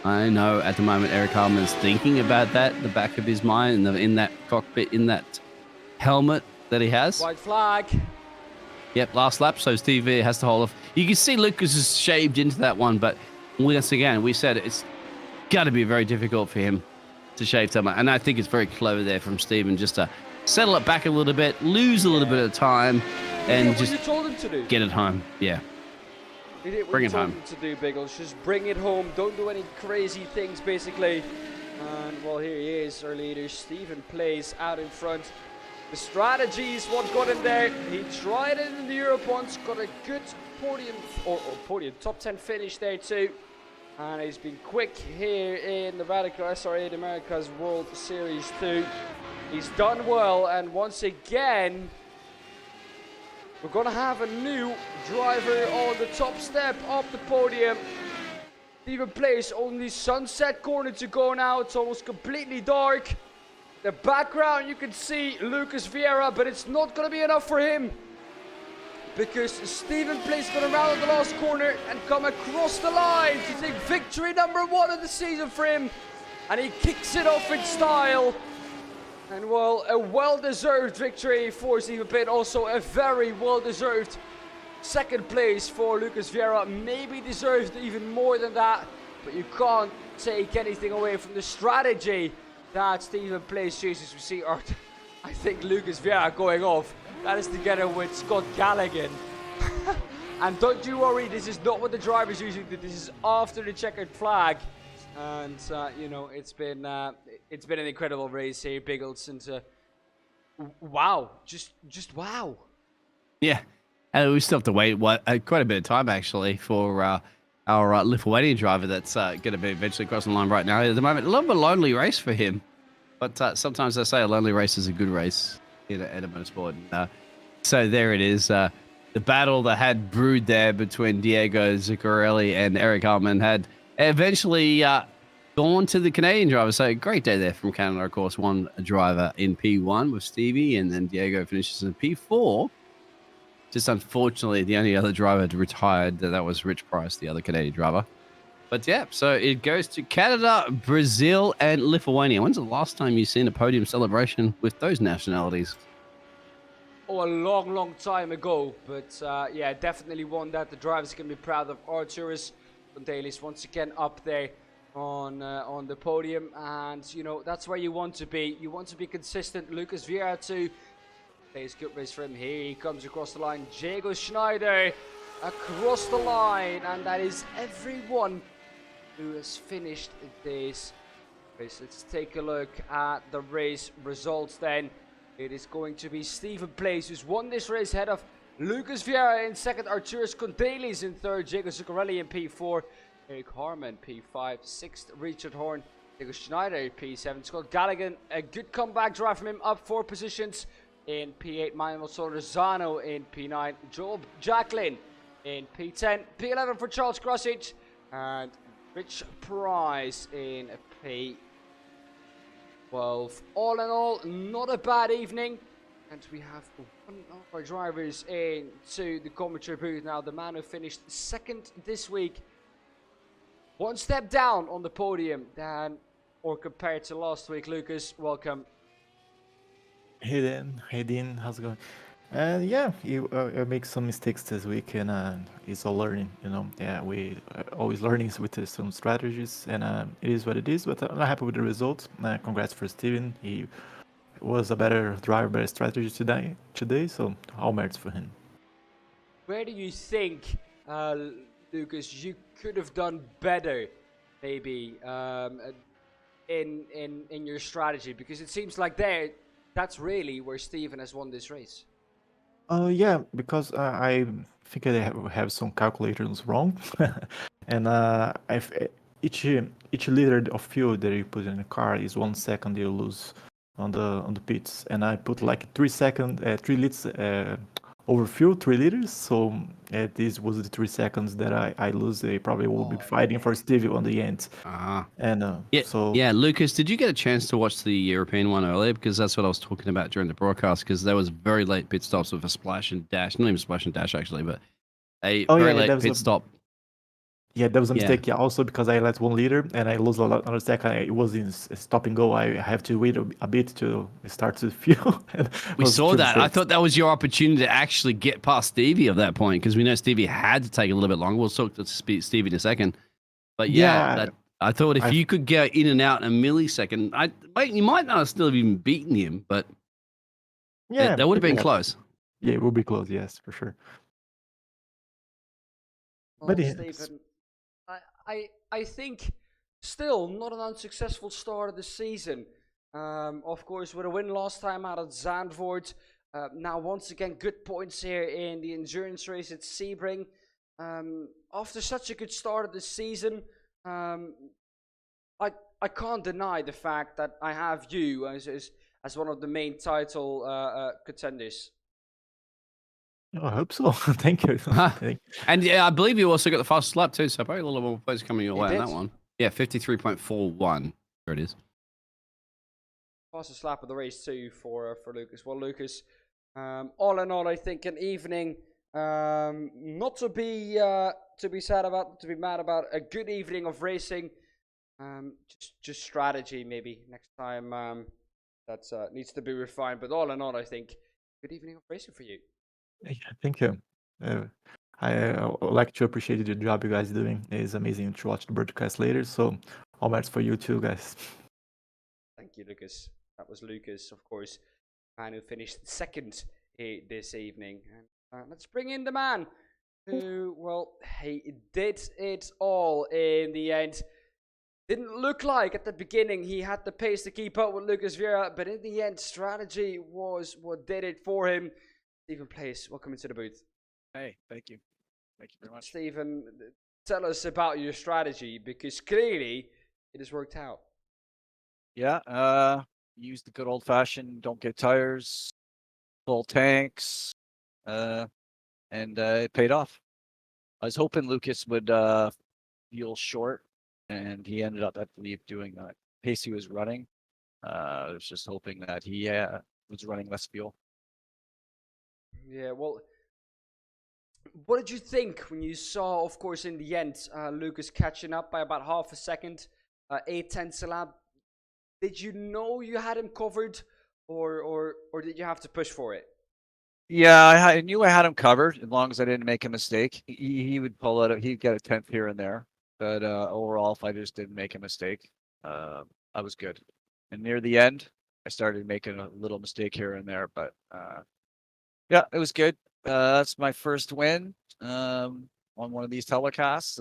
I know at the moment Eric Harman's thinking about that in the back of his mind, in that cockpit, in that helmet that he has. White flag. Yep, last lap, so Steve has to hold off. You can see Lucas is shaved into that one, but once again, we said it's got to be very difficult for him to shave someone. And I think it's very clever there from Steven just to settle it back a little bit, lose a little bit of time, and just you told him to do. Get it home. Yeah. He did what Bring you it told home. him to do, Biggles. Just bring it home. Don't do any crazy things, basically. And well, here he is, our leader. Steven plays out in front. The strategy is what got him there. He tried it in the Europe once, got a good podium or top 10 finish there too. And he's been quick here in the Radical SR8 America's World Series too. He's done well, and once again, we're gonna have a new driver on the top step of the podium. Steven plays only sunset corner to go now. It's almost completely dark. The background, you can see Lucas Vieira, but it's not gonna be enough for him, because Steven Place is going to round the last corner and come across the line to take victory number 1 of the season for him. And he kicks it off in style. And well, a well-deserved victory for Steven Place. Also a very well-deserved second place for Lucas Vieira. Maybe deserved even more than that. But you can't take anything away from the strategy that Steven Place chooses. We see, I think, Lucas Vieira going off. That is together with Scott Callaghan. And don't you worry, this is not what the drivers usually do. This is after the checkered flag. And you know, it's been an incredible race here, Biggles, and wow, just wow. Yeah, and we still have to wait quite a bit of time actually for our Lithuanian driver that's going to be eventually crossing the line right now. At the moment, a little bit lonely race for him, but sometimes I say a lonely race is a good race in a motorsport. So there it is. The battle that had brewed there between Diego Zuccarelli and Eric Hartman had eventually gone to the Canadian driver. So great day there from Canada. Of course, one driver in P1 with Stevie, and then Diego finishes in P4. Just unfortunately, the only other driver had retired. That was Rich Price, the other Canadian driver. But yeah, so it goes to Canada, Brazil, and Lithuania. When's the last time you've seen a podium celebration with those nationalities? Oh, a long time ago. But yeah, definitely one that the drivers can be proud of. Arturus Daly's once again up there on the podium. And, you know, that's where you want to be. You want to be consistent. Lucas Vieira too. Plays good race for him. Here he comes across the line. Diego Schneider across the line. And that is everyone who has finished this race. Let's take a look at the race results then. It is going to be Steven Place who's won this race ahead of Lucas Vieira in second, Arturus Condelis in third, Diego Zuccarelli in P4, Eric Harman P5, sixth Richard Horn, Diego Schneider P7, Scott Callaghan, a good comeback drive from him, up 4 positions in P8, Manuel Solorzano in P9, Joel Jacqueline in P10, P11 for Charles Crossage, and Rich Price in P12. All in all, not a bad evening. And we have one of our drivers into the commentary booth now. The man who finished second this week. One step down on the podium than, or compared to last week. Lucas, welcome. Hey Dan, how's it going? Yeah, you make some mistakes this week, and it's all learning. Yeah, we always learning with some strategies, and it is what it is. But I'm happy with the results. Congrats for Steven. He was a better driver, better strategy today. So all merits for him. Where do you think, Lucas, you could have done better, maybe, in your strategy? Because it seems like that's really where Steven has won this race. Yeah, because I think I have some calculators wrong, and each liter of fuel that you put in the car is 1 second you lose on the pits, and I put like 3 liters over fuel, 3 liters. So this was the 3 seconds that I lose. They probably will be fighting for Stevie on the end. And yeah, Lucas, did you get a chance to watch the European one earlier? Because that's what I was talking about during the broadcast. Because there was very late pit stops with a splash and dash, not even splash and dash actually, but a very late pit stop. Yeah, that was a mistake. Yeah, also because I let 1 liter and I lose another second. It was in stop and go. I have to wait a bit to start to fuel. We saw that. I thought that was your opportunity to actually get past Stevie at that point, because we know Stevie had to take a little bit longer. We'll talk to Stevie in a second. But I thought if you could get in and out in a millisecond, you might not have still even beaten him, but that would have been close. Yeah, it would be close. Yes, for sure. Well, Stephen, I think still not an unsuccessful start of the season. Of course, with a win last time out at Zandvoort. Now, once again, good points here in the endurance race at Sebring. After such a good start of the season, I can't deny the fact that I have you as one of the main title contenders. I hope so. Thank you. And I believe you also got the fastest lap too, so probably a little more points coming your way on that one. Yeah, 53.41. There it is. Fastest lap of the race too for Lucas. Well, Lucas, all in all, I think an evening not to be sad about, to be mad about. A good evening of racing. Just strategy maybe next time that needs to be refined. But all in all, I think good evening of racing for you. Yeah, thank you. I would like to appreciate the job you guys are doing. It's amazing to watch the broadcast later. So all merits for you too, guys. Thank you, Lucas. That was Lucas, of course, man who finished second this evening. And let's bring in the man who, well, he did it all in the end. Didn't look like at the beginning he had the pace to keep up with Lucas Vieira, but in the end, strategy was what did it for him. Stephen Place, welcome into the booth. Hey, thank you. Thank you very much. Stephen, tell us about your strategy, because clearly it has worked out. Yeah, use the good old-fashioned don't get tires, full tanks, and it paid off. I was hoping Lucas would feel short, and he ended up, I believe, doing that pace he was running. I was just hoping that he was running less fuel. Yeah, well, what did you think when you saw, of course, in the end, Lucas catching up by about half a second, 8/10 a lap? Did you know you had him covered, or did you have to push for it? Yeah, I knew I had him covered as long as I didn't make a mistake. He would pull it. He'd get a 10th here and there, but overall, if I just didn't make a mistake, I was good. And near the end, I started making a little mistake here and there, but yeah, it was good. That's my first win on one of these telecasts.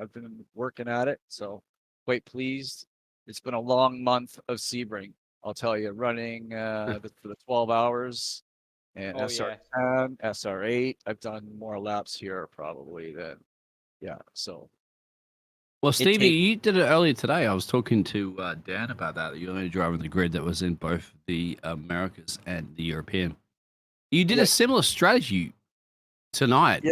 I've been working at it, so quite pleased. It's been a long month of Sebring, I'll tell you, running for the 12 hours and SR10, SR8. I've done more laps here probably than, so. Well, Stevie, you did it earlier today. I was talking to Dan about that. You're the only driver in the grid that was in both the Americas and the European. You did a similar strategy tonight.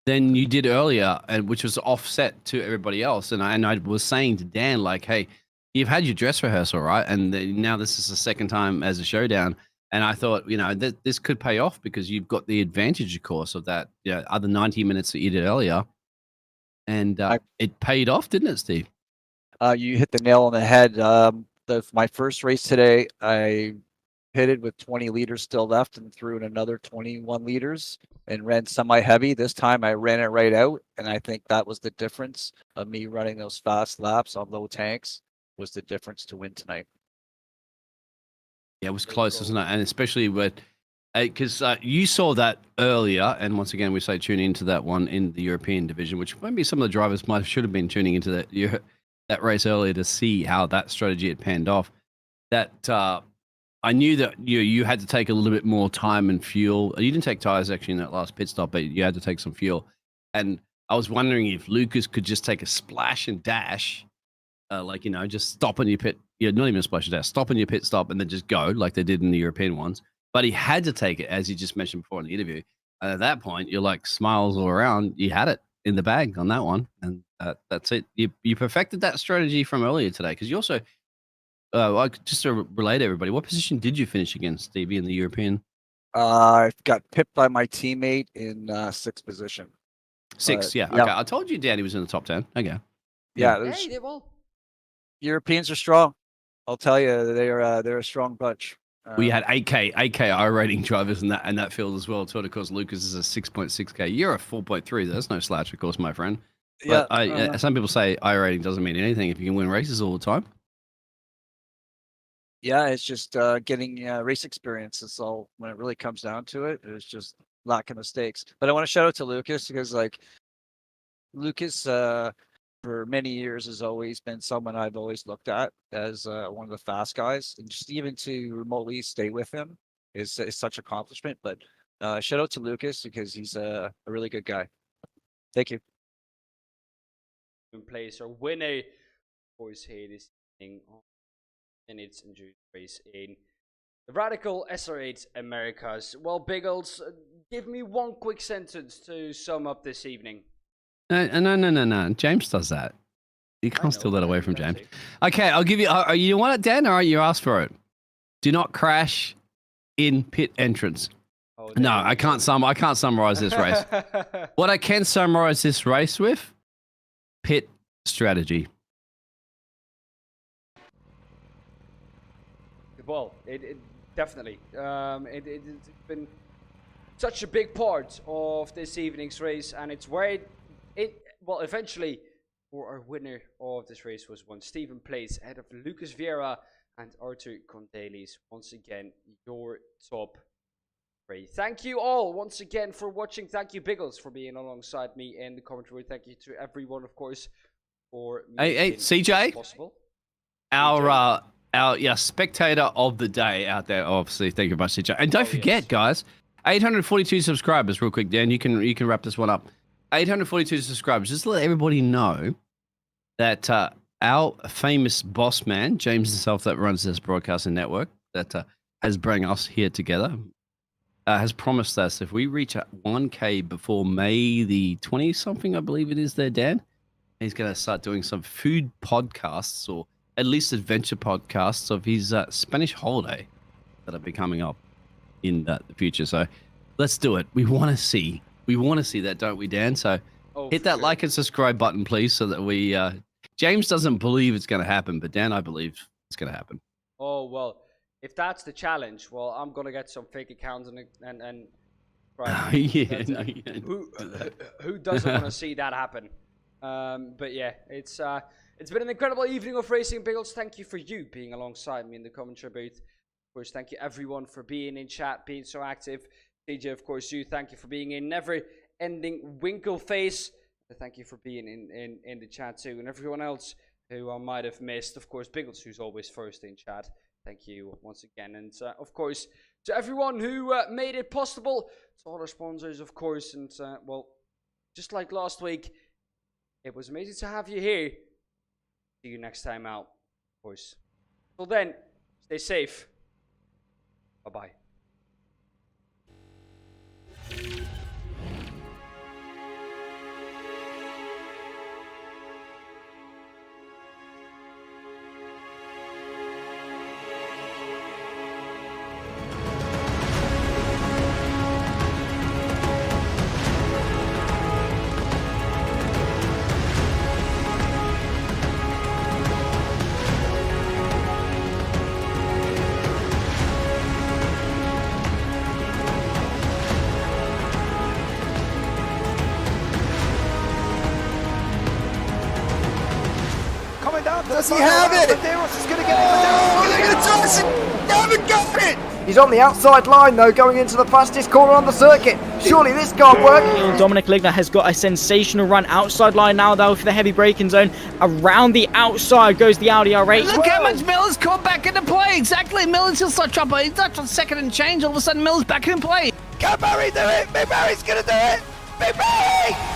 than you did earlier, and which was offset to everybody else. And I was saying to Dan, like, hey, you've had your dress rehearsal, right? And now this is the second time as a showdown. And I thought, this could pay off because you've got the advantage, of course, of that other 90 minutes that you did earlier. And it paid off, didn't it, Steve? You hit the nail on the head. My first race today, I pitted with 20 liters still left and threw in another 21 liters and ran semi-heavy. This time I ran it right out, and I think that was the difference of me running those fast laps on low tanks was the difference to win tonight. Yeah, it was close, wasn't it? And especially with because you saw that earlier, and once again, we say tune into that one in the European division, which maybe some of the drivers should have been tuning into that race earlier to see how that strategy had panned off. That I knew that you had to take a little bit more time and fuel. You didn't take tires actually in that last pit stop, but you had to take some fuel. And I was wondering if Lucas could just take a splash and dash, just stop on your pit. Not even a splash and dash, stop on your pit stop and then just go like they did in the European ones. But he had to take it, as you just mentioned before in the interview. And at that point, you're like smiles all around. You had it in the bag on that one, and that's it. You perfected that strategy from earlier today because you also. Just to relate to everybody, what position did you finish against, Stevie, in the European? I got pipped by my teammate in 6th position. 6, yeah. yeah. Okay, I told you Danny was in the top 10. Okay. Yeah, Hey, they will. Europeans are strong. I'll tell you, they're a strong bunch. We had 8K I rating drivers in that field as well too. And of course, Lucas is a 6.6K. You're a 4.3. That's no slouch, of course, my friend. But some people say I rating doesn't mean anything if you can win races all the time. Yeah, it's just getting race experience. That's all. When it really comes down to it, it's just lack of mistakes. But I want to shout out to Lucas because, Lucas for many years has always been someone I've always looked at as one of the fast guys, and just even to remotely stay with him is such an accomplishment. But shout out to Lucas because he's a really good guy. Thank you. In place or winner, of course, here this evening on minutes and race in the Radical SR8 Americas. Well, Biggles, give me one quick sentence to sum up this evening. No. James does that. You can't steal that away from James. Okay, I'll give you. You want it, Dan, or you asked for it? Do not crash in pit entrance. No, I can't summarize this race. What I can summarize this race with, pit strategy. Well, it definitely. It's been such a big part of this evening's race, and it's where eventually, for our winner of this race was one Stephen Place ahead of Lucas Vieira and Arthur Condelis. Once again, your top three. Thank you all once again for watching. Thank you, Biggles, for being alongside me in the commentary. Thank you to everyone, of course, for hey, CJ, possible. Our spectator of the day out there, obviously. Thank you very much, CJ. And don't forget, guys, 842 subscribers. Real quick, Dan, you can wrap this one up. 842 subscribers. Just to let everybody know that our famous boss man, James himself, that runs this broadcasting network, that has brought us here together, has promised us if we reach 1K before May the 20-something, I believe it is there, Dan, he's going to start doing some food podcasts or at least adventure podcasts of his Spanish holiday that'll be coming up in the future. So let's do it. We want to see that, don't we, Dan? So hit that like and subscribe button, please, so that we... James doesn't believe it's going to happen, but Dan, I believe it's going to happen. Oh, well, if that's the challenge, well, I'm going to get some fake accounts and who doesn't want to see that happen? But yeah, it's been an incredible evening of racing, Biggles. Thank you for you being alongside me in the commentary booth. Of course, thank you everyone for being in chat, being so active. CJ, of course, you. Thank you for being in never-ending winkle face. Thank you for being in the chat too, and everyone else who I might have missed. Of course, Biggles, who's always first in chat. Thank you once again, and of course to everyone who made it possible. To all our sponsors, of course, and well, just like last week, it was amazing to have you here. See you next time out, of course. Till then, stay safe. Bye-bye. coming down. Does he have it? Medeiros is going to get it. Oh, they're going to toss it. They haven't got it. He's on the outside line though, going into the fastest corner on the circuit. Surely this can't work. Dominic Ligner has got a sensational run outside line now though for the heavy braking zone. Around the outside goes the Audi R8. Look how much Miller's caught back into play. Exactly. Miller's still start chopper. He's not on second and change. All of a sudden, Miller's back in play. Can Barry do it? Big Barry's going to do it. Big Barry.